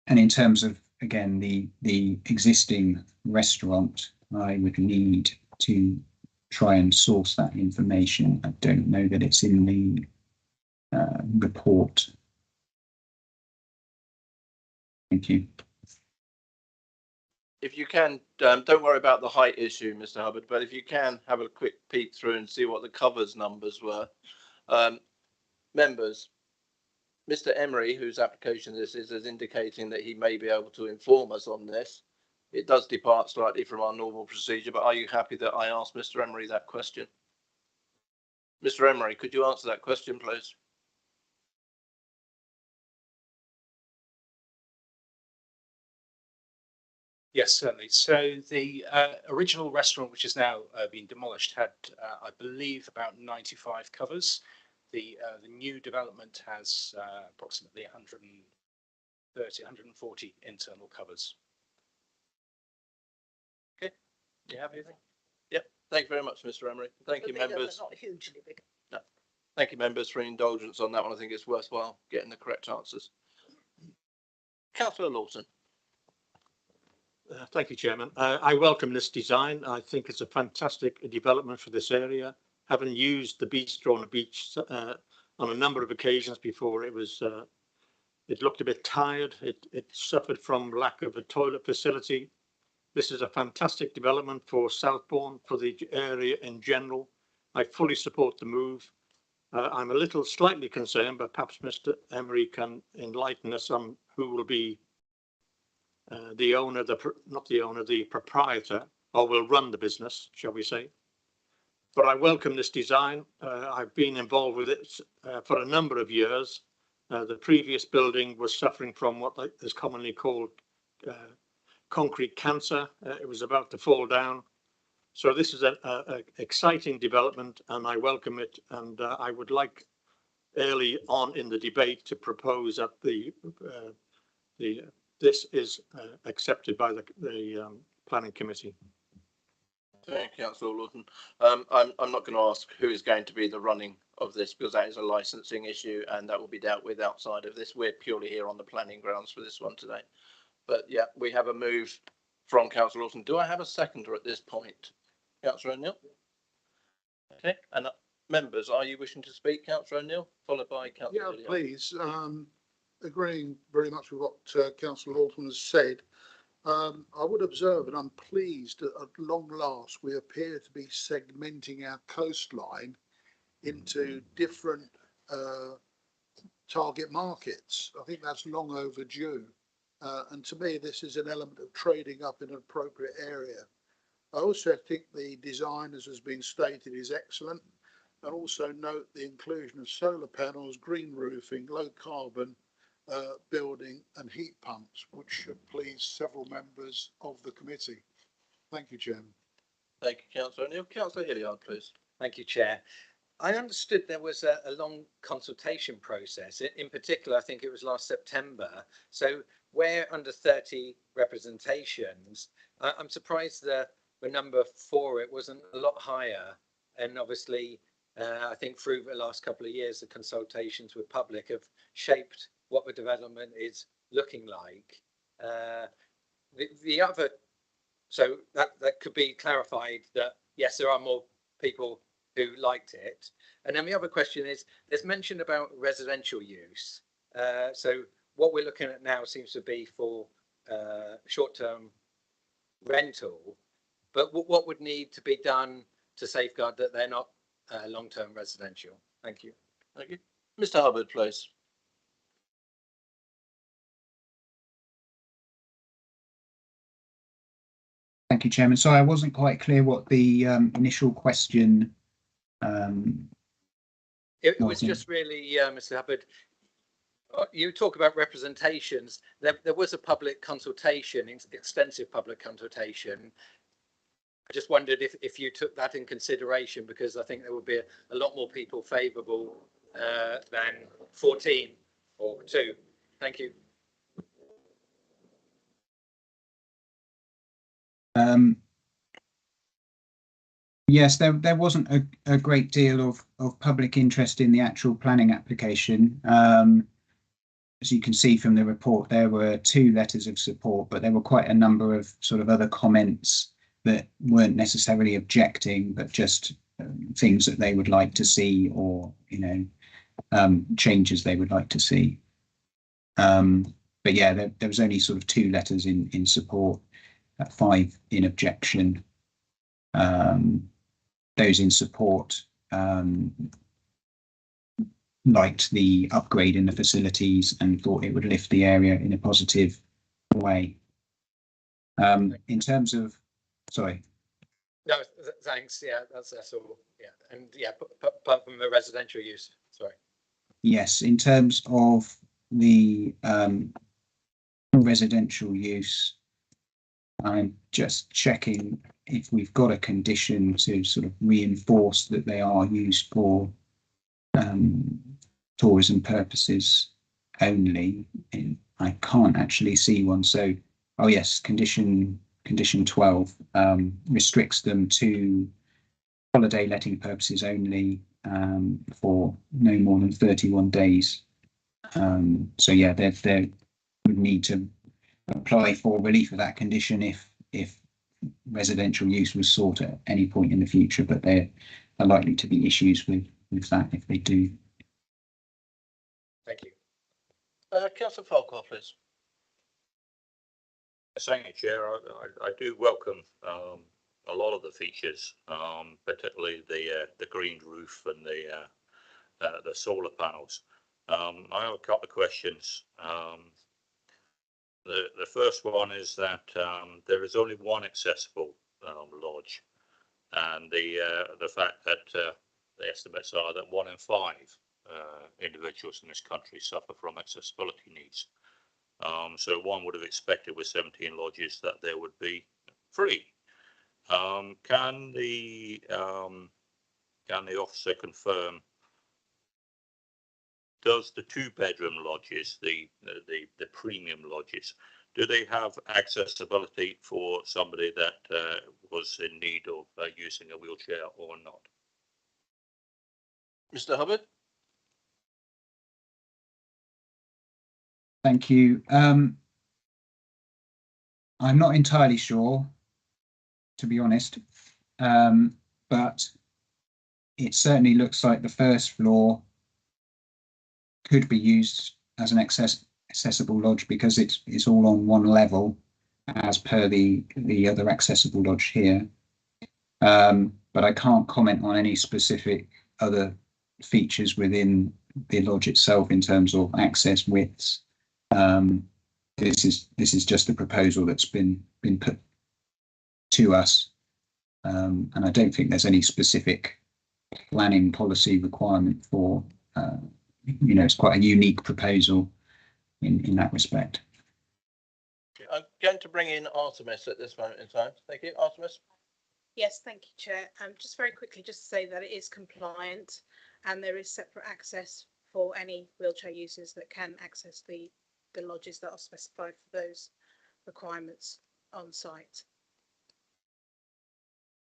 in terms of, again, the existing restaurant, I would need to try and source that information. I don't know that it's in the report. Thank you. If you can, don't worry about the height issue, Mr. Hubbard, but if you can have a quick peek through and see what the covers numbers were. Members, Mr. Emery, whose application this is indicating that he may be able to inform us on this. It does depart slightly from our normal procedure, but are you happy that I asked Mr. Emery that question? Mr. Emery, could you answer that question, please? Yes, certainly. So the original restaurant, which is now been demolished, had, I believe, about 95 covers. The new development has approximately 130, 140 internal covers. Okay. Do you have anything? Yep. Thank you very much, Mr. Emery. Thank you, members. Not hugely big. No. Thank you, members, for indulgence on that one. I think it's worthwhile getting the correct answers. Councillor Lawson. Thank you, Chairman. I welcome this design. I think it's a fantastic development for this area. Having used the bistro on the beach on a number of occasions before, it looked a bit tired. It suffered from lack of a toilet facility. This is a fantastic development for Southbourne, for the area in general. I fully support the move. I'm a little slightly concerned, but perhaps Mr. Emery can enlighten us on who will be the owner, the proprietor, or will run the business, shall we say. But I welcome this design. I've been involved with it for a number of years. The previous building was suffering from what is commonly called concrete cancer. It was about to fall down. So this is an exciting development, and I welcome it. And I would like early on in the debate to propose that this is accepted by the planning committee. Thank you, Councillor Lawson. I'm not going to ask who is going to be the running of this, because that is a licensing issue and that will be dealt with outside of this. We're purely here on the planning grounds for this one today. But yeah, we have a move from Councillor Lawson. Do I have a seconder at this point? Councillor O'Neill? Okay, and members, are you wishing to speak, Councillor O'Neill, followed by Councillor? Yeah, please. Agreeing very much with what Councillor Lawson has said, I would observe, and I'm pleased that at long last we appear to be segmenting our coastline into different target markets. I think that's long overdue. And to me, this is an element of trading up in an appropriate area. I also think the design, as has been stated, is excellent. And also note the inclusion of solar panels, green roofing, low carbon building and heat pumps, which should please several members of the committee. Thank you, Chairman. Thank you, Councillor O'Neill. Councillor Hilliard, please. Thank you, Chair. I understood there was a long consultation process. In particular, I think it was last September. So where under 30 representations, I'm surprised the number for it wasn't a lot higher. And obviously, I think through the last couple of years, the consultations with public have shaped what the development is looking like. The other, so that could be clarified that yes, there are more people who liked it. And then the other question is, there's mention about residential use. So what we're looking at now seems to be for short-term rental, but what would need to be done to safeguard that they're not long-term residential? Thank you. Thank you. Mr. Hubbard, please. Thank you, Chairman. Sorry, I wasn't quite clear what the initial question It was just really, Mr. Hubbard, you talk about representations. There was a public consultation, extensive public consultation. I just wondered if you took that in consideration, because I think there would be a lot more people favourable than 14 or 2. Thank you. Yes, there wasn't a great deal of public interest in the actual planning application. As you can see from the report, there were 2 letters of support, but there were quite a number of sort of other comments that weren't necessarily objecting, but just things that they would like to see, or changes they would like to see. But yeah, there was only sort of 2 letters in support, 5 in objection. Those in support liked the upgrade in the facilities and thought it would lift the area in a positive way. In terms of, sorry. No, thanks. Yeah, that's all. Yeah, and yeah, apart from the residential use. Sorry. Yes, in terms of the residential use, I'm just checking if we've got a condition to sort of reinforce that they are used for tourism purposes only. I can't actually see one. So, oh yes, condition 12 restricts them to holiday letting purposes only for no more than 31 days. So yeah, they would need to apply for relief of that condition if residential use was sought at any point in the future, but there are likely to be issues with that if they do. Thank you. Councillor Falconer, please. Thank you, Chair. I do welcome a lot of the features, particularly the green roof and the solar panels. I have a couple of questions. The first one is that there is only one accessible lodge, and the fact that the estimates are that 1 in 5 individuals in this country suffer from accessibility needs. So one would have expected with 17 lodges that there would be 3. Can the officer confirm, does the 2-bedroom lodges, the premium lodges, do they have accessibility for somebody that was in need of using a wheelchair or not? Mr. Hubbard? Thank you. I'm not entirely sure, to be honest, but it certainly looks like the first floor could be used as an accessible lodge because it's all on one level, as per the other accessible lodge here. But I can't comment on any specific other features within the lodge itself in terms of access widths. This is just a proposal that's been put to us, and I don't think there's any specific planning policy requirement for. It's quite a unique proposal in that respect. I'm going to bring in Artemis at this moment in time. Thank you, Artemis. Yes, thank you, Chair. Just very quickly, just to say that it is compliant and there is separate access for any wheelchair users that can access the lodges that are specified for those requirements on site.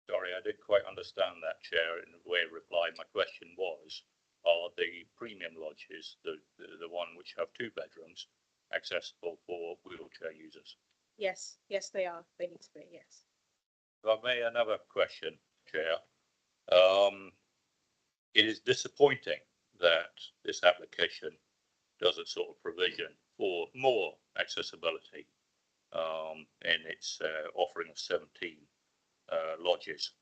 Sorry, I didn't quite understand that, Chair, in the way of reply. My question was, are the premium lodges, the one which have 2 bedrooms, accessible for wheelchair users? Yes, they are. They need to be, yes. If I may, another question, Chair. It is disappointing that this application doesn't sort of provision for more accessibility in its offering of 17 lodges.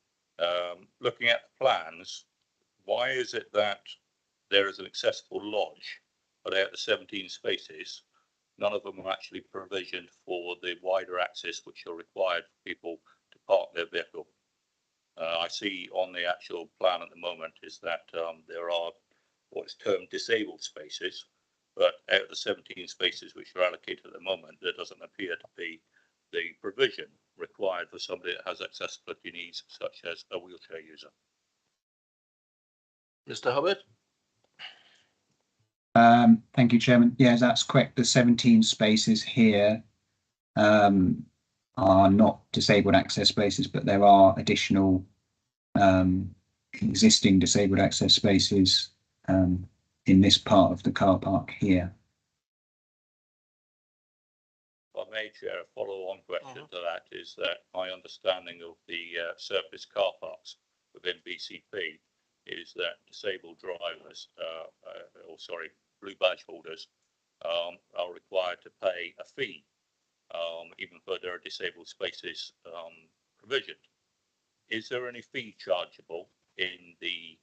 Looking at the plans, why is it that there is an accessible lodge, but out of the 17 spaces, none of them are actually provisioned for the wider access which are required for people to park their vehicle? I see on the actual plan at the moment is that there are what is termed disabled spaces, but out of the 17 spaces which are allocated at the moment, there doesn't appear to be the provision required for somebody that has accessibility needs, such as a wheelchair user. Mr. Hubbard? Thank you, Chairman. Yeah, that's correct. The 17 spaces here are not disabled access spaces, but there are additional existing disabled access spaces in this part of the car park here. If I may, Chair, a follow-on question to that is that my understanding of the surface car parks within BCP is that disabled drivers, blue badge holders, are required to pay a fee, even though there are disabled spaces provisioned. Is there any fee chargeable in the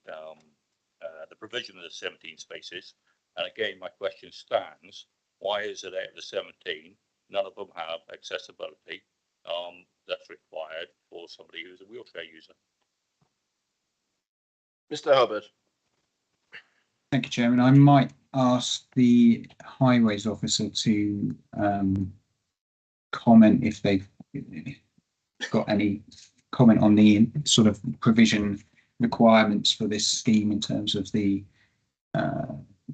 provision of the 17 spaces? And again, my question stands: why is it out of the 17, none of them have accessibility that's required for somebody who's a wheelchair user? Mr. Hubbard. Thank you, Chairman. I might ask the highways officer to comment if they've got any comment on the sort of provision requirements for this scheme in terms of the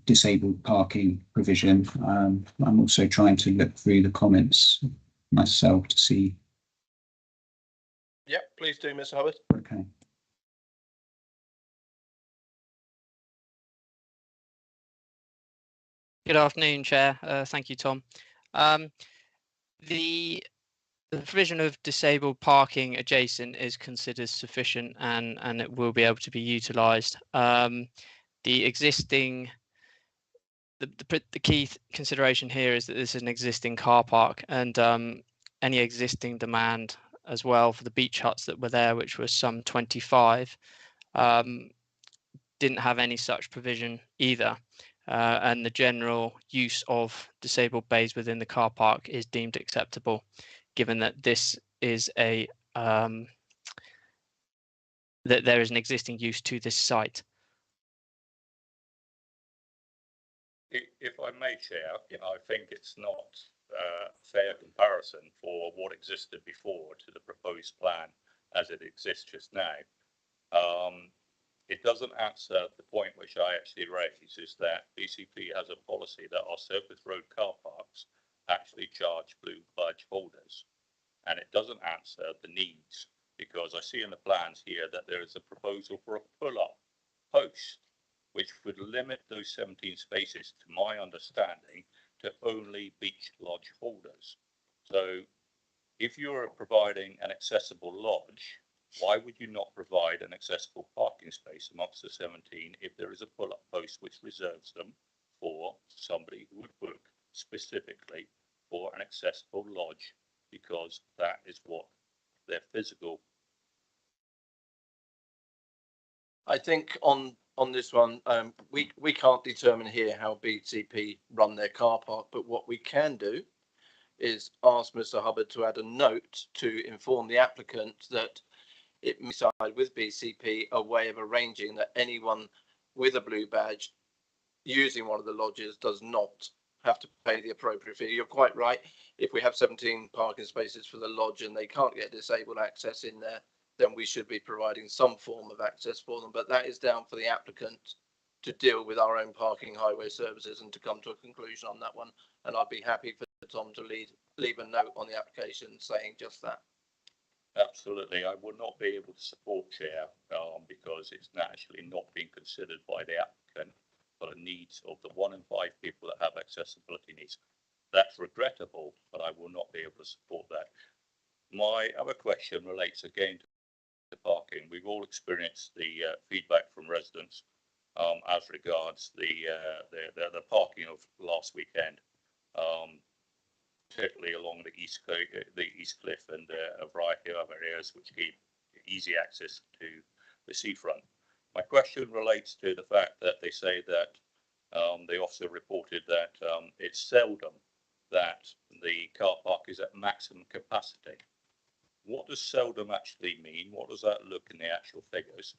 disabled parking provision. I'm also trying to look through the comments myself to see. Yep, please do, Mr. Hubbard. Okay. Good afternoon, Chair. Thank you, Tom. The provision of disabled parking adjacent is considered sufficient and it will be able to be utilised. The existing, the key consideration here is that this is an existing car park, and any existing demand as well for the beach huts that were there, which was some 25, didn't have any such provision either. And the general use of disabled bays within the car park is deemed acceptable, given that this is a that there is an existing use to this site. If I may, Chair, I think it's not a fair comparison for what existed before to the proposed plan as it exists just now. It doesn't answer the point which I actually raised, is that BCP has a policy that our surface road car parks actually charge blue badge holders, and it doesn't answer the needs, because I see in the plans here that there is a proposal for a pull-up post which would limit those 17 spaces, to my understanding, to only beach lodge holders. So if you're providing an accessible lodge, why would you not provide an accessible parking space amongst the 17 if there is a pull-up post which reserves them for somebody who would book specifically for an accessible lodge, because that is what their physical. I think on this one, we can't determine here how BCP run their car park, but what we can do is ask Mr. Hubbard to add a note to inform the applicant that it may decide with BCP a way of arranging that anyone with a blue badge using one of the lodges does not have to pay the appropriate fee. You're quite right. If we have 17 parking spaces for the lodge and they can't get disabled access in there, then we should be providing some form of access for them. But that is down for the applicant to deal with our own parking highway services and to come to a conclusion on that one. And I'd be happy for Tom to leave a note on the application saying just that. Absolutely, I would not be able to support, Chair, because it's actually not being considered by the applicant for the needs of the 1 in 5 people that have accessibility needs. That's regrettable, but I will not be able to support that. My other question relates again to parking. We've all experienced the feedback from residents as regards the parking of last weekend. Particularly along the East Cliff and a variety of other areas which give easy access to the seafront. My question relates to the fact that they say that they also reported that it's seldom that the car park is at maximum capacity. What does seldom actually mean? What does that look in the actual figures?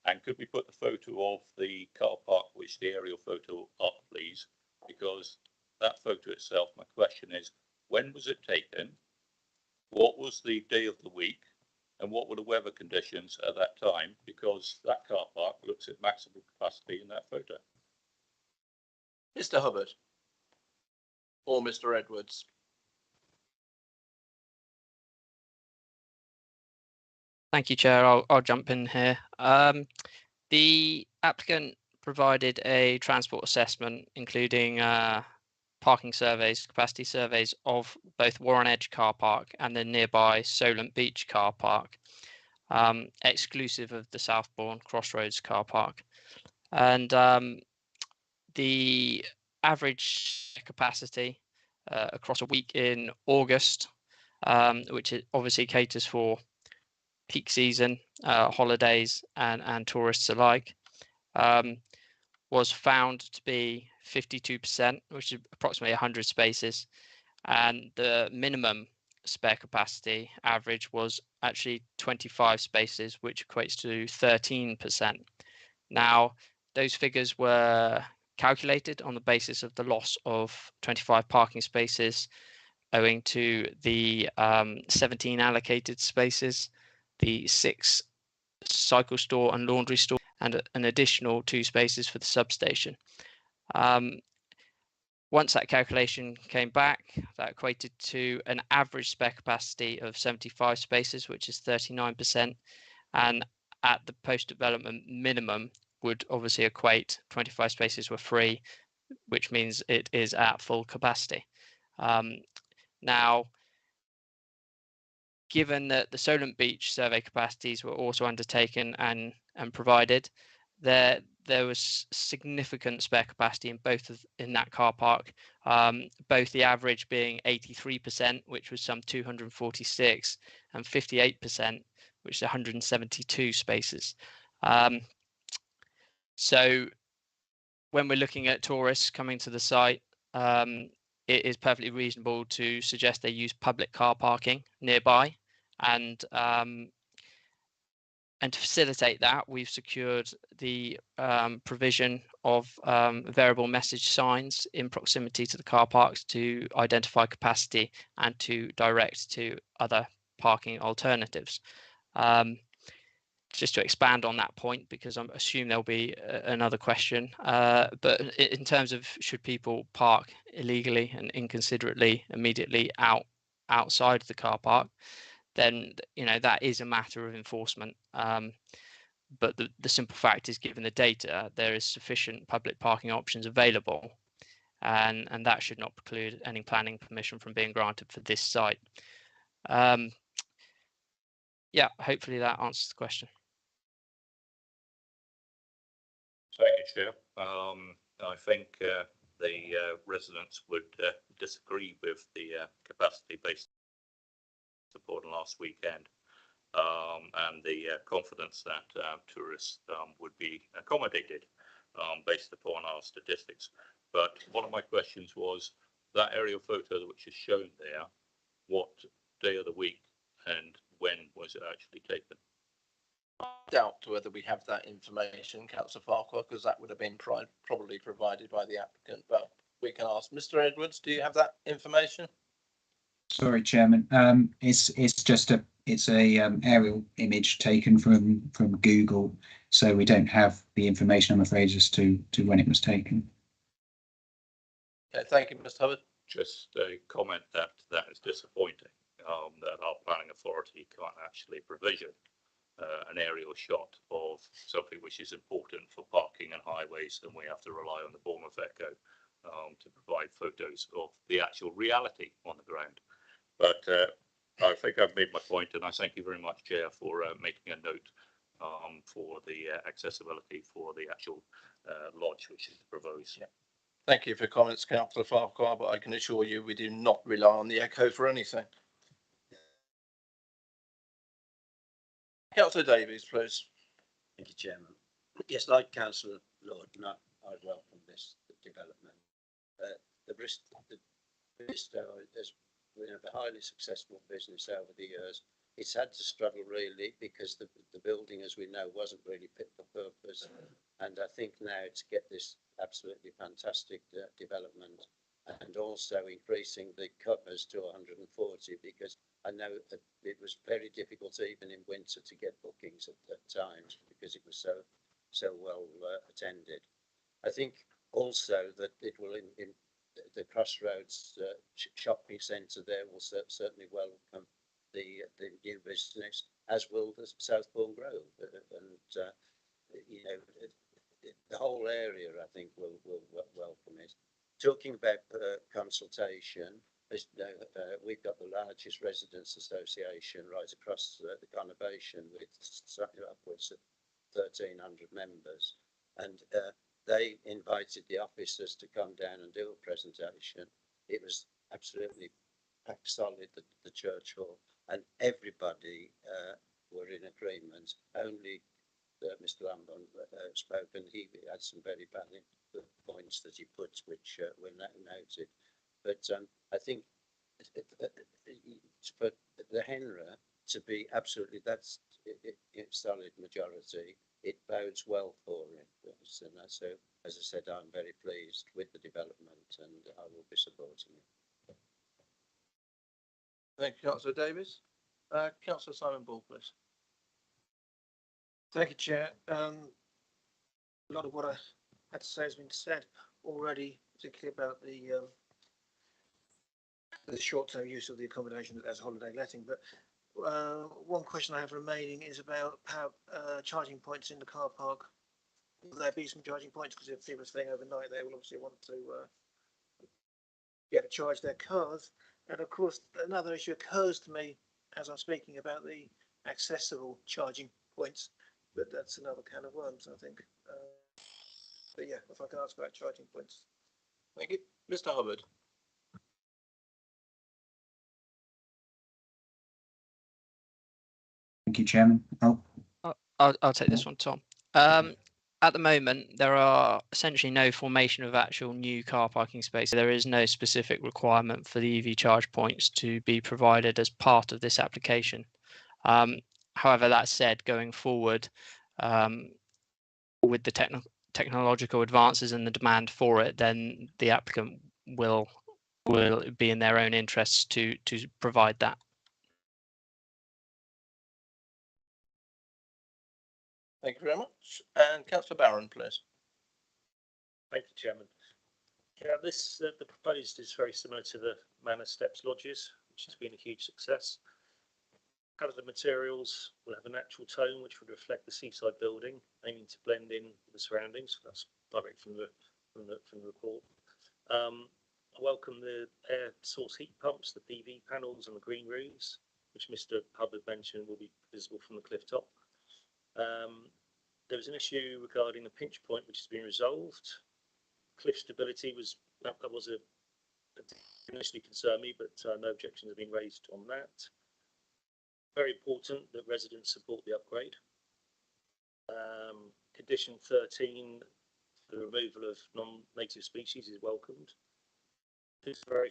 And could we put the photo of the car park, which the aerial photo up, please? Because that photo itself, my question is, when was it taken? What was the day of the week? And what were the weather conditions at that time? Because that car park looks at maximum capacity in that photo. Mr. Hubbard or Mr. Edwards. Thank you, Chair. I'll jump in here. The applicant provided a transport assessment, including parking surveys, capacity surveys of both Warren Edge car park and the nearby Solent Beach car park, exclusive of the Southbourne Crossroads car park. And the average capacity across a week in August, which obviously caters for peak season, holidays and tourists alike, was found to be 52%, which is approximately 100 spaces. And the minimum spare capacity average was actually 25 spaces, which equates to 13%. Now, those figures were calculated on the basis of the loss of 25 parking spaces owing to the 17 allocated spaces, the 6 cycle store and laundry store, and an additional 2 spaces for the substation. Once that calculation came back, that equated to an average spare capacity of 75 spaces, which is 39%. And at the post-development minimum would obviously equate 25 spaces were free, which means it is at full capacity. Now, given that the Solent Beach survey capacities were also undertaken and provided, there was significant spare capacity in that car park, both the average being 83%, which was some 246, and 58%, which is 172 spaces. So when we're looking at tourists coming to the site, it is perfectly reasonable to suggest they use public car parking nearby, and to facilitate that, we've secured the provision of variable message signs in proximity to the car parks to identify capacity and to direct to other parking alternatives. Just to expand on that point, because I assume there'll be another question, but in terms of should people park illegally and inconsiderately immediately outside the car park, then that is a matter of enforcement. But the simple fact is, given the data, there is sufficient public parking options available, and that should not preclude any planning permission from being granted for this site. Yeah, hopefully that answers the question. Thank you, Chair. I think the residents would disagree with the capacity-based support last weekend, and the confidence that tourists would be accommodated based upon our statistics. But one of my questions was that aerial photo which is shown there, what day of the week and when was it actually taken? I doubt whether we have that information, Councillor Farquhar, because that would have been probably provided by the applicant, but we can ask. Mr. Edwards, do you have that information? Sorry, Chairman. It's just a aerial image taken from Google, so we don't have the information, I'm afraid, as to when it was taken. Okay, thank you, Mr. Hubbard. Just a comment that is disappointing, that our planning authority can't actually provision an aerial shot of something which is important for parking and highways, and we have to rely on the Bournemouth Echo to provide photos of the actual reality on the ground. But I think I've made my point, and I thank you very much, Chair, for making a note for the accessibility for the actual lodge which is proposed. Yeah. Thank you for your comments, Councillor Farquhar, but I can assure you we do not rely on the Echo for anything. Councillor Davies, please. Thank you, Chairman. Yes, like Councillor Lorden, I welcome this development. The Bristow has been a highly successful business over the years. It's had to struggle really because the building, as we know, wasn't really fit for purpose. And I think now to get this absolutely fantastic development, and also increasing the covers to 140, because I know that it was very difficult even in winter to get bookings at times because it was so well attended. I think also that it will in the Crossroads shopping centre there will certainly welcome the new business, as will the Southbourne Grove, and the whole area I think will welcome it. talking about consultation, as you know, we've got the largest residents association right across the conurbation with upwards of 1,300 members, and they invited the officers to come down and do a presentation. It was absolutely packed solid, the church hall, and everybody were in agreement. Only Mr. Lambon spoke, and he had some very valid points that he put, which were noted. But I think for the Henra to be absolutely, that's solid majority, it bodes well for him. And so, as I said, I'm very pleased with the development, and I will be supporting it. Thank you, Councillor Davies. Councillor Simon Ball, please. Thank you, Chair. A lot of what I had to say has been said already, particularly about the short-term use of the accommodation as holiday letting. But one question I have remaining is about how charging points in the car park. Will there be some charging points? Because if people are staying overnight, they will obviously want to get to charge their cars. And of course, another issue occurs to me as I'm speaking about the accessible charging points, but that's another can of worms, I think. But yeah, if I can ask about charging points. Thank you. Mr. Hubbard. Thank you, Chairman. I'll take this one, Tom. At the moment, there are essentially no formation of actual new car parking spaces. There is no specific requirement for the EV charge points to be provided as part of this application. However, that said, going forward, with the technological advances and the demand for it, then the applicant will be in their own interests to provide that. Thank you very much. And Councillor Barron, please. Thank you, Chairman. Yeah, the proposed is very similar to the Manor Steps lodges, which has been a huge success. Colour the materials will have a natural tone which would reflect the seaside building, aiming to blend in with the surroundings. That's direct from the report. I welcome the air source heat pumps, the PV panels, and the green roofs, which Mr. Hubbard mentioned will be visible from the cliff top. There was an issue regarding the pinch point, which has been resolved. Cliff stability was initially concerned me, but no objections have been raised on that. Very important that residents support the upgrade. Condition 13, the removal of non-native species is welcomed. It's a very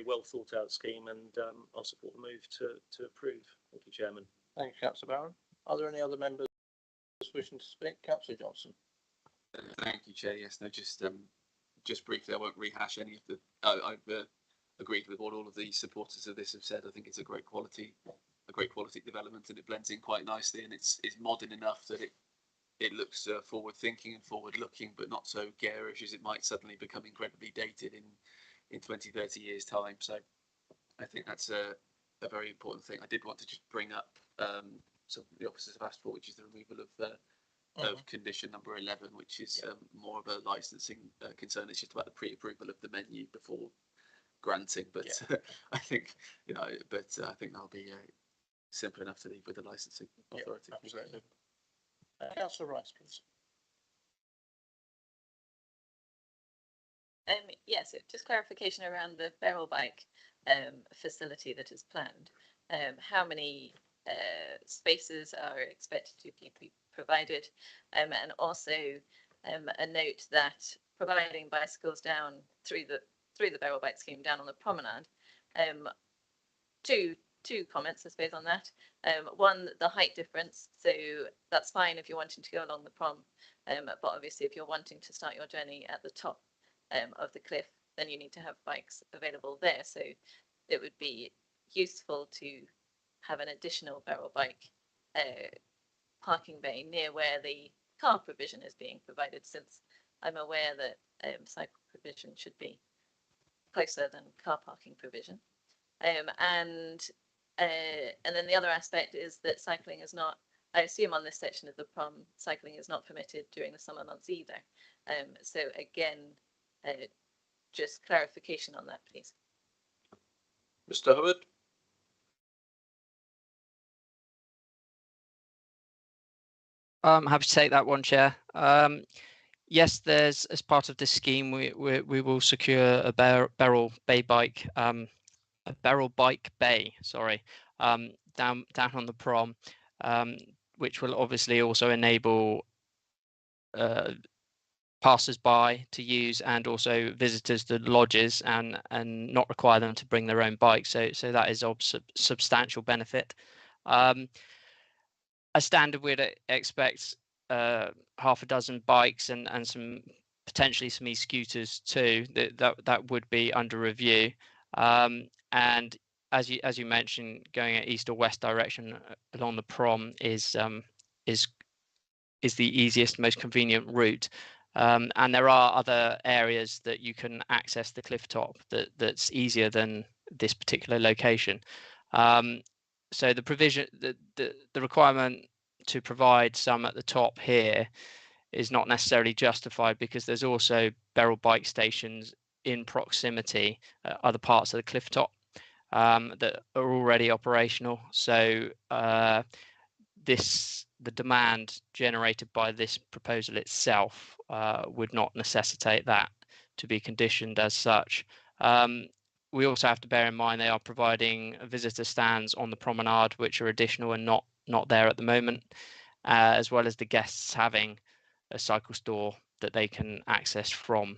well thought out scheme, and I'll support the move to approve. Thank you, Chairman. Thank you, Councillor Barron. Are there any other members wishing to speak? Councillor Johnson. Thank you, Chair. Yes, no, just briefly, I won't rehash any of the. I've agreed with what all of the supporters of this have said. I think it's a great quality development, and it blends in quite nicely, and it's modern enough that it looks forward thinking and forward looking, but not so garish as it might suddenly become incredibly dated in 20, 30 years time. So I think that's a very important thing. I did want to just bring up something the officers have asked for, which is the removal of condition number 11, which is more of a licensing concern. It's just about the pre-approval of the menu before granting, but I think I think that'll be simple enough to leave with the licensing authority. Absolutely. Councillor Rice, please. Yes, just clarification around the barrel bike facility that is planned. How many spaces are expected to be provided, and also a note that providing bicycles down through the barrel bike scheme down on the promenade. Two comments, I suppose, on that. One, the height difference. So that's fine if you're wanting to go along the prom, but obviously if you're wanting to start your journey at the top of the cliff, then you need to have bikes available there. So it would be useful to have an additional barrel bike parking bay near where the car provision is being provided, since I'm aware that cycle provision should be closer than car parking provision. And then the other aspect is that cycling is not, I assume on this section of the prom, cycling is not permitted during the summer months either. So again, just clarification on that, please. Mr. Hubbard? I'm happy to take that one, Chair. Yes, there's, as part of this scheme, we will secure a barrel bike bay, sorry, down on the prom, which will obviously also enable passers-by to use, and also visitors to lodges, and not require them to bring their own bike. So that is of substantial benefit. A standard we'd expect half a dozen bikes and some potentially some e-scooters too. That would be under review. And as you mentioned, going at east or west direction along the prom is the easiest, most convenient route. And there are other areas that you can access the cliff top that's easier than this particular location. So the provision, the requirement to provide some at the top here is not necessarily justified, because there's also barrel bike stations in proximity at other parts of the cliff top that are already operational. So the demand generated by this proposal itself would not necessitate that to be conditioned as such. We also have to bear in mind they are providing visitor stands on the promenade, which are additional and not there at the moment, as well as the guests having a cycle store that they can access from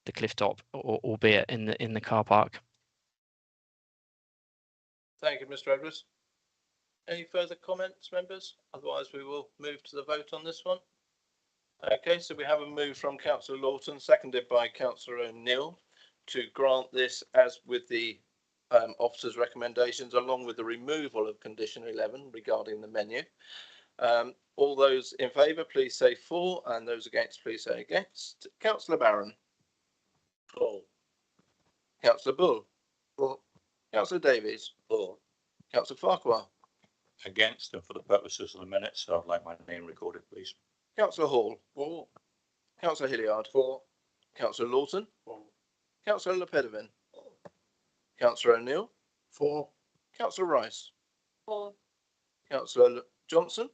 the cliff top, albeit in the car park. Thank you, Mr. Edwards. Any further comments, members? Otherwise, we will move to the vote on this one. Okay, so we have a move from Councillor Lawton, seconded by Councillor O'Neill, to grant this as with the officer's recommendations, along with the removal of condition 11 regarding the menu. All those in favour, please say for, and those against, please say against. Councillor Barron. For. Councillor Bull. For. Councillor Davies. For. Councillor Farquhar. Against, and for the purposes of the minutes, I'd like my name recorded, please. Councillor Hall. For. Councillor Hilliard. For. Councillor Lawton. For. Councillor Lepedevin. For. Councillor O'Neill. For. Councillor Rice. For. Councillor Johnson.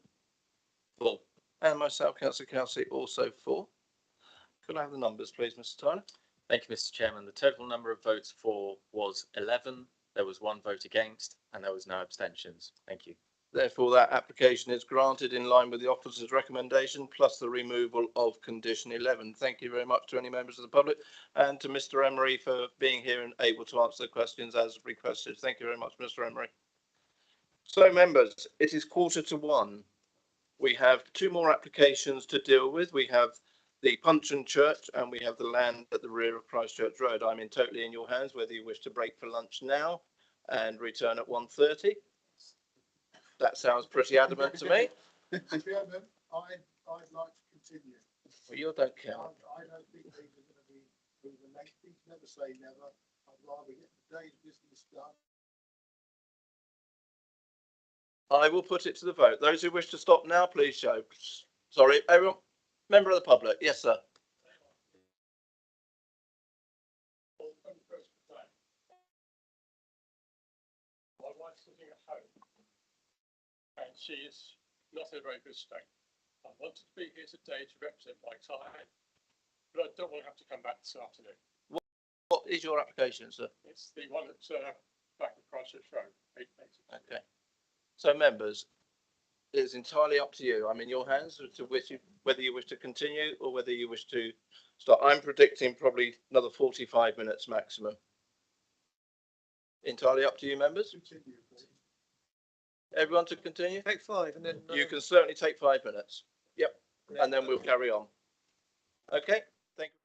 For. And myself, Councillor Kelsey, also for. Could I have the numbers, please, Mr. Tyler? Thank you, Mr. Chairman. The total number of votes for was 11. There was 1 vote against, and there was no abstentions. Thank you. Therefore, that application is granted in line with the officer's recommendation, plus the removal of condition 11. Thank you very much to any members of the public, and to Mr. Emery for being here and able to answer the questions as requested. Thank you very much, Mr. Emery. So, members, it is 1:45. We have 2 more applications to deal with. We have the Puncheon Church, and we have the land at the rear of Christchurch Road. I'm totally in your hands whether you wish to break for lunch now and return at 1:30. That sounds pretty adamant to me. Chairman, I'd like to continue. Well, you don't count. I don't think these are going to be proven lengthy. Never say never. I'd rather get the day's business done. I will put it to the vote. Those who wish to stop now, please show. Sorry, everyone. Member of the public. Yes, sir. My wife's living at home and she is not in a very good state. I wanted to be here today to represent my client, but I don't want to have to come back this afternoon. What is your application, sir? It's the one that's back at Christchurch Road. Okay. So, members, it's entirely up to you. I'm in your hands to whether you wish to continue or whether you wish to start. I'm predicting probably another 45 minutes maximum. Entirely up to you, members. Continue, please. Everyone to continue? Take 5 and then... You can certainly take 5 minutes. Yep. And then we'll carry on. Okay. Thank you.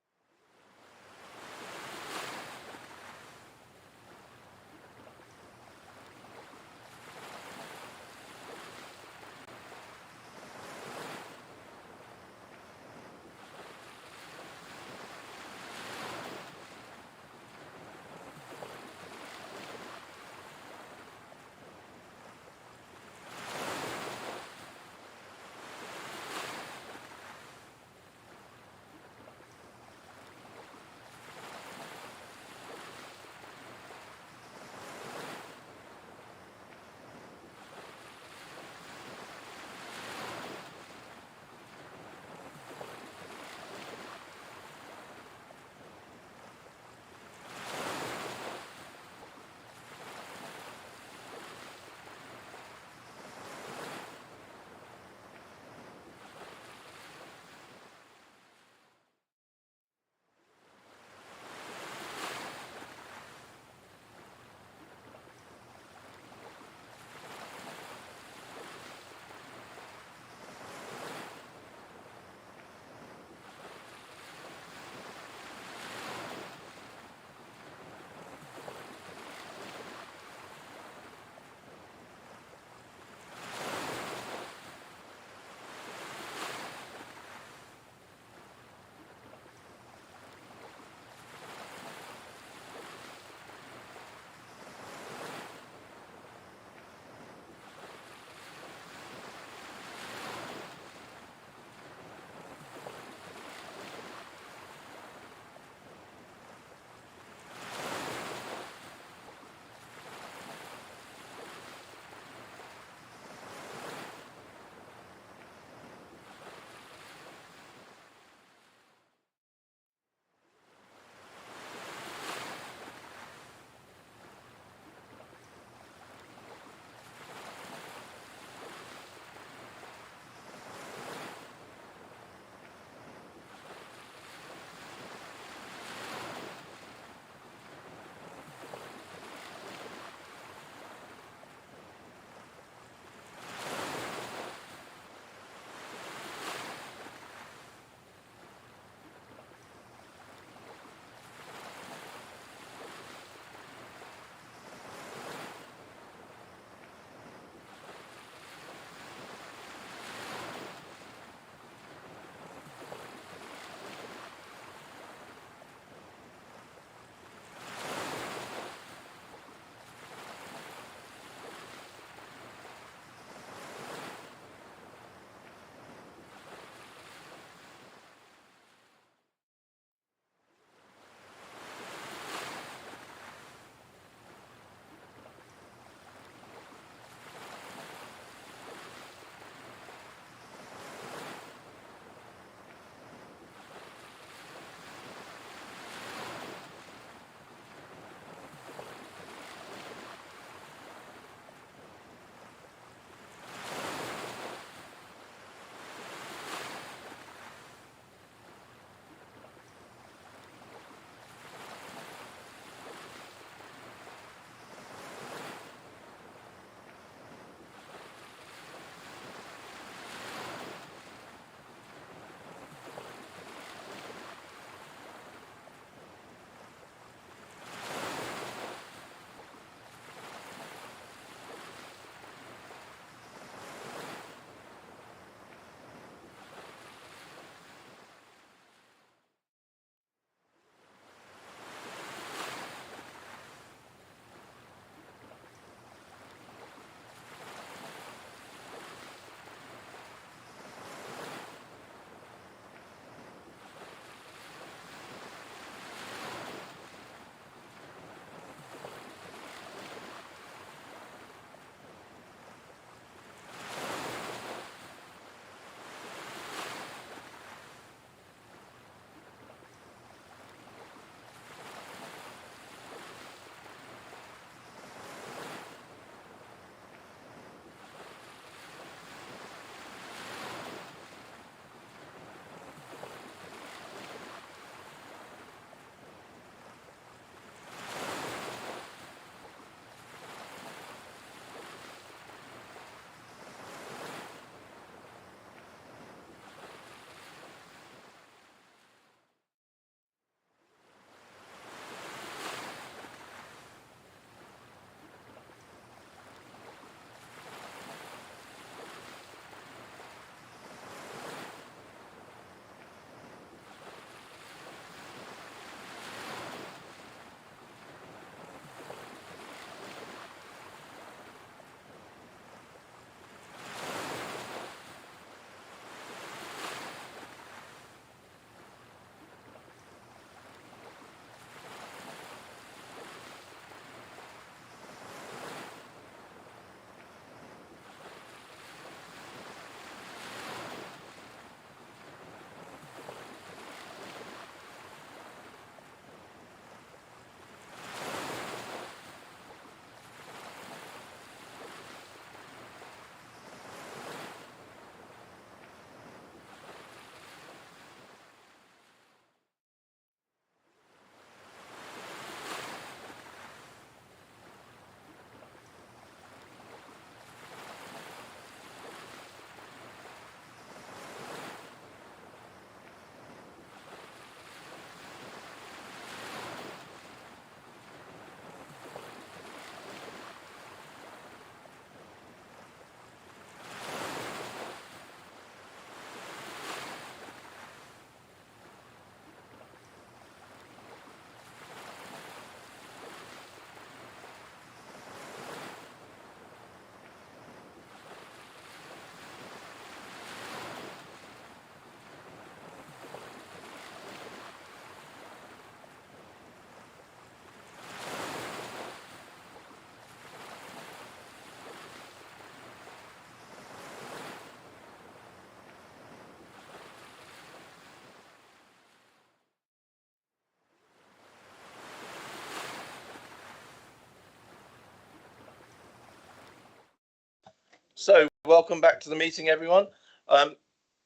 So, welcome back to the meeting, everyone.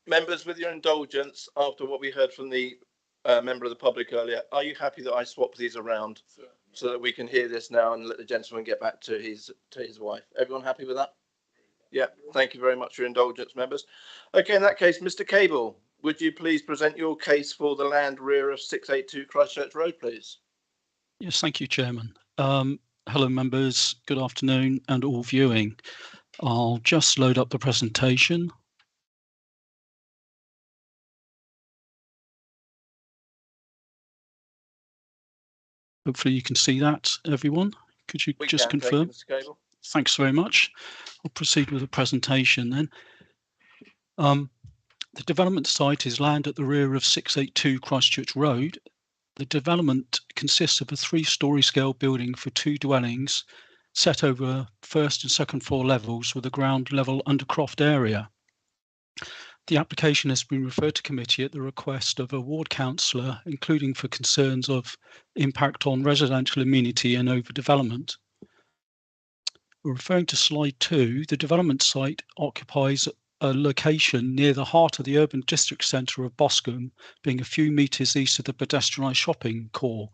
Members, with your indulgence, after what we heard from the member of the public earlier, are you happy that I swap these around so that we can hear this now and let the gentleman get back to his wife? Everyone happy with that? Yeah, thank you very much for your indulgence, members. Okay, in that case, Mr. Cable, would you please present your case for the land rear of 682 Christchurch Road, please? Yes, thank you, Chairman. Hello, members. Good afternoon, and all viewing. I'll just load up the presentation. Hopefully you can see that, everyone. Could you just confirm? Thanks very much. I'll proceed with the presentation then. The development site is land at the rear of 682 Christchurch Road. The development consists of a 3-storey scale building for 2 dwellings set over first and second floor levels with a ground level undercroft area. The application has been referred to committee at the request of a ward councillor, including for concerns of impact on residential amenity and overdevelopment. Referring to slide 2, the development site occupies a location near the heart of the urban district centre of Boscombe, being a few metres east of the pedestrianised shopping core.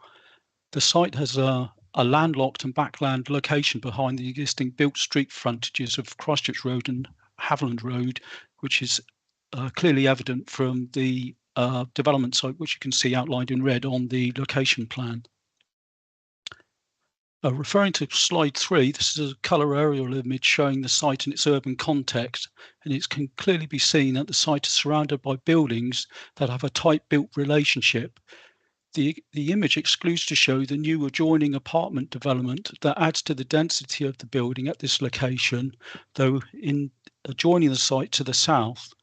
The site has a landlocked and backland location behind the existing built street frontages of Christchurch Road and Haviland Road, which is clearly evident from the development site, which you can see outlined in red on the location plan. Referring to slide 3, this is a colour aerial image showing the site in its urban context, and it can clearly be seen that the site is surrounded by buildings that have a tight built relationship. The image excludes to show the new adjoining apartment development that adds to the density of the building at this location, though in adjoining the site to the south,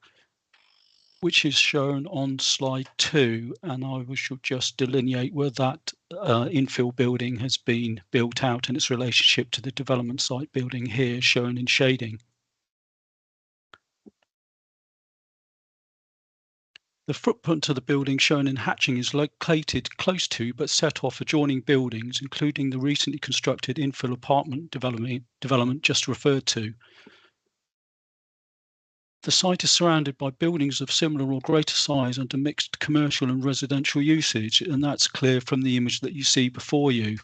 which is shown on slide 2, and I shall just delineate where that infill building has been built out in its relationship to the development site building here shown in shading. The footprint of the building shown in hatching is located close to but set off adjoining buildings, including the recently constructed infill apartment development just referred to. The site is surrounded by buildings of similar or greater size under mixed commercial and residential usage, and that's clear from the image that you see before you.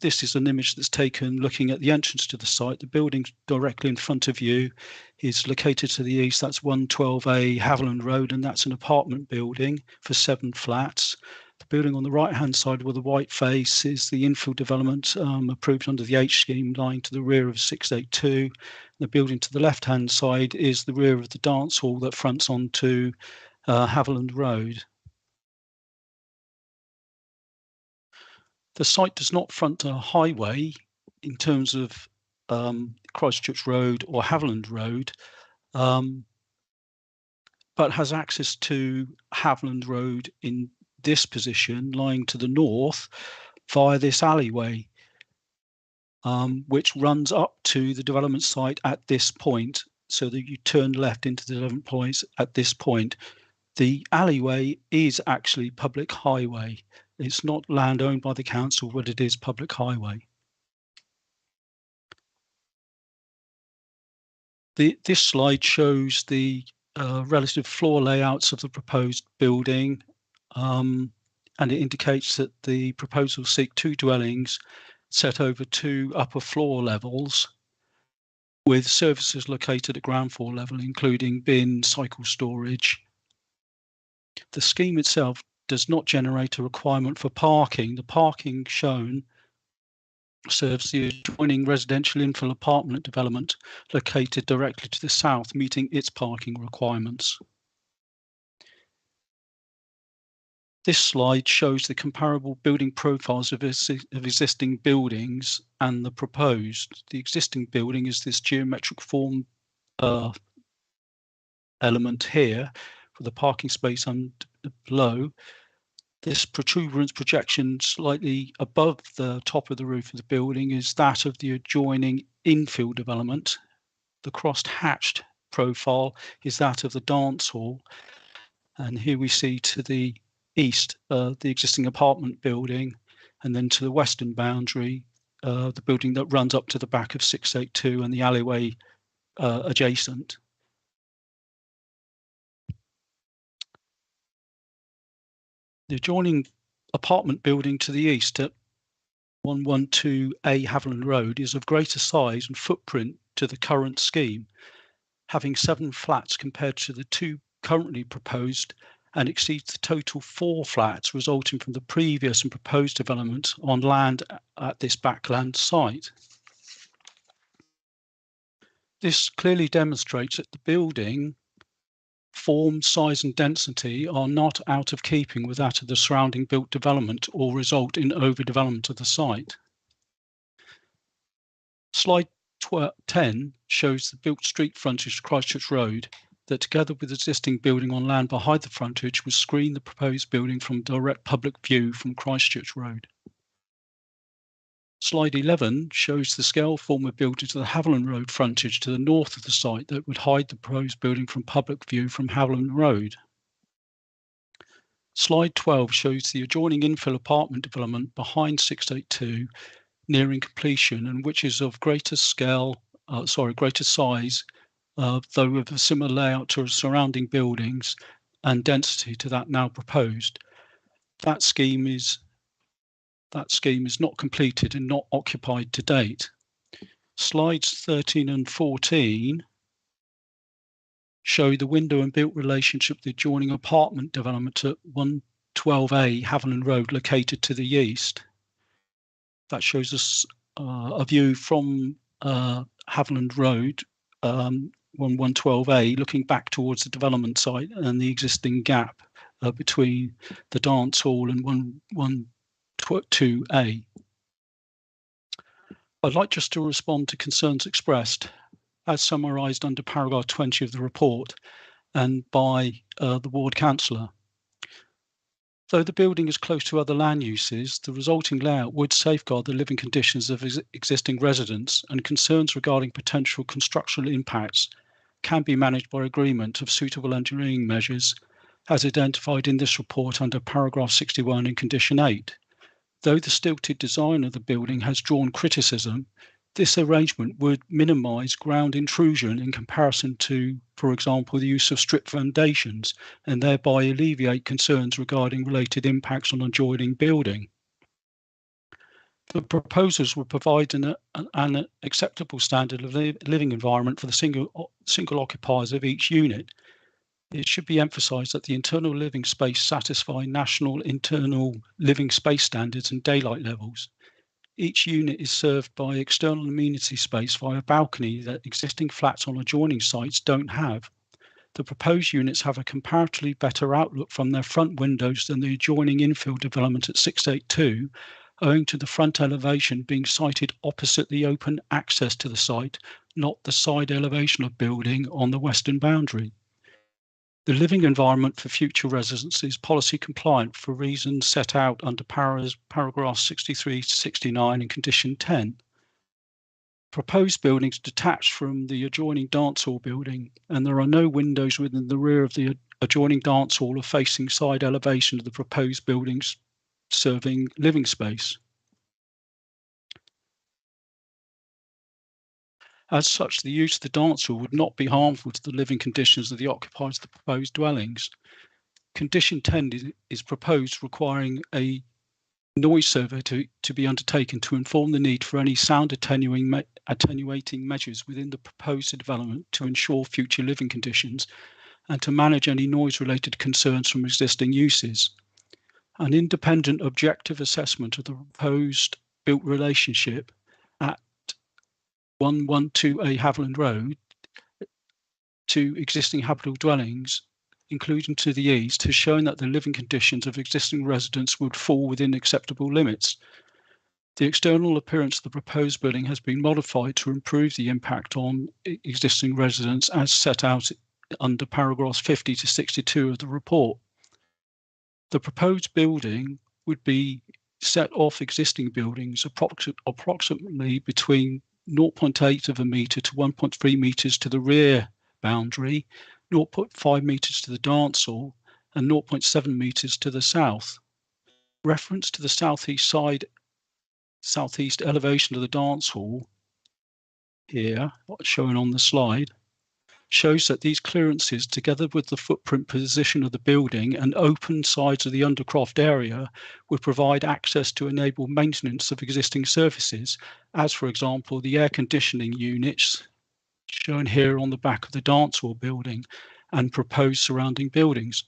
This is an image that's taken looking at the entrance to the site. The building directly in front of you is located to the east. That's 112A Haviland Road, and that's an apartment building for 7 flats. The building on the right-hand side with the white face is the infill development approved under the H scheme lying to the rear of 682. The building to the left-hand side is the rear of the dance hall that fronts onto Haviland Road. The site does not front a highway in terms of Christchurch Road or Haviland Road, but has access to Haviland Road in this position lying to the north via this alleyway, which runs up to the development site at this point, so that you turn left into the development points at this point. The alleyway is actually public highway. It's not land owned by the council, but it is public highway. This slide shows the relative floor layouts of the proposed building, and it indicates that the proposal seek 2 dwellings set over 2 upper floor levels with services located at ground floor level, including bin, cycle storage. The scheme itself does not generate a requirement for parking. The parking shown serves the adjoining residential infill apartment development located directly to the south, meeting its parking requirements. This slide shows the comparable building profiles of existing buildings and the proposed. The existing building is this geometric form element here for the parking space below. This protuberance projection slightly above the top of the roof of the building is that of the adjoining infill development. The crossed hatched profile is that of the dance hall. And here we see to the east the existing apartment building, and then to the western boundary the building that runs up to the back of 682 and the alleyway adjacent. The adjoining apartment building to the east at 112A Haviland Road is of greater size and footprint to the current scheme, having 7 flats compared to the 2 currently proposed, and exceeds the total 4 flats resulting from the previous and proposed development on land at this backland site. This clearly demonstrates that the building form, size and density are not out of keeping with that of the surrounding built development or result in overdevelopment of the site. Slide 10 shows the built street frontage to Christchurch Road that, together with the existing building on land behind the frontage, will screen the proposed building from direct public view from Christchurch Road. Slide 11 shows the scale former building to the Haviland Road frontage to the north of the site that would hide the proposed building from public view from Haviland Road. Slide 12 shows the adjoining infill apartment development behind 682 nearing completion, and which is of greater size, though with a similar layout to surrounding buildings and density to that now proposed. That scheme is not completed and not occupied to date. Slides 13 and 14 show the window and built relationship with the adjoining apartment development at 112A Haviland Road located to the east. That shows us a view from Haviland Road, 112A, looking back towards the development site and the existing gap between the dance hall and 112A. I'd like just to respond to concerns expressed as summarised under paragraph 20 of the report and by the ward councillor. Though the building is close to other land uses, the resulting layout would safeguard the living conditions of existing residents, and concerns regarding potential constructional impacts can be managed by agreement of suitable engineering measures as identified in this report under paragraph 61 in condition 8. Though the stilted design of the building has drawn criticism, this arrangement would minimise ground intrusion in comparison to, for example, the use of strip foundations, and thereby alleviate concerns regarding related impacts on adjoining building. The proposals will provide an acceptable standard of living environment for the single occupiers of each unit. It should be emphasised that the internal living space satisfy national internal living space standards and daylight levels. Each unit is served by external amenity space via a balcony that existing flats on adjoining sites don't have. The proposed units have a comparatively better outlook from their front windows than the adjoining infill development at 682, owing to the front elevation being sited opposite the open access to the site, not the side elevation of building on the western boundary. The living environment for future residents is policy compliant for reasons set out under paragraphs 63 to 69 in condition 10. Proposed buildings detached from the adjoining dance hall building, and there are no windows within the rear of the adjoining dance hall or facing side elevation of the proposed buildings serving living space. As such, the use of the dance hall would not be harmful to the living conditions of the occupiers of the proposed dwellings. Condition 10 is proposed requiring a noise survey to be undertaken to inform the need for any sound attenuating measures within the proposed development to ensure future living conditions and to manage any noise-related concerns from existing uses. An independent objective assessment of the proposed built relationship at 112A Haviland Road to existing habitable dwellings, including to the east, has shown that the living conditions of existing residents would fall within acceptable limits. The external appearance of the proposed building has been modified to improve the impact on existing residents as set out under paragraphs 50 to 62 of the report. The proposed building would be set off existing buildings approximately between 0.8 of a metre to 1.3 metres to the rear boundary, 0.5 metres to the dance hall, and 0.7 metres to the south. Reference to the southeast elevation of the dance hall here, shown on the slide, shows that these clearances, together with the footprint position of the building and open sides of the undercroft area, would provide access to enable maintenance of existing services, as for example, the air conditioning units shown here on the back of the dance hall building and proposed surrounding buildings.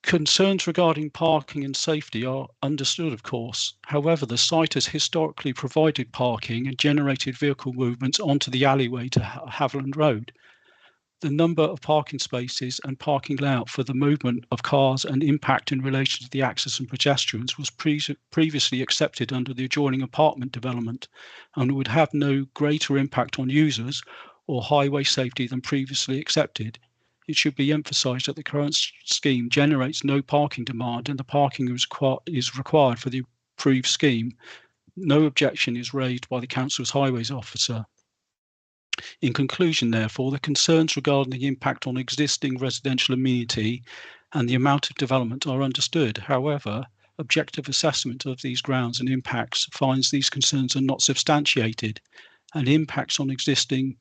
Concerns regarding parking and safety are understood, of course. However, the site has historically provided parking and generated vehicle movements onto the alleyway to Haviland Road. The number of parking spaces and parking layout for the movement of cars and impact in relation to the access and pedestrians was previously accepted under the adjoining apartment development and would have no greater impact on users or highway safety than previously accepted. It should be emphasised that the current scheme generates no parking demand and the parking is required for the approved scheme. No objection is raised by the Council's Highways Officer. In conclusion, therefore, the concerns regarding the impact on existing residential amenity and the amount of development are understood. However, objective assessment of these grounds and impacts finds these concerns are not substantiated, and impacts on existing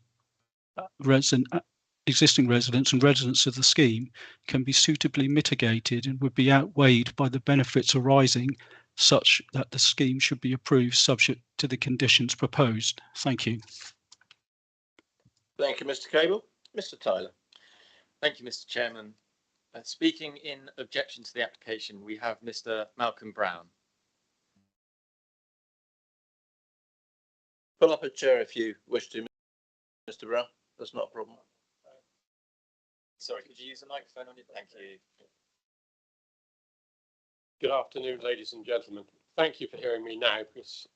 residents and residents of the scheme can be suitably mitigated and would be outweighed by the benefits arising, such that the scheme should be approved subject to the conditions proposed. Thank you. Thank you, Mr. Cable. Mr. Tyler. Thank you, Mr. Chairman. Speaking in objection to the application, we have Mr. Malcolm Brown. Pull up a chair if you wish to, Mr. Brown. That's not a problem. Sorry, could you use the microphone on your? Thank you. Good afternoon, ladies and gentlemen. Thank you for hearing me now, because,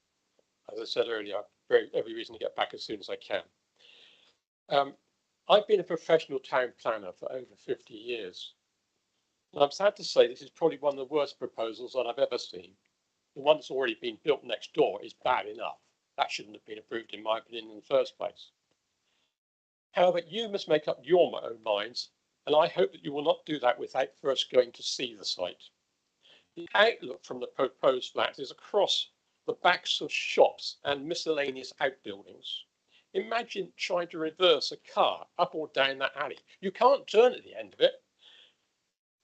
as I said earlier, I've every reason to get back as soon as I can. I've been a professional town planner for over 50 years. And I'm sad to say this is probably one of the worst proposals that I've ever seen. The one that's already been built next door is bad enough. That shouldn't have been approved, in my opinion, in the first place. However, you must make up your own minds, and I hope that you will not do that without first going to see the site. The outlook from the proposed flats is across the backs of shops and miscellaneous outbuildings. Imagine trying to reverse a car up or down that alley. You can't turn at the end of it.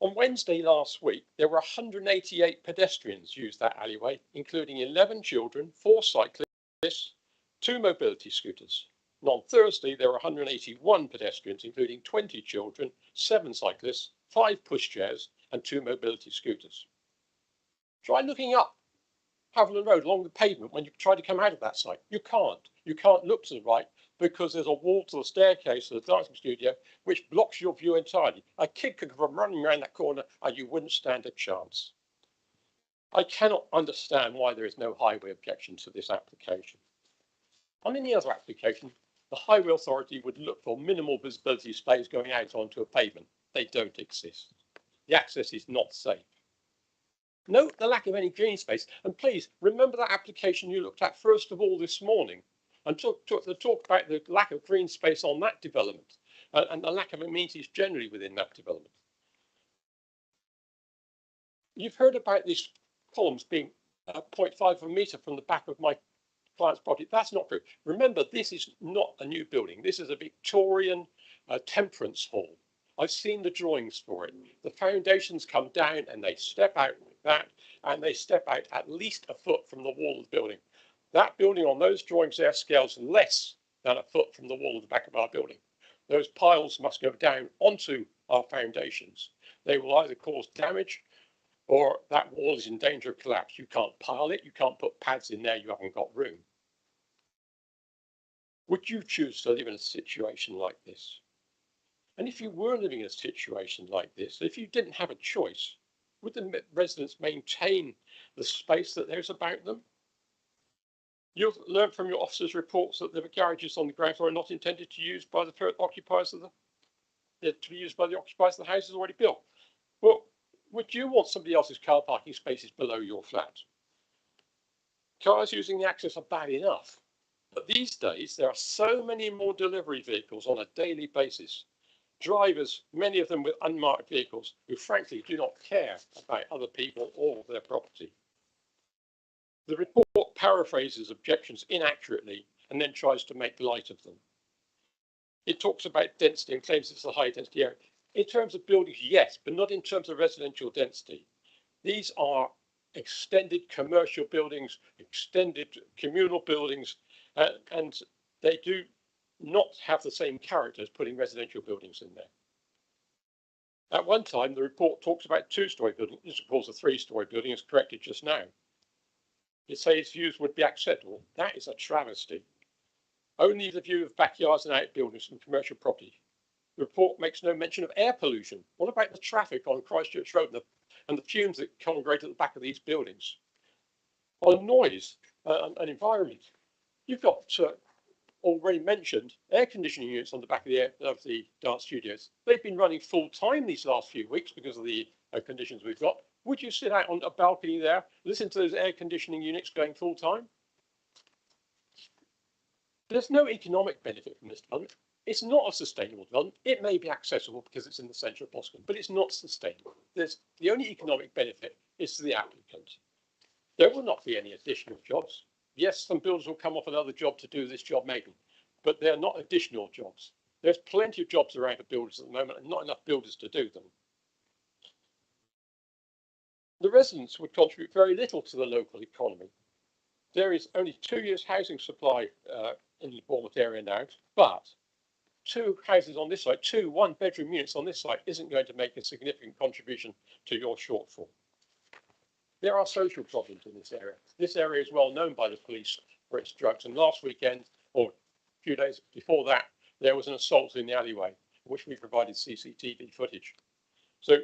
On Wednesday last week, there were 188 pedestrians used that alleyway, including 11 children, 4 cyclists, 2 mobility scooters. And on Thursday, there were 181 pedestrians, including 20 children, 7 cyclists, 5 pushchairs, and 2 mobility scooters. Try looking up Haviland Road along the pavement when you try to come out of that site. You can't. You can't look to the right because there's a wall to the staircase of the dancing studio which blocks your view entirely. A kid could come running around that corner and you wouldn't stand a chance. I cannot understand why there is no highway objection to this application. On any other application, the Highway Authority would look for minimal visibility space going out onto a pavement. They don't exist. The access is not safe. Note the lack of any green space, and please remember that application you looked at first of all this morning and talk about the lack of green space on that development and the lack of amenities generally within that development. You've heard about these columns being 0.5 of a metre from the back of my client's property. That's not true. Remember, this is not a new building. This is a Victorian temperance hall. I've seen the drawings for it. The foundations come down and they step out like that, and they step out at least a foot from the wall of the building. That building on those drawings there scales less than a foot from the wall of the back of our building. Those piles must go down onto our foundations. They will either cause damage or that wall is in danger of collapse. You can't pile it, you can't put pads in there, you haven't got room. Would you choose to live in a situation like this? And if you were living in a situation like this, if you didn't have a choice, would the residents maintain the space that there's about them? You've learned from your officers' reports that the garages on the ground floor are not intended to use by the occupiers of the houses already built. Well, would you want somebody else's car parking spaces below your flat? Cars using the access are bad enough, but these days there are so many more delivery vehicles on a daily basis. Drivers, many of them with unmarked vehicles, who frankly do not care about other people or their property. The report paraphrases objections inaccurately and then tries to make light of them. It talks about density and claims it's a high density area. In terms of buildings, yes, but not in terms of residential density. These are extended commercial buildings, extended communal buildings, and they do not have the same character as putting residential buildings in there. At one time, the report talks about two-storey buildings. This, of course, a three-storey building is corrected just now. It says views would be acceptable. That is a travesty. Only the view of backyards and outbuildings from commercial property. The report makes no mention of air pollution. What about the traffic on Christchurch Road and the fumes that congregate at the back of these buildings? On noise and environment, you've got already mentioned air conditioning units on the back of the dance studios. They've been running full time these last few weeks because of the conditions we've got. Would you sit out on a balcony there, listen to those air conditioning units going full time? There's no economic benefit from this development. It's not a sustainable development. It may be accessible because it's in the centre of Boscombe, but it's not sustainable. The only economic benefit is to the applicant. There will not be any additional jobs. Yes, some builders will come off another job to do this job maybe, but they're not additional jobs. There's plenty of jobs around for builders at the moment and not enough builders to do them. The residents would contribute very little to the local economy. There is only 2 years housing supply in the Bournemouth area now, but 2 houses on this site, 2 one-bedroom units on this site isn't going to make a significant contribution to your shortfall. There are social problems in this area. This area is well known by the police for its drugs. And last weekend, or a few days before that, there was an assault in the alleyway, which we provided CCTV footage. So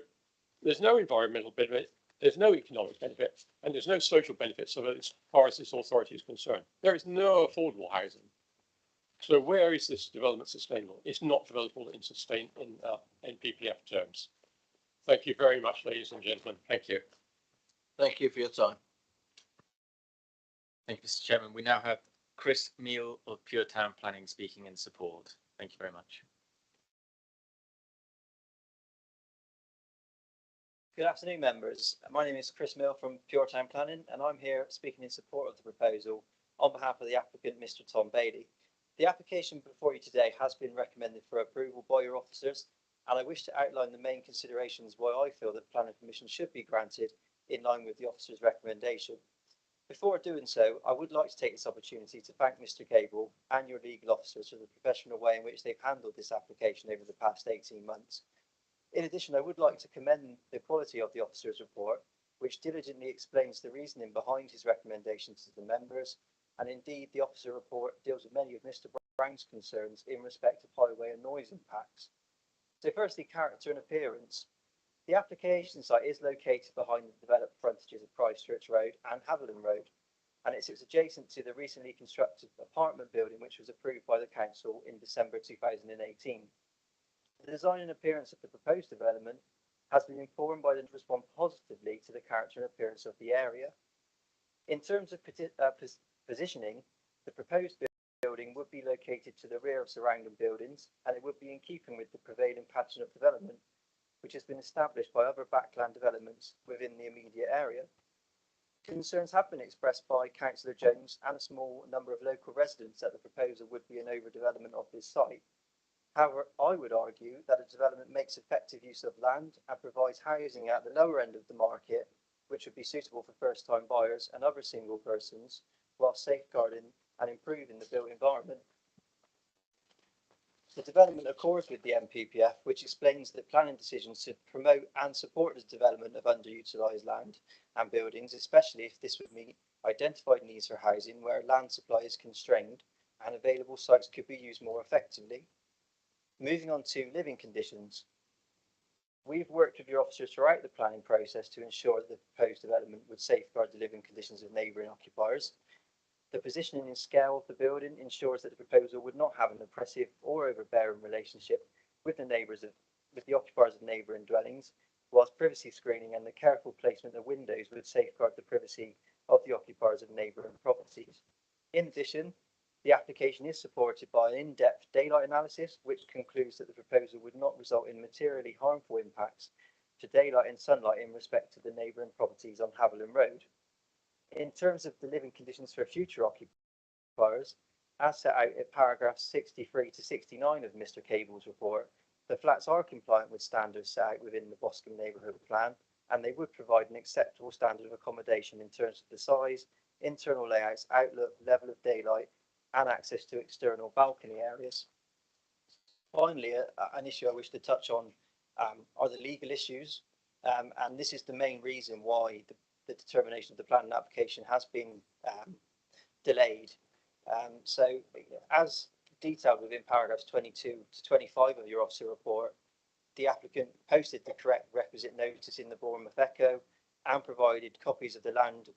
there's no environmental benefit, there's no economic benefit, and there's no social benefit so as far as this authority is concerned. There is no affordable housing. So where is this development sustainable? It's not developable in NPPF terms. Thank you very much, ladies and gentlemen. Thank you. Thank you for your time. Thank you, Mr. Chairman. We now have Chris Meal of Pure Town Planning speaking in support. Thank you very much. Good afternoon, members. My name is Chris Mill from Pure Town Planning, and I'm here speaking in support of the proposal on behalf of the applicant, Mr. Tom Bailey. The application before you today has been recommended for approval by your officers, and I wish to outline the main considerations why I feel that planning permission should be granted in line with the officer's recommendation. Before doing so, I would like to take this opportunity to thank Mr. Cable and your legal officers for the professional way in which they've handled this application over the past 18 months. In addition, I would like to commend the quality of the officer's report, which diligently explains the reasoning behind his recommendations to the members, and indeed the officer report deals with many of Mr. Brown's concerns in respect of highway and noise impacts. So firstly, character and appearance. The application site is located behind the developed frontages of Christchurch Road and Haverstock Road, and it's adjacent to the recently constructed apartment building which was approved by the council in December 2018. The design and appearance of the proposed development has been informed by them to respond positively to the character and appearance of the area. In terms of positioning, the proposed building would be located to the rear of surrounding buildings, and it would be in keeping with the prevailing pattern of development which has been established by other backland developments within the immediate area. Concerns have been expressed by Councillor Jones and a small number of local residents that the proposal would be an overdevelopment of this site. However, I would argue that a development makes effective use of land and provides housing at the lower end of the market, which would be suitable for first-time buyers and other single persons, while safeguarding and improving the built environment. The development accords with the NPPF, which explains that planning decisions should promote and support the development of underutilised land and buildings, especially if this would meet identified needs for housing where land supply is constrained and available sites could be used more effectively. Moving on to living conditions. We've worked with your officers throughout the planning process to ensure that the proposed development would safeguard the living conditions of neighbouring occupiers. The positioning and scale of the building ensures that the proposal would not have an oppressive or overbearing relationship with the occupiers of neighbouring dwellings, whilst privacy screening and the careful placement of windows would safeguard the privacy of the occupiers of neighbouring properties. In addition, the application is supported by an in-depth daylight analysis, which concludes that the proposal would not result in materially harmful impacts to daylight and sunlight in respect to the neighbouring properties on Haverstock Road. In terms of the living conditions for future occupiers, As set out in paragraphs 63 to 69 of Mr. Cable's report, the flats are compliant with standards set out within the Boscombe Neighbourhood Plan, and they would provide an acceptable standard of accommodation in terms of the size, internal layouts, outlook, level of daylight, and access to external balcony areas. Finally, an issue I wish to touch on are the legal issues, and this is the main reason why the determination of the planning application has been delayed. So, as detailed within paragraphs 22 to 25 of your officer report, the applicant posted the correct requisite notice in the Bournemouth Echo and provided copies of the land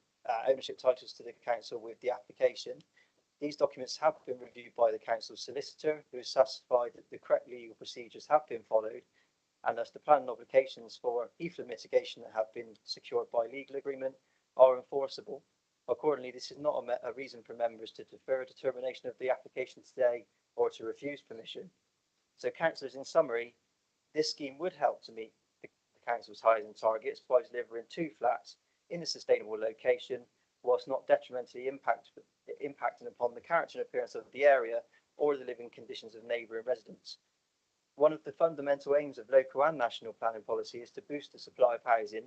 ownership titles to the council with the application. These documents have been reviewed by the council's solicitor, who has satisfied that the correct legal procedures have been followed, and thus the planning obligations for heathland mitigation that have been secured by legal agreement are enforceable. Accordingly, this is not a reason for members to defer determination of the application today or to refuse permission. So, councillors, in summary, this scheme would help to meet the council's housing targets by delivering 2 flats in a sustainable location, whilst not detrimentally impacting upon the character and appearance of the area or the living conditions of neighbouring residents. One of the fundamental aims of local and national planning policy is to boost the supply of housing,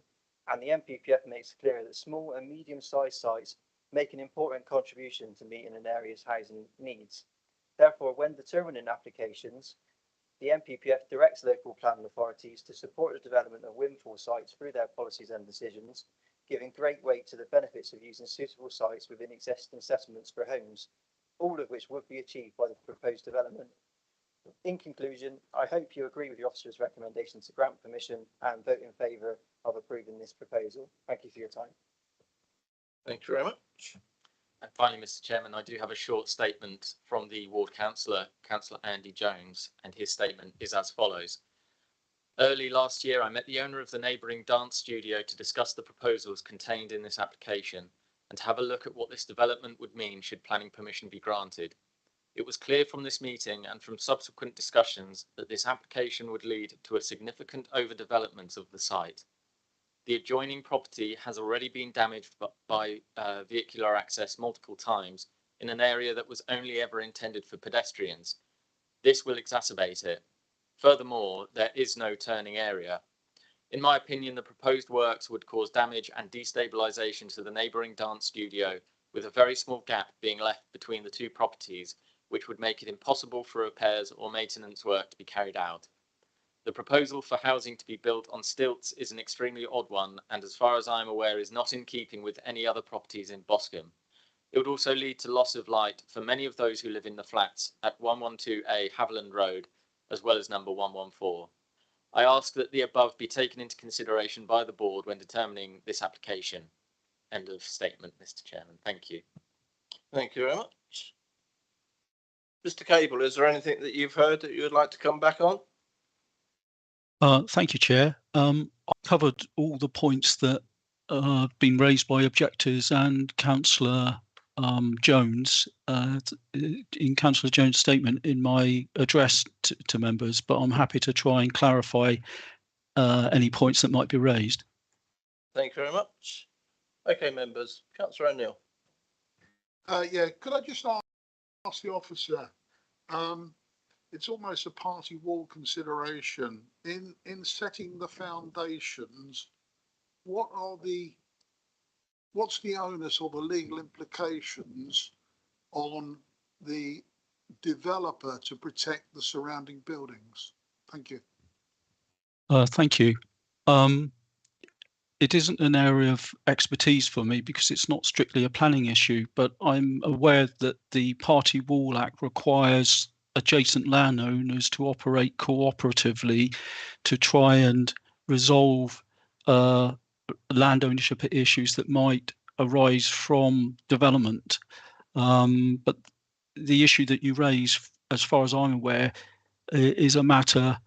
and the NPPF makes clear that small and medium-sized sites make an important contribution to meeting an area's housing needs. Therefore, when determining applications, the NPPF directs local planning authorities to support the development of windfall sites through their policies and decisions, giving great weight to the benefits of using suitable sites within existing settlements for homes, all of which would be achieved by the proposed development. In conclusion, I hope you agree with the officer's recommendation to grant permission and vote in favour of approving this proposal. Thank you for your time. Thank you very much. And finally, Mr. Chairman, I do have a short statement from the ward councillor, Councillor Andy Jones, and his statement is as follows. Early last year, I met the owner of the neighbouring dance studio to discuss the proposals contained in this application and to have a look at what this development would mean should planning permission be granted. It was clear from this meeting and from subsequent discussions that this application would lead to a significant overdevelopment of the site. The adjoining property has already been damaged by vehicular access multiple times in an area that was only ever intended for pedestrians. This will exacerbate it. Furthermore, there is no turning area. In my opinion, the proposed works would cause damage and destabilisation to the neighbouring dance studio, with a very small gap being left between the 2 properties, which would make it impossible for repairs or maintenance work to be carried out. The proposal for housing to be built on stilts is an extremely odd one, and as far as I am aware is not in keeping with any other properties in Boscombe. It would also lead to loss of light for many of those who live in the flats at 112A Haverland Road, as well as number 114. I ask that the above be taken into consideration by the board when determining this application. End of statement, Mr. Chairman. Thank you. Thank you very much. Mr. Cable, is there anything that you've heard that you would like to come back on? Thank you, Chair. I covered all the points that have been raised by objectors and Councillor Jones in Councillor Jones' statement in my address to members, but I'm happy to try and clarify any points that might be raised. Thank you very much. Okay, members. Councillor O'Neill. Yeah, could I just ask the officer, it's almost a party wall consideration in setting the foundations. What's the onus or the legal implications on the developer to protect the surrounding buildings? Thank you. Thank you. It isn't an area of expertise for me because it's not strictly a planning issue, but I'm aware that the Party Wall Act requires adjacent landowners to operate cooperatively to try and resolve land ownership issues that might arise from development. But the issue that you raise, as far as I'm aware, is a matter,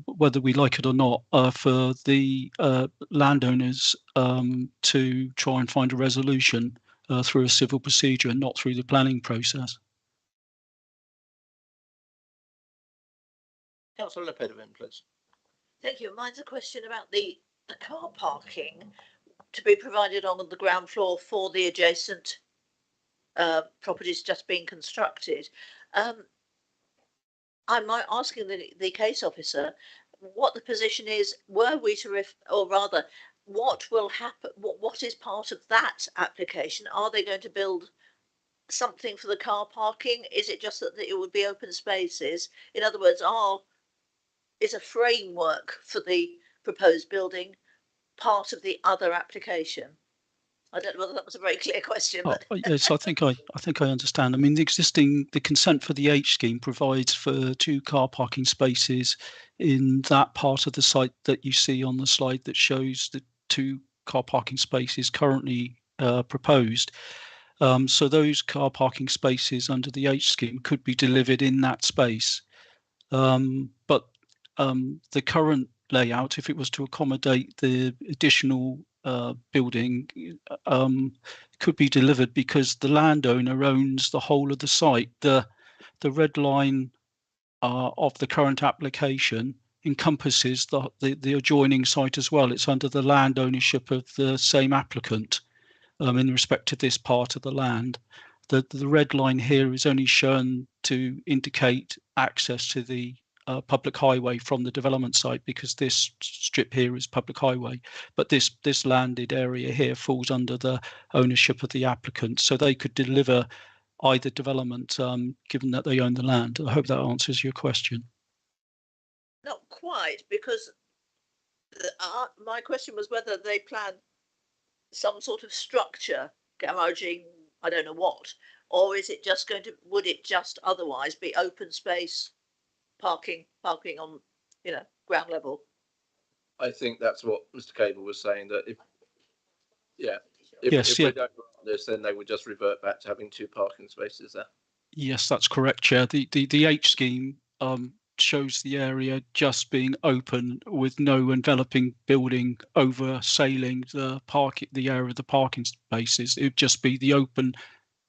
whether we like it or not, for the landowners to try and find a resolution through a civil procedure and not through the planning process. Councillor Lepedevin, please. Thank you. Mine's a question about the car parking to be provided on the ground floor for the adjacent properties just being constructed. I'm asking the case officer what the position is. Were we to, or rather, what will happen? What is part of that application? Are they going to build something for the car parking? Is it just that it would be open spaces? In other words, is a framework for the proposed building part of the other application? I don't know whether that was a very clear question, but Yes, I think I understand. I mean, the consent for the H scheme provides for 2 car parking spaces in that part of the site that you see on the slide that shows the 2 car parking spaces currently proposed. So those car parking spaces under the H scheme could be delivered in that space. But the current layout, if it was to accommodate the additional building, could be delivered because the landowner owns the whole of the site. The red line of the current application encompasses the adjoining site as well. It's under the land ownership of the same applicant in respect to this part of the land. The red line here is only shown to indicate access to the public highway from the development site, because this strip here is public highway, but this landed area here falls under the ownership of the applicant, so they could deliver either development given that they own the land. I hope that answers your question. not quite, because my question was whether they plan some sort of structure, garaging, I don't know what, or is it just going to, would it just otherwise be open space parking on, ground level? I think that's what Mr. Cable was saying, that if Yes, we don't grant this, then they would just revert back to having 2 parking spaces there. Yes, that's correct, Chair. The H scheme shows the area just being open with no enveloping building oversailing the area of the parking spaces. It would just be the open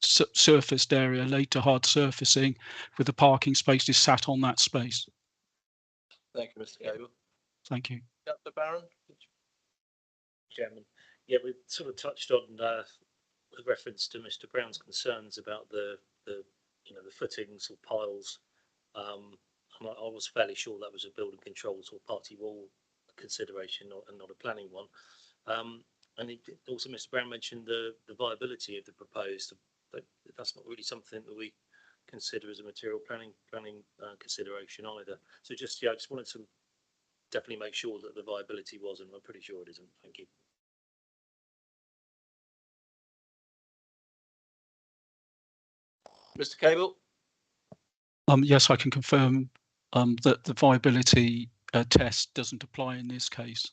surfaced area laid to hard surfacing with the parking spaces sat on that space. Thank you, Mr. Cable. Thank you. Dr. Barron? Chairman, yeah, we sort of touched on with reference to Mr. Brown's concerns about the footings or piles. I was fairly sure that was a building controls or party wall consideration and not a planning one. And also Mr. Brown mentioned the viability of the proposed. That's not really something that we consider as a material planning consideration either. So I just wanted to definitely make sure that the viability was, and I'm pretty sure it isn't. Thank you. Mr. Cable? Yes, I can confirm that the viability test doesn't apply in this case.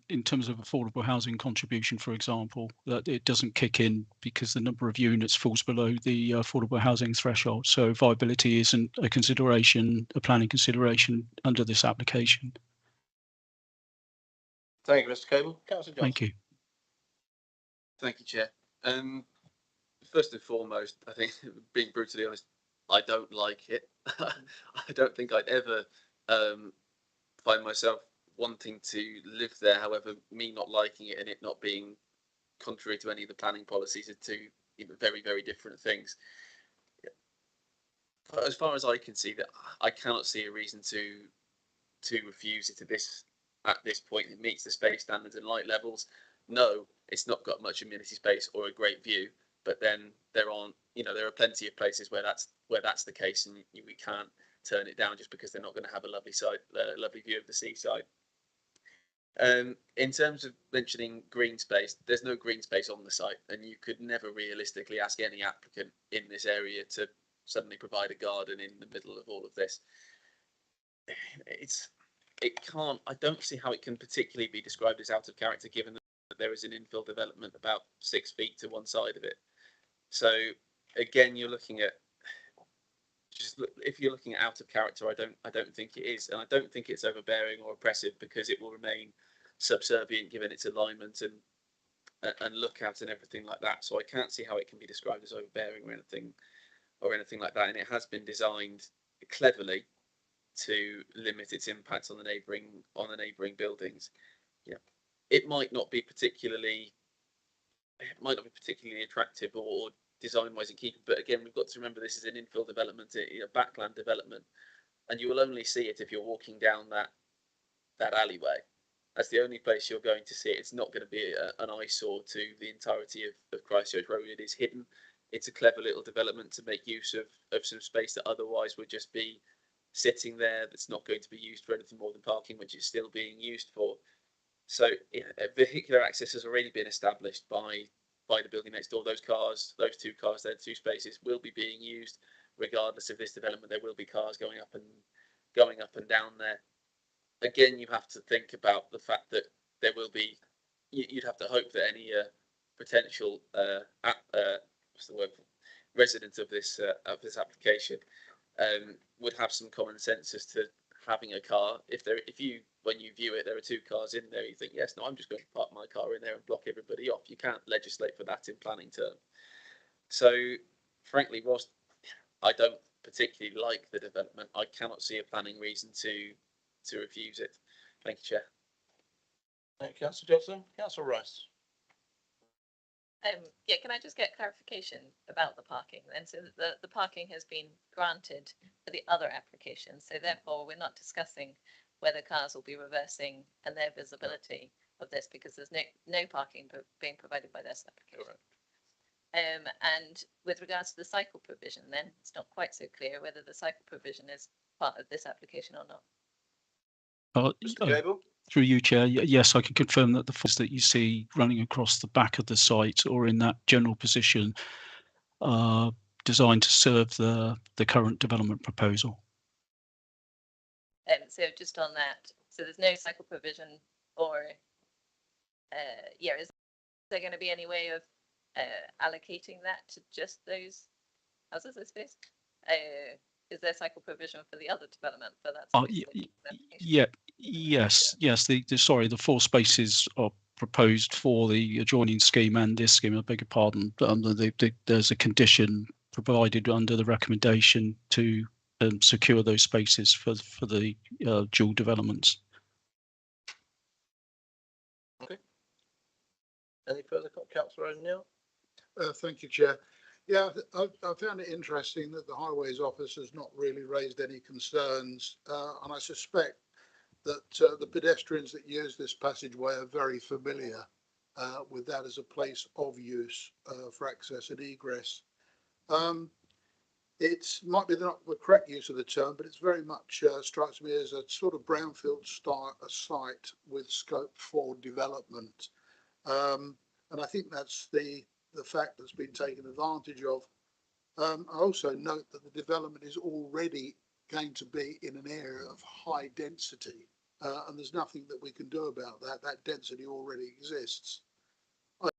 In terms of affordable housing contribution, for example, that it doesn't kick in because the number of units falls below the affordable housing threshold. So viability isn't a consideration, a planning consideration under this application. Thank you, Mr. Cable. Councillor Johnson. Thank you. Thank you, Chair. First and foremost, I think, being brutally honest, I don't like it. I don't think I'd ever find myself wanting to live there. However, me not liking it and it not being contrary to any of the planning policies are 2 very, very different things. As far as I can see, that I cannot see a reason to refuse it at this point. It meets the space standards and light levels. No, it's not got much amenity space or a great view. But then there are plenty of places where that's the case, and we can't turn it down just because they're not going to have a lovely view of the seaside. In terms of mentioning green space, there's no green space on the site, and you could never realistically ask any applicant in this area to suddenly provide a garden in the middle of all of this. I don't see how it can particularly be described as out of character, given that there is an infill development about 6 feet to one side of it. So again, you're looking at if you're looking at out of character, I don't think it is, and I don't think it's overbearing or oppressive, because it will remain subservient given its alignment and lookout and everything like that. So I can't see how it can be described as overbearing or anything like that. And it has been designed cleverly to limit its impact on the neighbouring buildings. Yeah, it might not be particularly it might not be particularly attractive or design wise in keeping, but again, we've got to remember this is an infill development, a backland development, and you will only see it if you're walking down that alleyway. That's the only place you're going to see it. It's not going to be an eyesore to the entirety of Christchurch Road. It is hidden. It's a clever little development to make use of some space that otherwise would just be sitting there. That's not going to be used for anything more than parking, which is still being used for. So vehicular access has already been established by the building next door. Those two cars there, 2 spaces, will be being used regardless of this development. There will be cars going up and down there. Again, you have to think about the fact that there will be. You'd have to hope that any potential what's the word, resident of this application would have some common sense as to having a car. When you view it, there are 2 cars in there. You think, yes, no, I'm just going to park my car in there and block everybody off. You can't legislate for that in planning terms. So, frankly, whilst I don't particularly like the development, I cannot see a planning reason to refuse it. Thank you, Chair. Thank you, Councillor Johnson. Councillor Rice. Yeah, can I just get clarification about the parking then? So the parking has been granted for the other applications. So therefore, we're not discussing whether cars will be reversing and their visibility of this, because there's no parking being provided by this application. And with regards to the cycle provision, then it's not quite so clear whether the cycle provision is part of this application or not. Mr. Gable? Through you, Chair. Yes, I can confirm that the forces that you see running across the back of the site or in that general position are designed to serve the current development proposal. So just on that, so there's no cycle provision, or is there going to be any way of allocating that to just those houses, I suppose? Is there cycle provision for the other development for that? Yes. The 4 spaces are proposed for the adjoining scheme and this scheme. I beg your pardon. There's a condition provided under the recommendation to secure those spaces for the dual developments. Okay. Any further, Councillor O'Neill? Thank you, Chair. Yeah, I found it interesting that the Highways Office has not really raised any concerns, and I suspect that the pedestrians that use this passageway are very familiar with that as a place of use for access and egress. It might be not the correct use of the term, but it's very much strikes me as a sort of brownfield site with scope for development, and I think that's the fact that's been taken advantage of. I also note that the development is already going to be in an area of high density, and there's nothing that we can do about that. That density already exists. I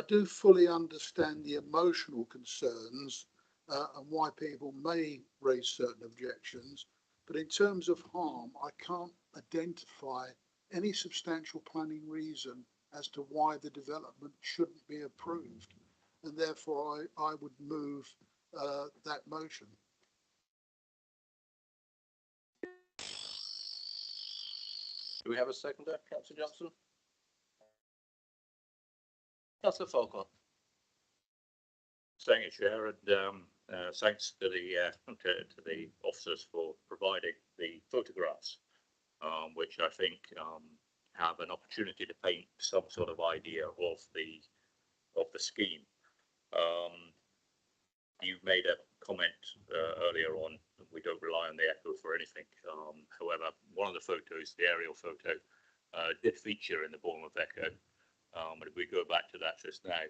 do fully understand the emotional concerns and why people may raise certain objections, but in terms of harm, I can't identify any substantial planning reason as to why the development shouldn't be approved, and therefore I would move that motion. Do we have a seconder, Councillor Johnson? Councillor Falcon. Thank you, Chair, and thanks to the officers for providing the photographs, which I think have an opportunity to paint some sort of idea of the scheme. You made a comment earlier on, we don't rely on the echo for anything. However, one of the photos, the aerial photo, did feature in the Bournemouth Echo. And if we go back to that just now,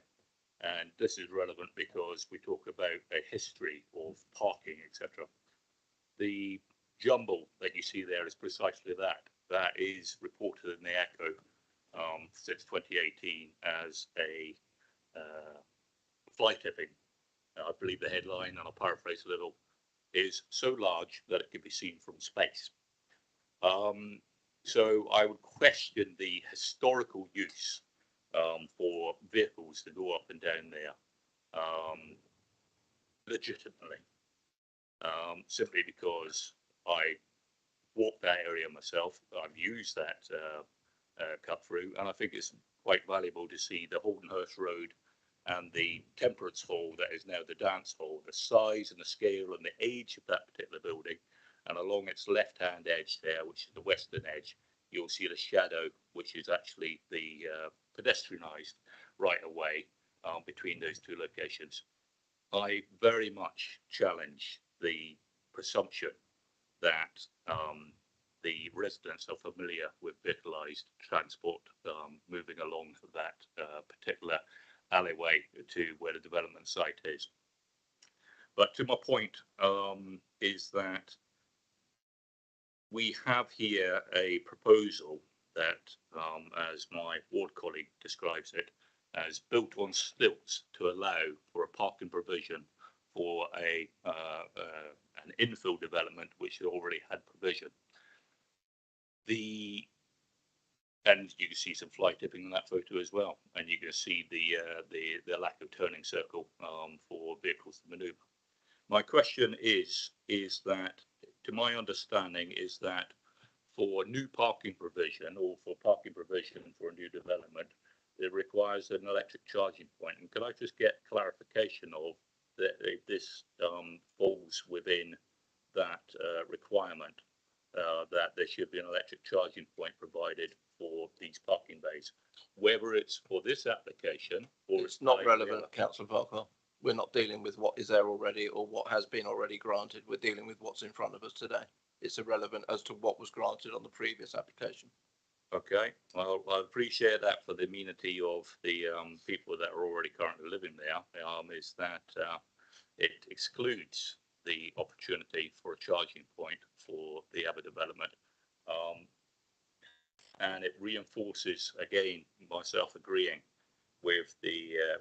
and this is relevant because we talk about a history of parking, etc. The jumble that you see there is precisely that. That is reported in the Echo since 2018 as a fly tipping. I believe the headline, and I'll paraphrase a little, is so large that it can be seen from space. So I would question the historical use for vehicles to go up and down there legitimately, simply because I walk that area myself. I've used that cut through, and I think it's quite valuable to see the Holdenhurst Road and the temperance hall that is now the dance hall, the size and the scale and the age of that particular building, and along its left-hand edge there, which is the western edge, you'll see the shadow, which is actually the pedestrianised right away between those two locations. I very much challenge the presumption that the residents are familiar with vehiclised transport moving along that particular alleyway to where the development site is. But to my point is that we have here a proposal that, as my ward colleague describes it, as built on stilts to allow for a parking provision for an infill development which already had provision. And you can see some fly tipping in that photo as well, and you can see the lack of turning circle for vehicles to manoeuvre. My question is that, to my understanding, is that for new parking provision or for parking provision for a new development, it requires an electric charging point. And could I just get clarification of that if this falls within that requirement, that there should be an electric charging point provided for these parking bays, whether it's for this application or it's not relevant, Councillor Parker. We're not dealing with what is there already or what has been already granted. We're dealing with what's in front of us today. It's irrelevant as to what was granted on the previous application. Okay, well, I appreciate that for the amenity of the people that are already currently living there, is that it excludes the opportunity for a charging point for the other development. And it reinforces, again, myself agreeing with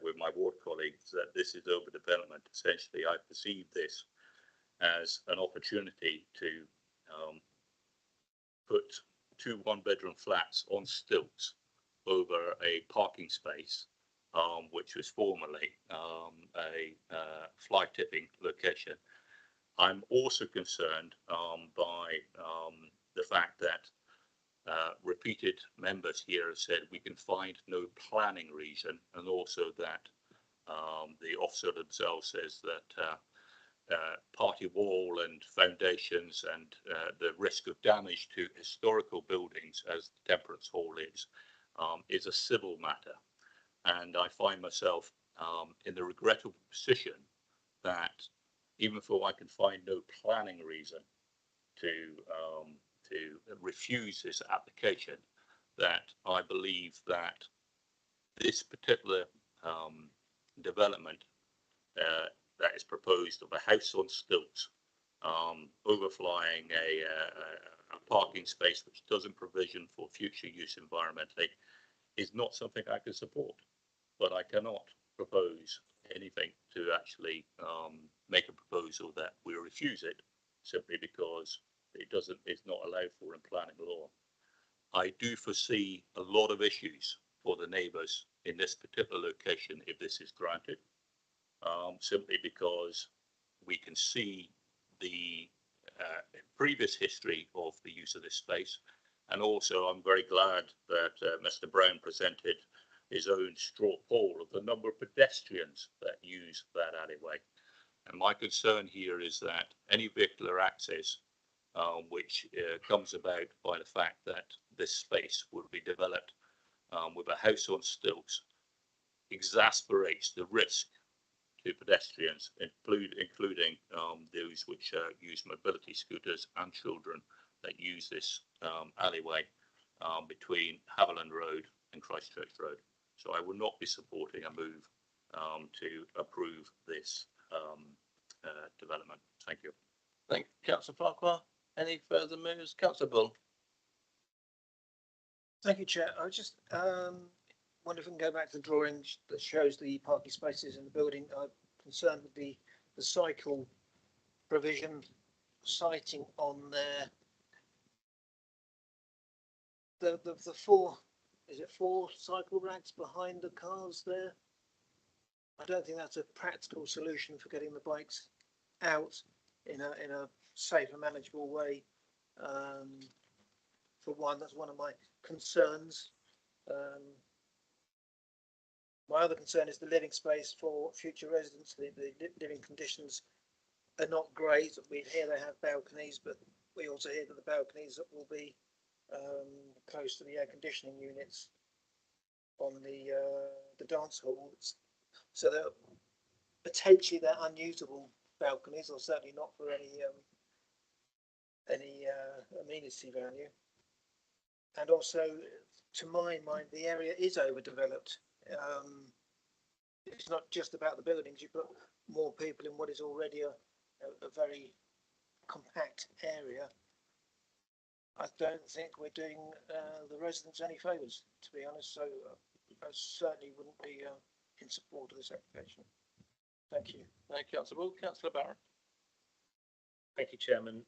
with my ward colleagues that this is overdevelopment. Essentially, I perceive this as an opportunity to put 2 one-bedroom flats on stilts over a parking space, which was formerly a fly tipping location. I'm also concerned by the fact that repeated members here have said we can find no planning reason, and also that the officer themselves says that party wall and foundations and the risk of damage to historical buildings, as the Temperance Hall is a civil matter. And I find myself in the regrettable position that even though I can find no planning reason to refuse this application, that I believe that this particular development that is proposed of a house on stilts, overflying a parking space which doesn't provision for future use environmentally, is not something I can support. But I cannot propose anything to actually make a proposal that we refuse it simply because it's not allowed for in planning law. I do foresee a lot of issues for the neighbours in this particular location if this is granted, simply because we can see the previous history of the use of this space. And also I'm very glad that Mr. Brown presented his own straw poll of the number of pedestrians that use that alleyway. And my concern here is that any vehicular access which comes about by the fact that this space would be developed with a house on stilts exasperates the risk to pedestrians, including those which use mobility scooters and children that use this alleyway between Haverland Road and Christchurch Road. So I will not be supporting a move to approve this development. Thank you. Thank you, Councillor Farquhar. Any further moves? Councillor Bull. Thank you, Chair. I just wonder if we can go back to the drawing that shows the parking spaces in the building. I'm concerned with the cycle provision sighting on there. The four, is it 4 cycle racks behind the cars there? I don't think that's a practical solution for getting the bikes out in a safe and manageable way. For one, that's one of my concerns. My other concern is the living space for future residents. The living conditions are not great. We hear they have balconies, but we also hear that the balconies will be close to the air conditioning units on the dance halls. So they're potentially unusable balconies, or certainly not for any amenity value. And also, to my mind, the area is overdeveloped. It's not just about the buildings. You put more people in what is already a very compact area. I don't think we're doing the residents any favours, to be honest. So I certainly wouldn't be in support of this application. Thank you. Thank you, Councillor Wood. Councillor Barrack. Thank you, Chairman.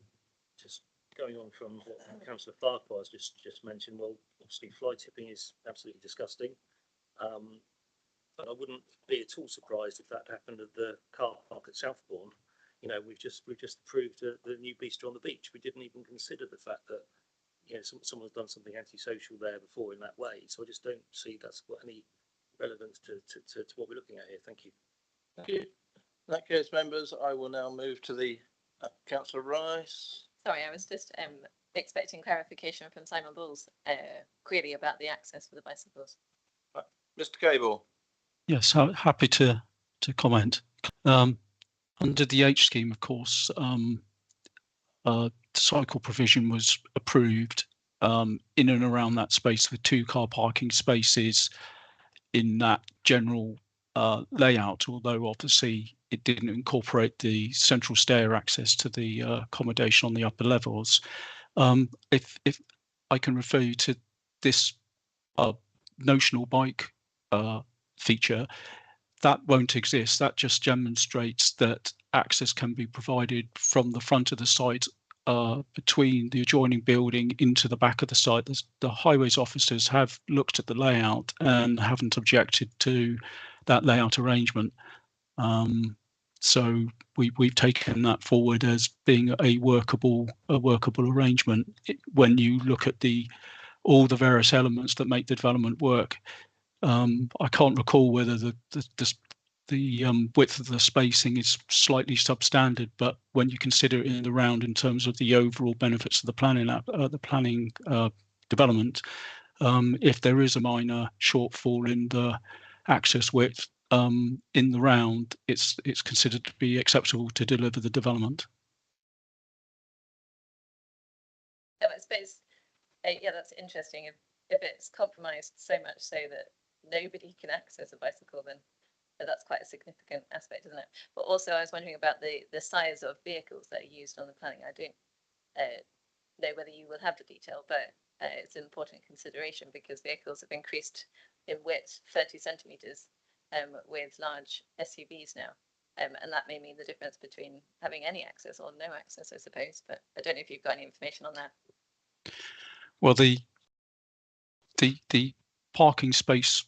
Just going on from what Councillor Farquhar has just mentioned, well, obviously fly tipping is absolutely disgusting. But I wouldn't be at all surprised if that happened at the car park at Southbourne. You know, we've just approved the new bistro on the beach. We didn't even consider the fact that, you know, someone's done something antisocial there before in that way. So I just don't see that's got any relevance to what we're looking at here. Thank you. Thank you. In that case, members, I will now move to the Councillor Rice. Sorry, I was just expecting clarification from Simon Bull's query about the access for the bicycles. Mr. Cable. Yes, happy to comment. Under the H scheme, of course, cycle provision was approved in and around that space with 2 car parking spaces in that general layout, although obviously it didn't incorporate the central stair access to the accommodation on the upper levels. If I can refer you to this notional bike feature, that won't exist. That just demonstrates that access can be provided from the front of the site between the adjoining building into the back of the site. The highways officers have looked at the layout and haven't objected to that layout arrangement. So we've taken that forward as being a workable arrangement when you look at all the various elements that make the development work. I can't recall whether the width of the spacing is slightly substandard, but when you consider it in the round in terms of the overall benefits of the planning development, if there is a minor shortfall in the access width in the round, it's considered to be acceptable to deliver the development. Yeah, I suppose, yeah, that's interesting. If it's compromised so much so that nobody can access a bicycle, then that's quite a significant aspect, isn't it? But also, I was wondering about the size of vehicles that are used on the planning. I don't know whether you will have the detail, but it's an important consideration because vehicles have increased in width 30 centimetres with large SUVs now. And that may mean the difference between having any access or no access, I suppose. But I don't know if you've got any information on that. Well, the parking space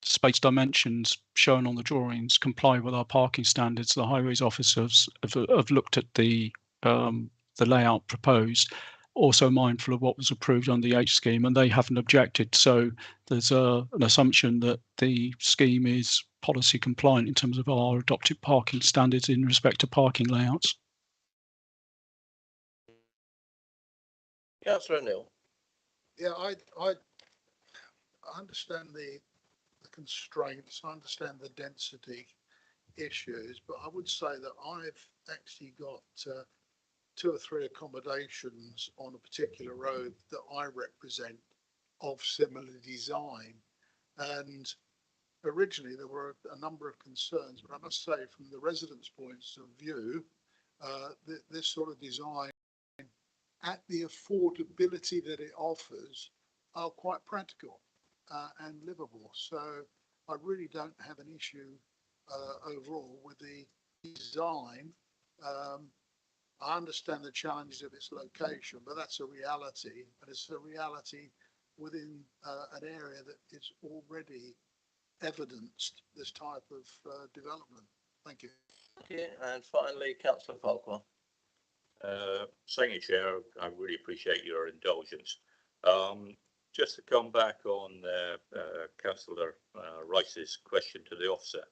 space dimensions shown on the drawings comply with our parking standards. The highways officers have looked at the layout proposed, also mindful of what was approved on the H scheme, and they haven't objected. So there's an assumption that the scheme is policy compliant in terms of our adopted parking standards in respect to parking layouts. Councillor O'Neill. Yeah, I understand the constraints, I understand the density issues, but I would say that I've actually got 2 or 3 accommodations on a particular road that I represent of similar design. And originally there were a number of concerns, but I must say from the residents' points of view, this sort of design at the affordability that it offers are quite practical and livable. So I really don't have an issue overall with the design. I understand the challenges of its location, but that's a reality, and it's a reality within an area that is already evidenced this type of development. Thank you. Thank you. And finally, Councillor Farquhar. Thank you, Chair. I really appreciate your indulgence. Just to come back on Councillor Rice's question to the officer.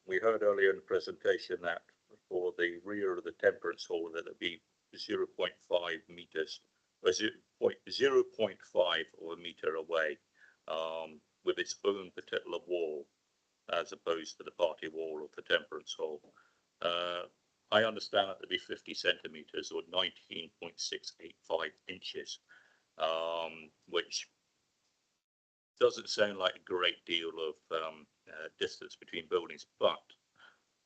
We heard earlier in the presentation that for the rear of the temperance hall that it'd be 0.5 meters, or 0.5 or a meter away, with its own particular wall, as opposed to the party wall of the temperance hall. I understand that to be 50 centimeters or 19.685 inches, which doesn't sound like a great deal of distance between buildings, but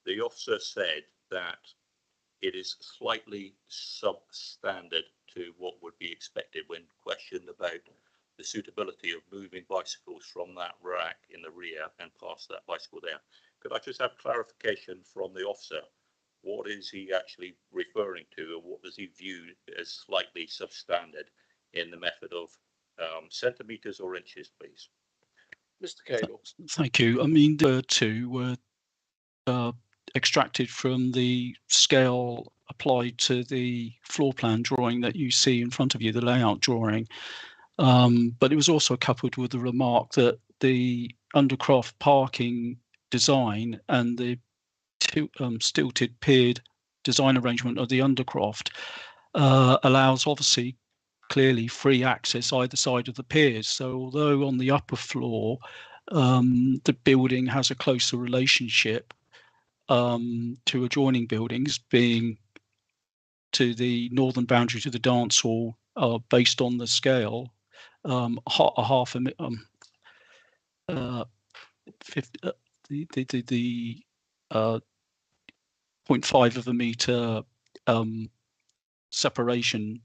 the officer said that it is slightly substandard to what would be expected when questioned about the suitability of moving bicycles from that rack in the rear and past that bicycle there. Could I just have clarification from the officer? What is he actually referring to, or what does he view as slightly substandard in the method of centimetres or inches, please? Mr. Cable. Thank you. I mean, the two were extracted from the scale applied to the floor plan drawing that you see in front of you, the layout drawing. But it was also coupled with the remark that the undercroft parking design and the stilted piered design arrangement of the undercroft allows obviously clearly free access either side of the piers. So although on the upper floor the building has a closer relationship to adjoining buildings, being to the northern boundary to the dance hall, based on the scale, a half a 50, the 0.5 of a meter separation,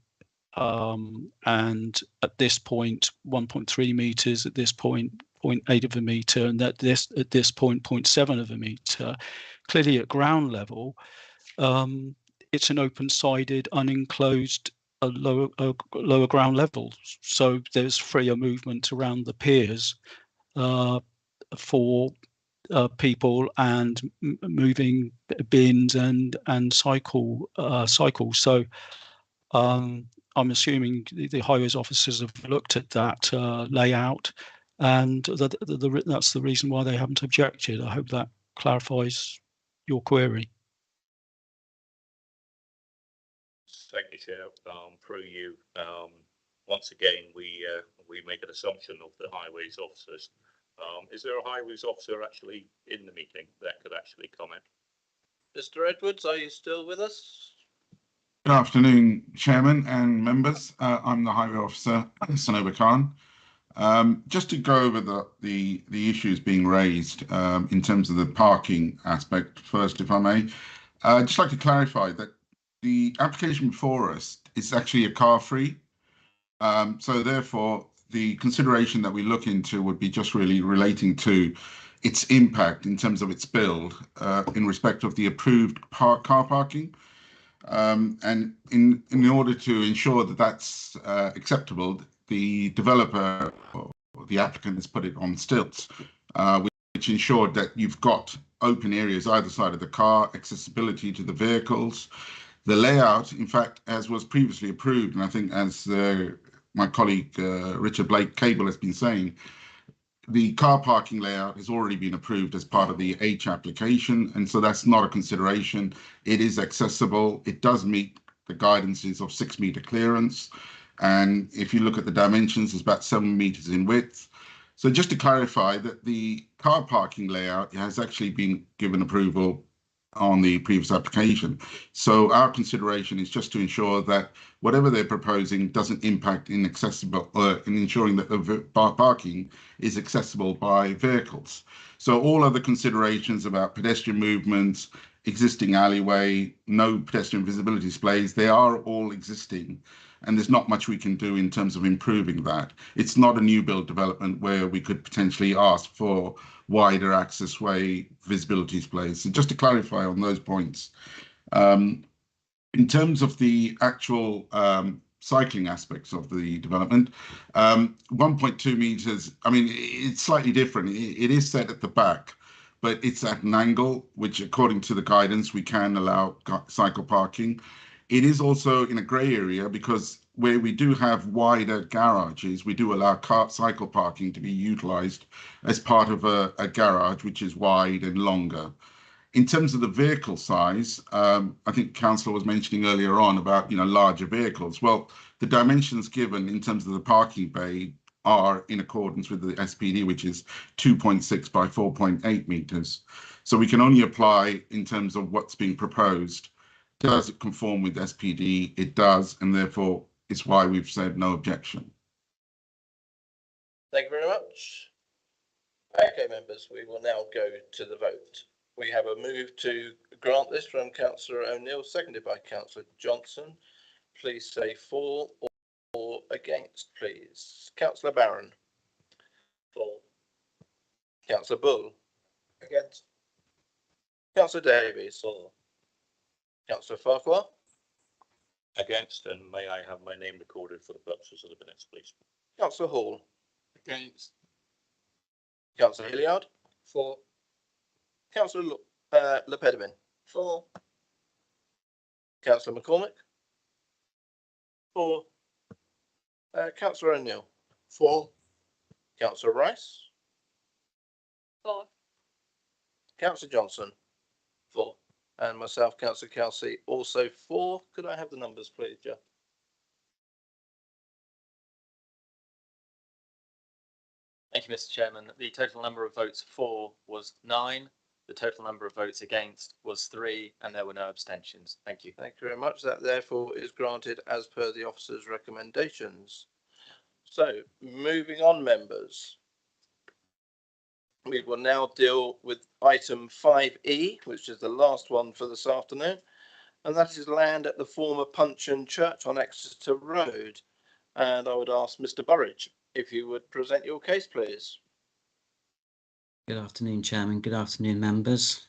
and at this point 1.3 meters, at this point 0.8 of a meter, and at this point 0.7 of a meter. Clearly at ground level, it's an open-sided, unenclosed lower ground level, so there's freer movement around the piers for people and moving bins and cycles. So I'm assuming the highways officers have looked at that layout, and that's the reason why they haven't objected. I hope that clarifies your query. Thank you, Chair. Through you, once again, we make an assumption of the highways officers. Is there a highways officer actually in the meeting that could actually comment? Mr. Edwards, are you still with us? Good afternoon, Chairman and members. I'm the Highway Officer, Sanoba Khan. Just to go over the issues being raised in terms of the parking aspect first, if I may, I'd just like to clarify that the application before us is actually a car-free. So therefore, the consideration that we look into would be just really relating to its impact in terms of its build in respect of the approved car parking. And in order to ensure that that's acceptable, the developer or the applicant has put it on stilts, which ensured that you've got open areas either side of the car, accessibility to the vehicles. The layout, in fact, as was previously approved, and I think as my colleague Richard Blake Cable has been saying, the car parking layout has already been approved as part of the H application, and so that's not a consideration. It is accessible. It does meet the guidances of 6 meter clearance, and if you look at the dimensions, it's about 7 meters in width. So just to clarify that the car parking layout has actually been given approval on the previous application. So our consideration is just to ensure that whatever they're proposing doesn't impact in ensuring that the parking is accessible by vehicles. So all other considerations about pedestrian movements, existing alleyway, no pedestrian visibility displays, they are all existing, and there's not much we can do in terms of improving that. It's not a new build development where we could potentially ask for wider accessway visibility displays. So just to clarify on those points, in terms of the actual cycling aspects of the development, 1.2 meters, I mean, it's slightly different. It is set at the back, but it's at an angle, which according to the guidance, we can allow cycle parking. It is also in a grey area because where we do have wider garages, we do allow cycle parking to be utilised as part of a garage which is wide and longer. In terms of the vehicle size, I think Councillor was mentioning earlier on about larger vehicles. Well, the dimensions given in terms of the parking bay are in accordance with the SPD, which is 2.6 by 4.8 metres. So we can only apply in terms of what's being proposed. Does it conform with SPD? It does, and therefore it's why we've said no objection. Thank you very much. Okay, members, we will now go to the vote. We have a move to grant this from Councillor O'Neill, seconded by Councillor Johnson. Please say for or against, please. Councillor Barron. For. Councillor Bull. Against. Councillor Davies. For. Councillor Farquhar. Against, and may I have my name recorded for the purposes of the minutes, please? Councillor Hall. Against. Councillor Hilliard. For. Councillor Lepedimin. For. Councillor McCormick. For. Councillor O'Neill. For. Councillor Rice. For. Councillor Johnson. For. And myself, Councillor Kelsey, also for. Could I have the numbers, please, Jeff? Thank you, Mr. Chairman. The total number of votes for was 9. The total number of votes against was 3, and there were no abstentions. Thank you. Thank you very much. That therefore is granted as per the officer's recommendations. So, moving on, members. We will now deal with item 5E, which is the last one for this afternoon, and that is land at the former Puncheon Church on Exeter Road. And I would ask Mr. Burridge if you would present your case, please. Good afternoon, Chairman. Good afternoon, members.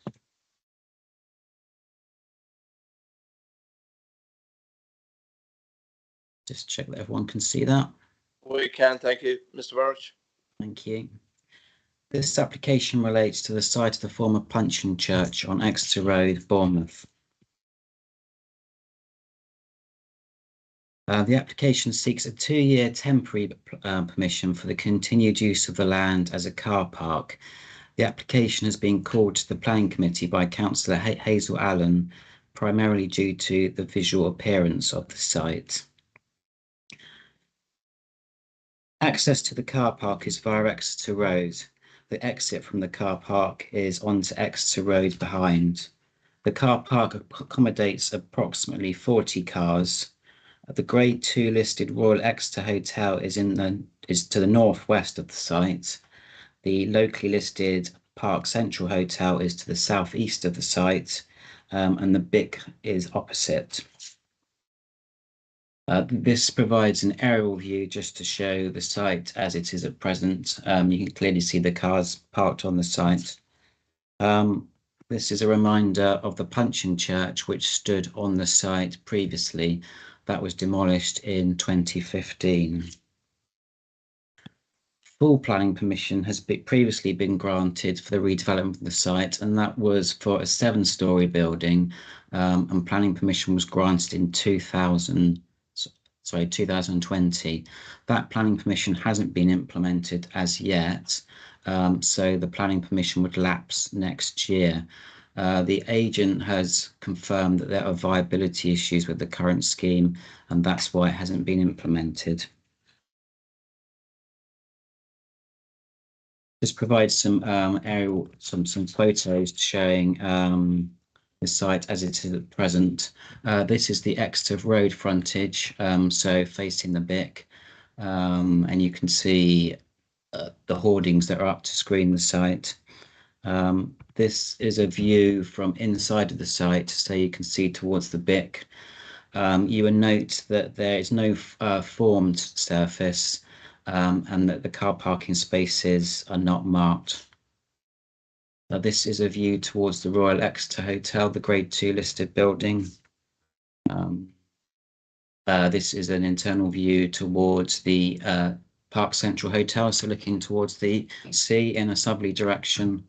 Just check that everyone can see that. We can, thank you, Mr. Burridge. Thank you. This application relates to the site of the former Puncheon Church on Exeter Road, Bournemouth. The application seeks a 2-year temporary permission for the continued use of the land as a car park. The application has been called to the Planning Committee by Councillor Hazel Allen, primarily due to the visual appearance of the site. Access to the car park is via Exeter Road. The exit from the car park is onto Exeter Road behind. The car park accommodates approximately 40 cars. The Grade 2 listed Royal Exeter Hotel is to the northwest of the site. The locally listed Park Central Hotel is to the southeast of the site, and the BIC is opposite. This provides an aerial view just to show the site as it is at present. You can clearly see the cars parked on the site. This is a reminder of the Puncheon Church, which stood on the site previously. That was demolished in 2015. Full planning permission has previously been granted for the redevelopment of the site, and that was for a 7-storey building, and planning permission was granted in 2020. That planning permission hasn't been implemented as yet, so the planning permission would lapse next year. The agent has confirmed that there are viability issues with the current scheme, and that's why it hasn't been implemented. This provides some aerial, some photos showing the site as it is at present. This is the Exeter Road frontage, so facing the BIC, and you can see the hoardings that are up to screen the site. This is a view from inside of the site, so you can see towards the BIC. You will note that there is no formed surface, and that the car parking spaces are not marked. Now, this is a view towards the Royal Exeter Hotel, the Grade 2 listed building. This is an internal view towards the Park Central Hotel, so looking towards the sea in a southerly direction.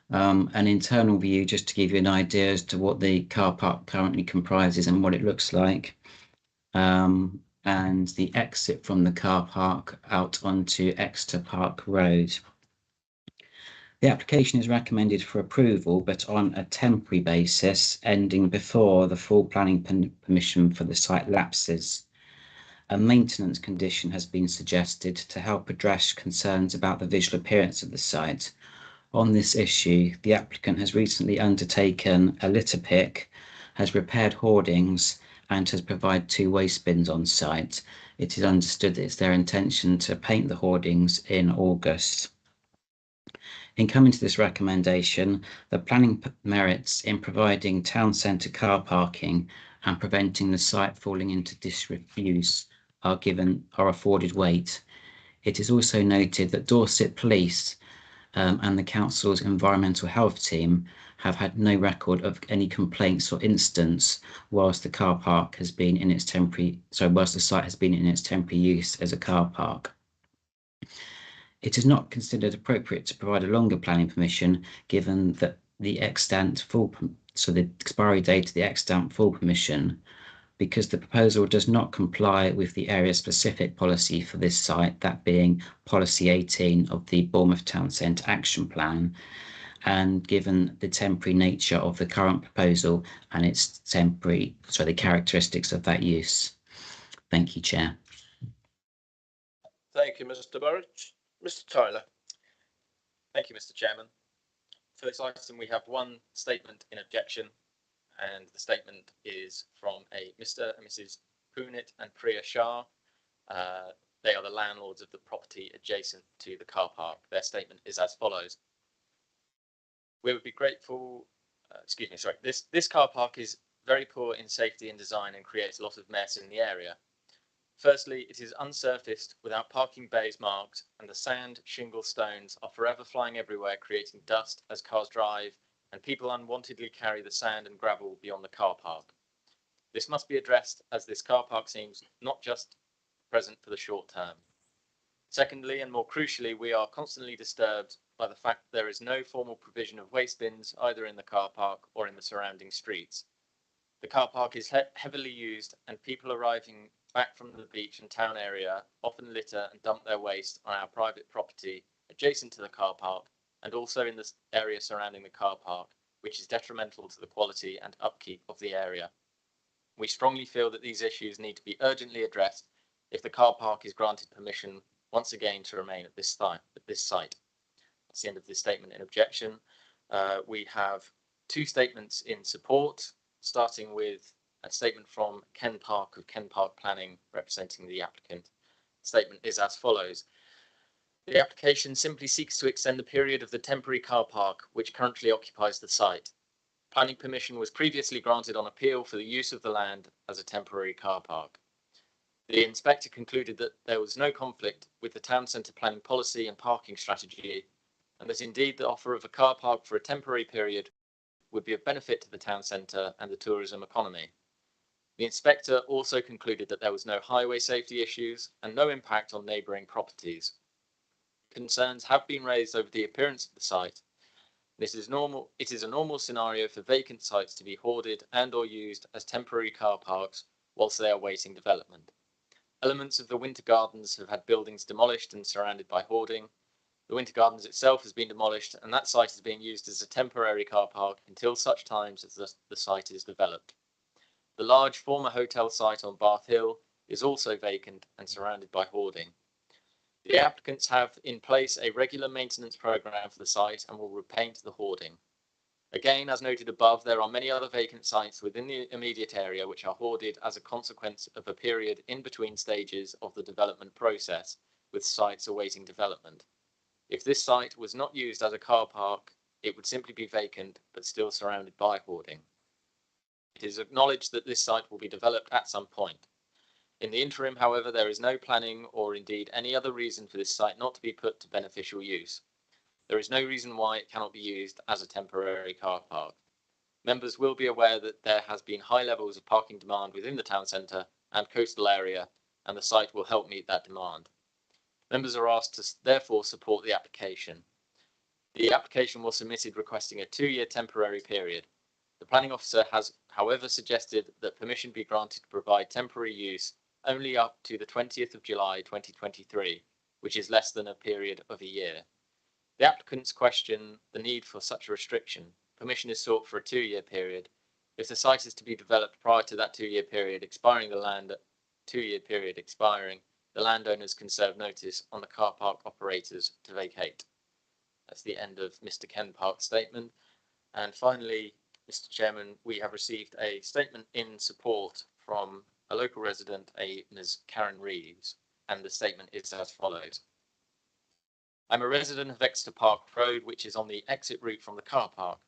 An internal view just to give you an idea as to what the car park currently comprises and what it looks like. and the exit from the car park out onto Exeter Park Road. The application is recommended for approval, but on a temporary basis, ending before the full planning permission for the site lapses. A maintenance condition has been suggested to help address concerns about the visual appearance of the site. On this issue, the applicant has recently undertaken a litter pick, has repaired hoardings, and has provided 2 waste bins on site. It is understood it's their intention to paint the hoardings in August. In coming to this recommendation, the planning merits in providing town centre car parking and preventing the site falling into disuse are afforded weight. It is also noted that Dorset Police and the council's environmental health team have had no record of any complaints or incidents whilst the car park has been in its whilst the site has been in its temporary use as a car park. It is not considered appropriate to provide a longer planning permission, given that the extant the expiry date of the extant full permission, because the proposal does not comply with the area-specific policy for this site, that being Policy 18 of the Bournemouth Town Centre Action Plan, and given the temporary nature of the current proposal and its the characteristics of that use. Thank you, Chair. Thank you, Mr. Barrack. Mr. Tyler. Thank you, Mr. Chairman. For this item, we have one statement in objection, and the statement is from a Mr. and Mrs. Poonit and Priya Shah. They are the landlords of the property adjacent to the car park. Their statement is as follows. We would be grateful, this car park is very poor in safety and design and creates a lot of mess in the area. Firstly, it is unsurfaced without parking bays marked, and the sand, shingle, stones are forever flying everywhere, creating dust as cars drive, and people unwantedly carry the sand and gravel beyond the car park. This must be addressed, as this car park seems not just present for the short term. Secondly, and more crucially, we are constantly disturbed by the fact that there is no formal provision of waste bins either in the car park or in the surrounding streets. The car park is heavily used, and people arriving back from the beach and town area often litter and dump their waste on our private property adjacent to the car park and also in the area surrounding the car park, which is detrimental to the quality and upkeep of the area. We strongly feel that these issues need to be urgently addressed if the car park is granted permission once again to remain at this site. That's the end of this statement in objection. We have 2 statements in support, starting with a statement from Ken Park of Ken Park Planning, representing the applicant. The statement is as follows. The application simply seeks to extend the period of the temporary car park which currently occupies the site. Planning permission was previously granted on appeal for the use of the land as a temporary car park. The inspector concluded that there was no conflict with the town centre planning policy and parking strategy, and that indeed the offer of a car park for a temporary period would be of benefit to the town centre and the tourism economy. The inspector also concluded that there was no highway safety issues and no impact on neighbouring properties. Concerns have been raised over the appearance of the site. It is a normal scenario for vacant sites to be hoarded and or used as temporary car parks whilst they are waiting development. Elements of the Winter Gardens have had buildings demolished and surrounded by hoarding. The Winter Gardens itself has been demolished, and that site is being used as a temporary car park until such times as the site is developed. The large former hotel site on Bath Hill is also vacant and surrounded by hoarding. The applicants have in place a regular maintenance programme for the site and will repaint the hoarding. Again, as noted above, there are many other vacant sites within the immediate area which are hoarded as a consequence of a period in between stages of the development process, with sites awaiting development. If this site was not used as a car park, it would simply be vacant but still surrounded by hoarding. It is acknowledged that this site will be developed at some point. In the interim, however, there is no planning or indeed any other reason for this site not to be put to beneficial use. There is no reason why it cannot be used as a temporary car park. Members will be aware that there has been high levels of parking demand within the town centre and coastal area, and the site will help meet that demand. Members are asked to therefore support the application. The application was submitted requesting a 2-year temporary period. The planning officer has, however, suggested that permission be granted to provide temporary use only up to the 20th of July 2023, which is less than a period of a year. The applicants question the need for such a restriction. Permission is sought for a 2-year period. If the site is to be developed prior to that 2-year period expiring, the landowners can serve notice on the car park operators to vacate. That's the end of Mr. Ken Park's statement. And finally, Mr. Chairman, we have received a statement in support from a local resident, a Ms. Karen Reeves, and the statement is as follows. I'm a resident of Exeter Park Road, which is on the exit route from the car park.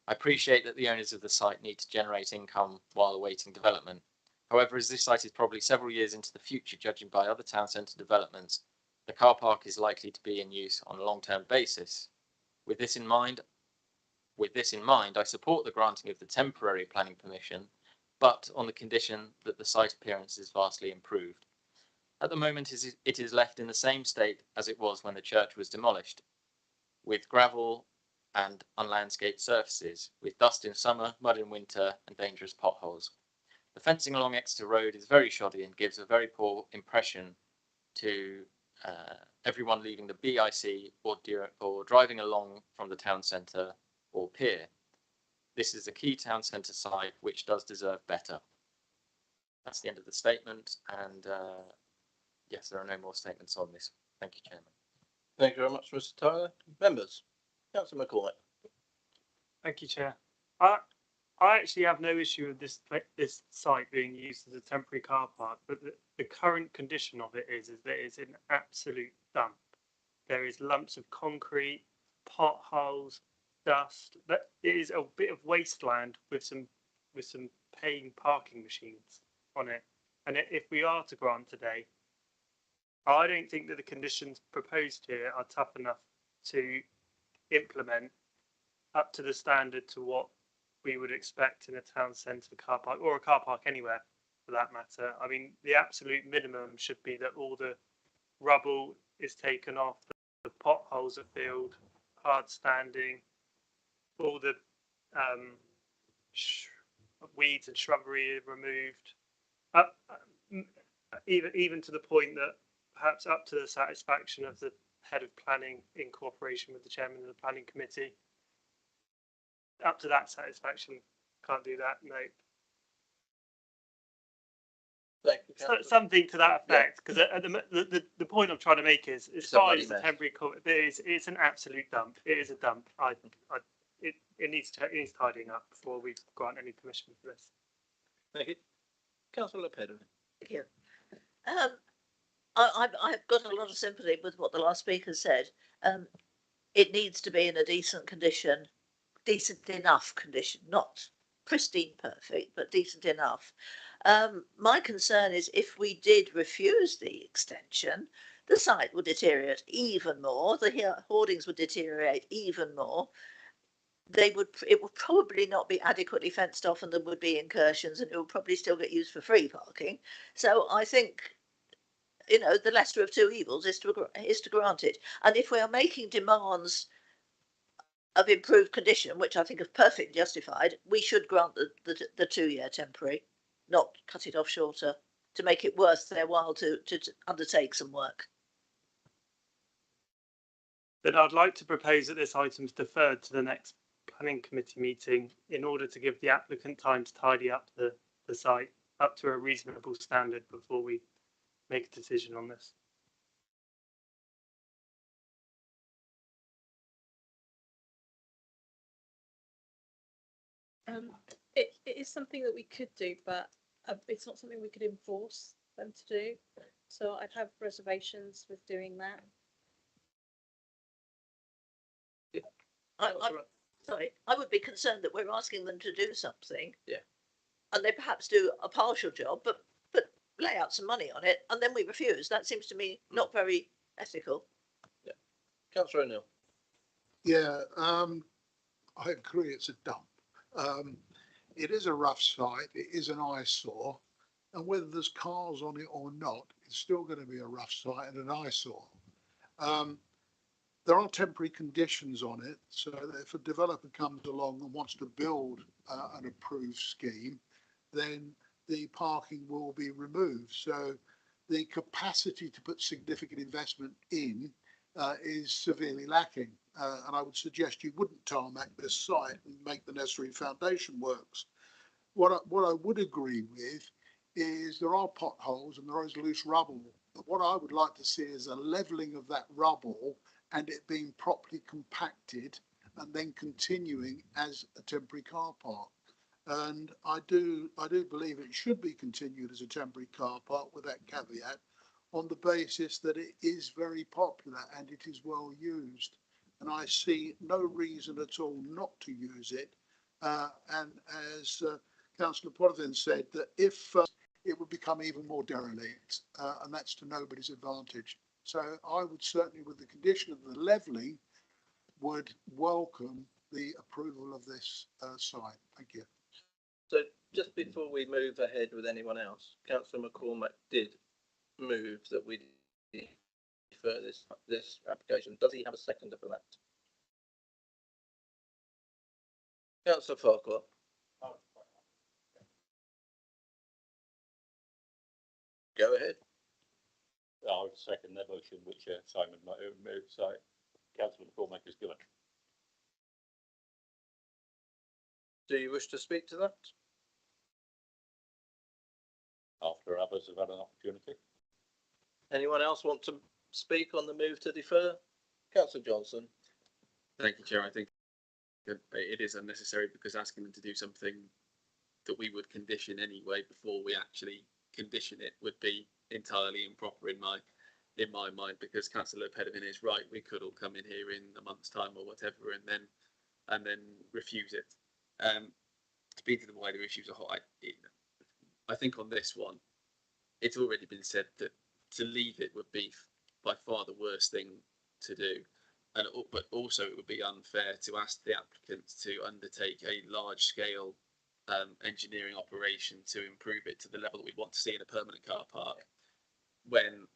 I appreciate that the owners of the site need to generate income while awaiting development. However, as this site is probably several years into the future, judging by other town centre developments, the car park is likely to be in use on a long-term basis. With this in mind, I support the granting of the temporary planning permission, but on the condition that the site appearance is vastly improved. At the moment, it is left in the same state as it was when the church was demolished, with gravel and unlandscaped surfaces, with dust in summer, mud in winter, and dangerous potholes. The fencing along Exeter Road is very shoddy and gives a very poor impression to everyone leaving the BIC or driving along from the town centre or pier. This is a key town centre site which does deserve better. That's the end of the statement, and yes, there are no more statements on this. Thank you, Chairman. Thank you very much, Mr. Tyler. Members, Councillor McCoy. Thank you, Chair. I actually have no issue with this site being used as a temporary car park, but the current condition of it is that it's an absolute dump. There is lumps of concrete, potholes, dust. But it is a bit of wasteland with some paying parking machines on it. And if we are to grant today, I don't think that the conditions proposed here are tough enough to implement up to the standard to what we would expect in a town centre car park, or a car park anywhere for that matter. I mean, the absolute minimum should be that all the rubble is taken off, the potholes are filled, hard standing, all the weeds and shrubbery are removed, even to the point that perhaps up to the satisfaction of the head of planning in cooperation with the chairman of the planning committee. Up to that satisfaction, can't do that, no. Thank you, so, something to that effect, because the point I'm trying to make is, as far as the temporary, it's an absolute dump. It is a dump. It needs tidying up before we grant any permission for this. Thank you, Councillor Pedro. Thank you. I've got a lot of sympathy with what the last speaker said. It needs to be in a decent condition. Decent enough condition, not pristine perfect, but decent enough. My concern is if we did refuse the extension, the site would deteriorate even more, the hoardings would deteriorate even more. It would probably not be adequately fenced off, and there would be incursions, and it would probably still get used for free parking. So I think, you know, the lesser of two evils is to grant it. And if we are making demands of improved condition, which I think is perfectly justified, we should grant the 2-year temporary, not cut it off shorter, to make it worth their while to undertake some work. Then I'd like to propose that this item is deferred to the next planning committee meeting in order to give the applicant time to tidy up the site up to a reasonable standard before we make a decision on this. It is something that we could do, but it's not something we could enforce them to do. So I'd have reservations with doing that. I would be concerned that we're asking them to do something. Yeah. And they perhaps do a partial job, but lay out some money on it, and then we refuse. That seems to me not very ethical. Yeah. Councillor O'Neill. Yeah, I agree it's a dump. It is a rough site, it is an eyesore, and whether there's cars on it or not, it's still going to be a rough site and an eyesore. There are temporary conditions on it, so that if a developer comes along and wants to build an approved scheme, then the parking will be removed. So the capacity to put significant investment in is severely lacking. And I would suggest you wouldn't tarmac this site and make the necessary foundation works. What I would agree with is there are potholes and there is loose rubble. But what I would like to see is a levelling of that rubble and it being properly compacted and then continuing as a temporary car park. And I do believe it should be continued as a temporary car park with that caveat, on the basis that it is very popular and it is well used. And I see no reason at all not to use it. And as Councillor Potvin said, that if it would become even more derelict, and that's to nobody's advantage. So I would certainly, with the condition of the levelling, would welcome the approval of this site. Thank you. So just before we move ahead with anyone else, Councillor McCormack did move that we defer this application. Does he have a seconder for that? Councillor Farquhar. Go ahead. I would second that motion, which Simon might have moved. So Councillor McCormack is given. Do you wish to speak to that? After others have had an opportunity. Anyone else want to speak on the move to defer? Councillor Johnson. Thank you, Chair. I think it is unnecessary because asking them to do something that we would condition anyway before we actually condition it would be entirely improper in my mind, because Councillor Pedevin is right. We could all come in here in a month's time or whatever and then refuse it. Speaking to the wider issues of I think on this one, it's already been said that to leave it would be by far the worst thing to do. But also it would be unfair to ask the applicants to undertake a large scale engineering operation to improve it to the level that we want to see in a permanent car park, when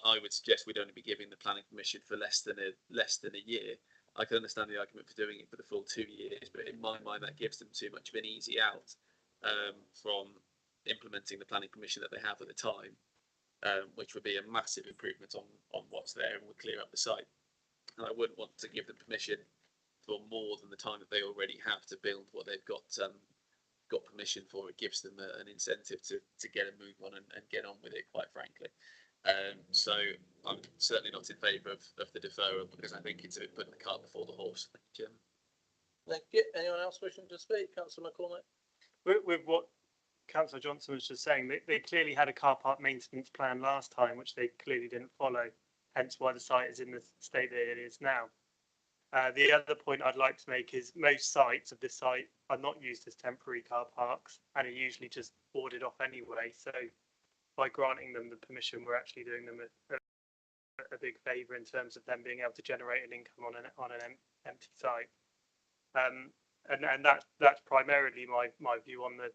I would suggest we'd only be giving the planning permission for less than a year. I can understand the argument for doing it for the full 2 years, but in my mind that gives them too much of an easy out from implementing the planning permission that they have at the time, which would be a massive improvement on what's there and would clear up the site. And I wouldn't want to give them permission for more than the time that they already have to build what they've got permission for. It gives them an incentive to get a move on and get on with it, quite frankly. So I'm certainly not in favour of the deferral, because I think it's a bit putting the cart before the horse. Thank you, Chairman. Thank you. Anyone else wishing to speak? Councillor McCormack. With what Councillor Johnson was just saying, they clearly had a car park maintenance plan last time, which they clearly didn't follow, hence why the site is in the state that it is now. The other point I'd like to make is most sites of this site are not used as temporary car parks and are usually just boarded off anyway. So by granting them the permission, we're actually doing them a big favour in terms of them being able to generate an income on an empty site. And that's primarily my view on the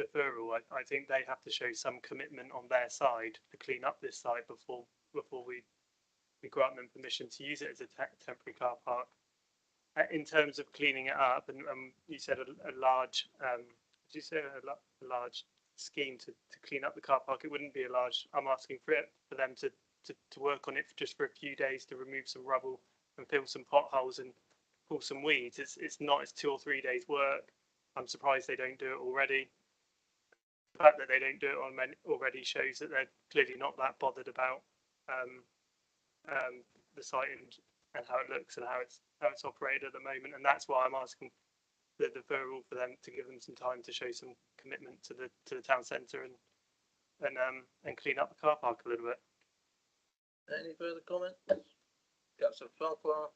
deferral. I think they have to show some commitment on their side to clean up this site before we grant them permission to use it as a temporary car park. In terms of cleaning it up, and you said a large, did you say a large scheme to clean up the car park? It wouldn't be a large. I'm asking for them to work on it just for a few days to remove some rubble and fill some potholes and pull some weeds. It's 2 or 3 days work. I'm surprised they don't do it already. The fact that they don't do it already shows that they're clearly not that bothered about the site and how it looks and how it's operated at the moment. And that's why I'm asking the deferral, for them to give them some time to show some commitment to the town centre and clean up the car park a little bit. Any further comments? Councillor Farquhar.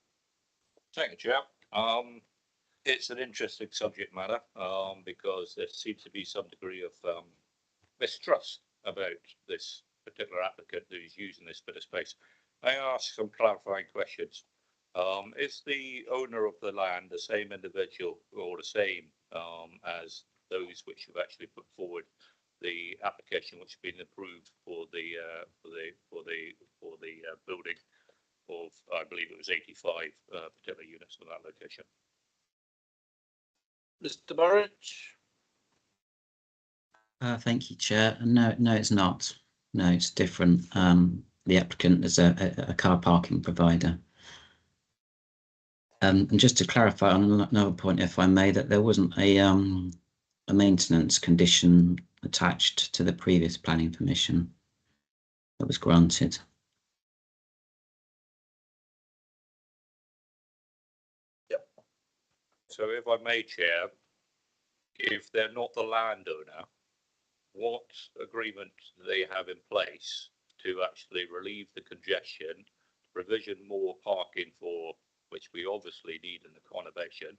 Thank you, Chair. It's an interesting subject matter because there seems to be some degree of mistrust about this particular applicant who's using this bit of space. May I ask some clarifying questions? Is the owner of the land the same individual or the same as those which have actually put forward the application which has been approved for the building of, I believe it was 85 particular units on that location? Mr. Barrack. Thank you, Chair. No, it's not. No, it's different. The applicant is a car parking provider. And just to clarify on another point, if I may, that there wasn't a maintenance condition attached to the previous planning permission that was granted. So if I may, Chair, if they're not the landowner, what agreement do they have in place to actually relieve the congestion, provision more parking for which we obviously need in the conurbation?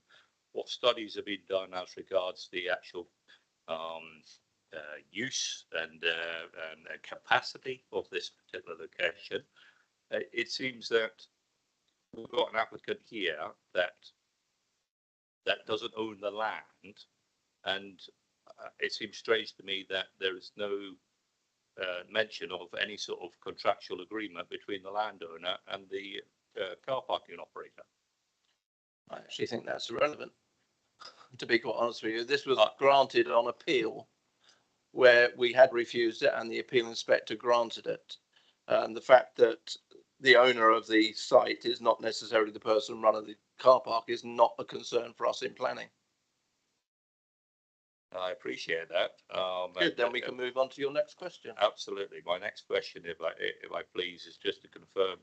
What studies have been done as regards the actual use and capacity of this particular location? It seems that we've got an applicant here that doesn't own the land, and it seems strange to me that there is no mention of any sort of contractual agreement between the landowner and the car parking operator. I actually think that's irrelevant, to be quite honest with you. This was granted on appeal where we had refused it and the appeal inspector granted it. And the fact that the owner of the site is not necessarily the person running the car park is not a concern for us in planning. I appreciate that. Good, then we can move on to your next question. Absolutely. My next question, if I please, is just to confirm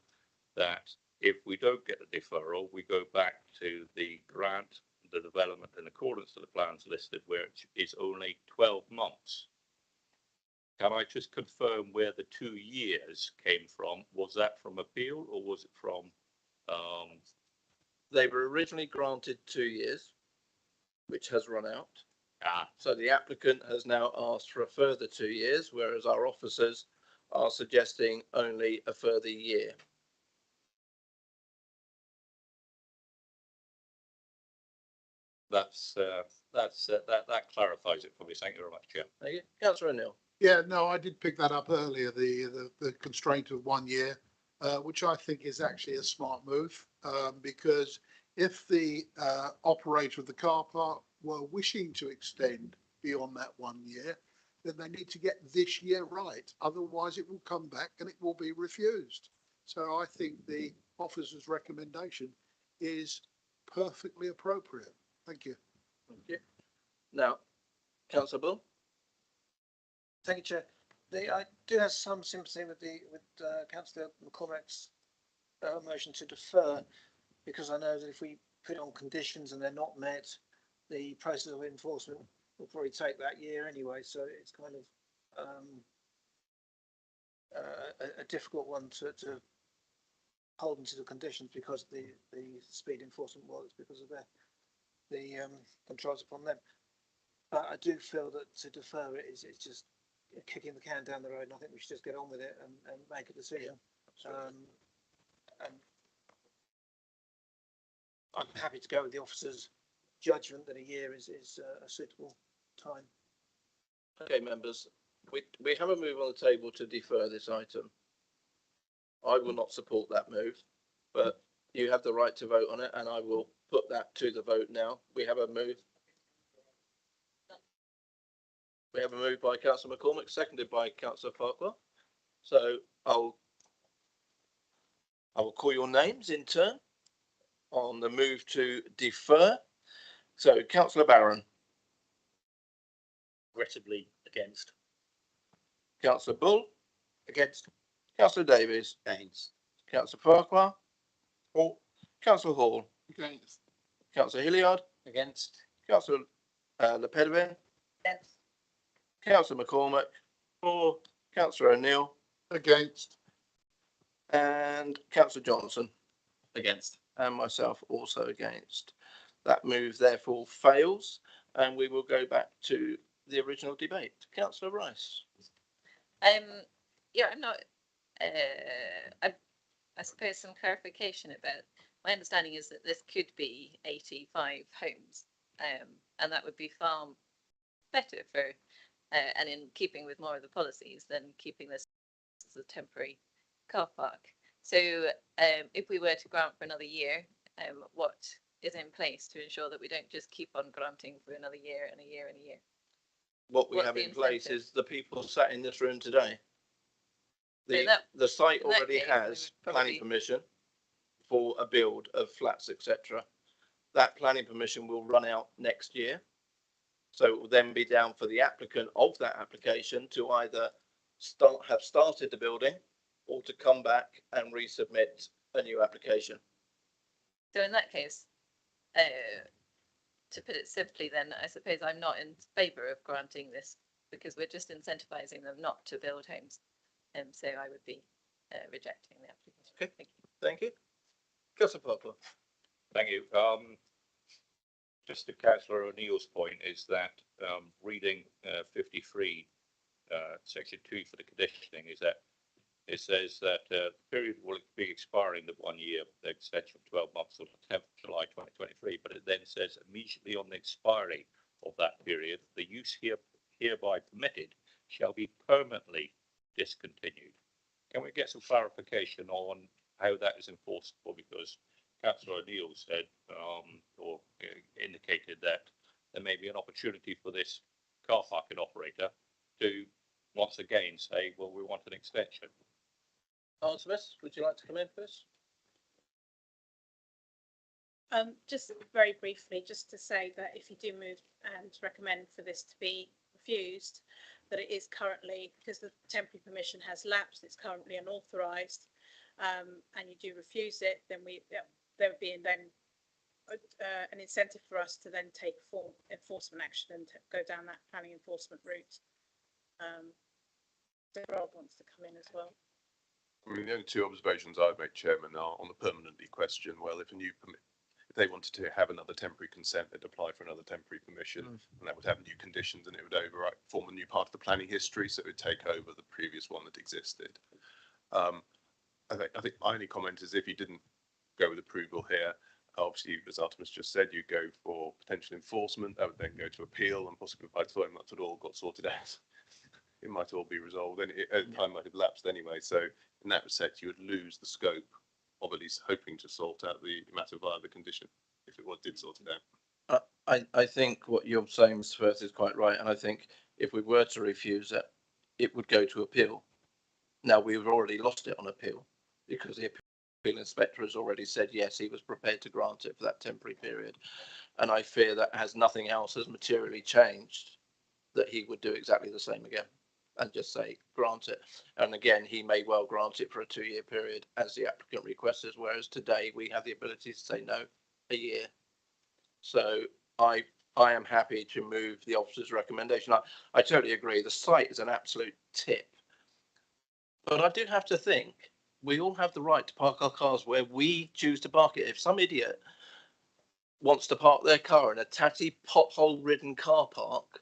that if we don't get the deferral, we go back to the grant, the development in accordance to the plans listed, which is only 12 months. Can I just confirm where the 2 years came from? Was that from appeal or was it from? They were originally granted 2 years, which has run out. So the applicant has now asked for a further 2 years, whereas our officers are suggesting only a further year. That clarifies it for me. Thank you very much, Chair. Thank you. Councillor O'Neill. Yeah, no, I did pick that up earlier, the constraint of 1 year, which I think is actually a smart move, because if the operator of the car park were wishing to extend beyond that 1 year, then they need to get this year right. Otherwise, it will come back and it will be refused. So I think the officer's recommendation is perfectly appropriate. Thank you. Thank you. Now, Councillor Bull. Thank you, Chair. I do have some sympathy with Councillor McCormack's motion to defer, because I know that if we put on conditions and they're not met, the process of enforcement will probably take that year anyway. So it's kind of a difficult one to hold them to the conditions, because the speed enforcement was because of the controls upon them. But I do feel that to defer it is just kicking the can down the road, and I think we should just get on with it and make a decision. And I'm happy to go with the officer's judgment that a year is a suitable time. Okay, members, we have a move on the table to defer this item. I will not support that move, but you have the right to vote on it, and I will put that to the vote now. We have a move. We have a move by Councillor McCormack, seconded by Councillor Farquhar. So I will call your names in turn on the move to defer. So Councillor Barron. Regrettably against. Councillor Bull. Against. Councillor Davies. Against. Councillor Farquhar. Or Councillor Hall. Against. Councillor Hilliard. Against. Councillor Lepedevin. Against. Councillor McCormack. For. Councillor O'Neill. Against. And Councillor Johnson. Against. And myself also against. That move therefore fails, and we will go back to the original debate. Councillor Rice. Yeah, I'm not. I suppose some clarification about. My understanding is that this could be 85 homes, and that would be far better for, and in keeping with more of the policies than keeping this as a temporary car park. So, if we were to grant for another year, what is in place to ensure that we don't just keep on granting for another year and a year and a year? what we What's have the in place incentive? is the people sat in this room today. So that- The site in that already case, we has would planning probably- permission for a build of flats, etc. That planning permission will run out next year. So it will then be down for the applicant of that application to either have started the building or to come back and resubmit a new application. So in that case, to put it simply, then I suppose I'm not in favour of granting this because we're just incentivising them not to build homes. So I would be rejecting the application. Okay. Thank you. Thank you. Councillor Parker. Thank you. Just to Councillor O'Neill's point is that reading 53, section 2 for the conditioning is that it says that the period will be expiring the 1 year, the extension of 12 months till the 10th of July 2023, but it then says immediately on the expiry of that period, the use hereby permitted shall be permanently discontinued. Can we get some clarification on how that is enforceable? Because Councillor O'Neill said or indicated that there may be an opportunity for this car parking operator to once again say, well, we want an extension. Smith, would you like to come in first? Just very briefly, just to say that if you do move and recommend for this to be refused, that it is currently, because the temporary permission has lapsed, it's currently unauthorised, and you do refuse it, then there would be then an incentive for us to then take enforcement action and go down that planning enforcement route. Rob wants to come in as well. I mean, the only two observations I've made, Chairman, are on the permanently question. Well, if they wanted to have another temporary consent, they'd apply for another temporary permission, and that would have new conditions, and it would form a new part of the planning history, so it would take over the previous one that existed. I think my only comment is if you didn't go with approval here, obviously, as Artemis just said, you go for potential enforcement. That would then go to appeal, and possibly by the time that all got sorted out, it might all be resolved, and time might have lapsed anyway. So in that respect, you would lose the scope of at least hoping to sort out the matter via the condition, if it did sort it out. I think what you're saying, Mr. Firth, is quite right, and I think if we were to refuse it, it would go to appeal. Now, we've already lost it on appeal because the appeal inspector has already said yes, he was prepared to grant it for that temporary period, and I fear that as nothing else has materially changed, that he would do exactly the same again and just say grant it. And again, he may well grant it for a 2-year period as the applicant requests, whereas today we have the ability to say no, a year. So I am happy to move the officer's recommendation. I totally agree. The site is an absolute tip. But I do have to think we all have the right to park our cars where we choose to park it. If some idiot wants to park their car in a tatty pothole-ridden car park,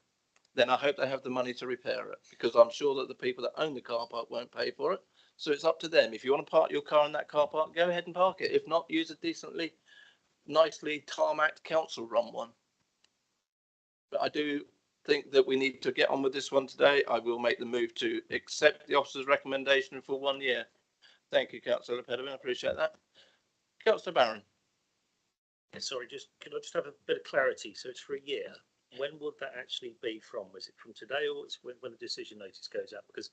then I hope they have the money to repair it, because I'm sure that the people that own the car park won't pay for it. So it's up to them. If you want to park your car in that car park, go ahead and park it. If not, use a decently, nicely tarmacked council-run one. But I do think that we need to get on with this one today. I will make the move to accept the officer's recommendation for 1 year. Thank you, Councillor Pedderman. I appreciate that. Councillor Barron. Yeah, sorry, can I just have a bit of clarity? So it's for a year. When would that actually be from? Is it from today, or it's when the decision notice goes out? Because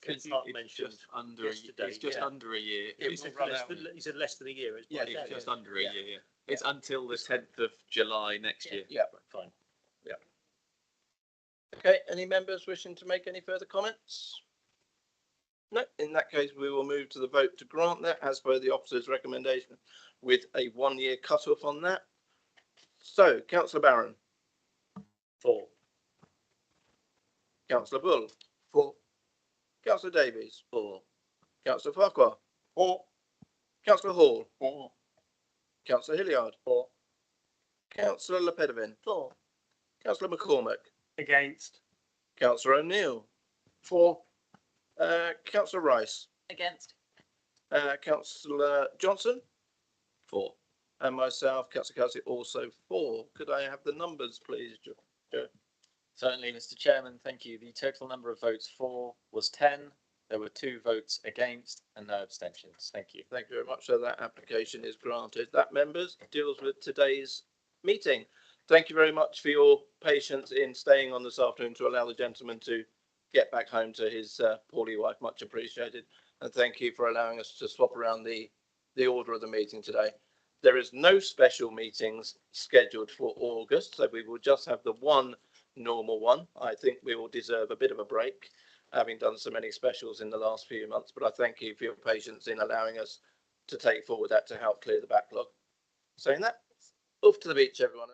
It's mentioned just under yesterday. It's just under a year. He said less than a year. It's It's just under a year. It's until the 10th of July next year. Yeah, fine. Yeah. Okay. Any members wishing to make any further comments? No. In that case, we will move to the vote to grant that as per the officer's recommendation, with a 1 year cut-off on that. So, Councillor Barron. 4. Councillor Bull. 4. Councillor Davies. 4. Councillor Farquhar. 4. Councillor Hall. 4. Councillor Hilliard. 4. Councillor Le Pedevin. 4. Councillor McCormick. Against. Councillor O'Neill. 4. Councillor Rice. Against. Councillor Johnson. 4. And myself, Councillor Kelsey, also 4. Could I have the numbers, please, Joe? Certainly, Mr. Chairman, thank you. The total number of votes for was 10. There were 2 votes against and no abstentions. Thank you. Thank you very much. So that application is granted. That, members, deals with today's meeting. thank you very much for your patience in staying on this afternoon to allow the gentleman to get back home to his poorly wife. Much appreciated. And thank you for allowing us to swap around the order of the meeting today. There is no special meetings scheduled for August, so we will just have the one normal one. I think we will deserve a bit of a break, having done so many specials in the last few months, but I thank you for your patience in allowing us to take forward that to help clear the backlog. Saying that, off to the beach, everyone.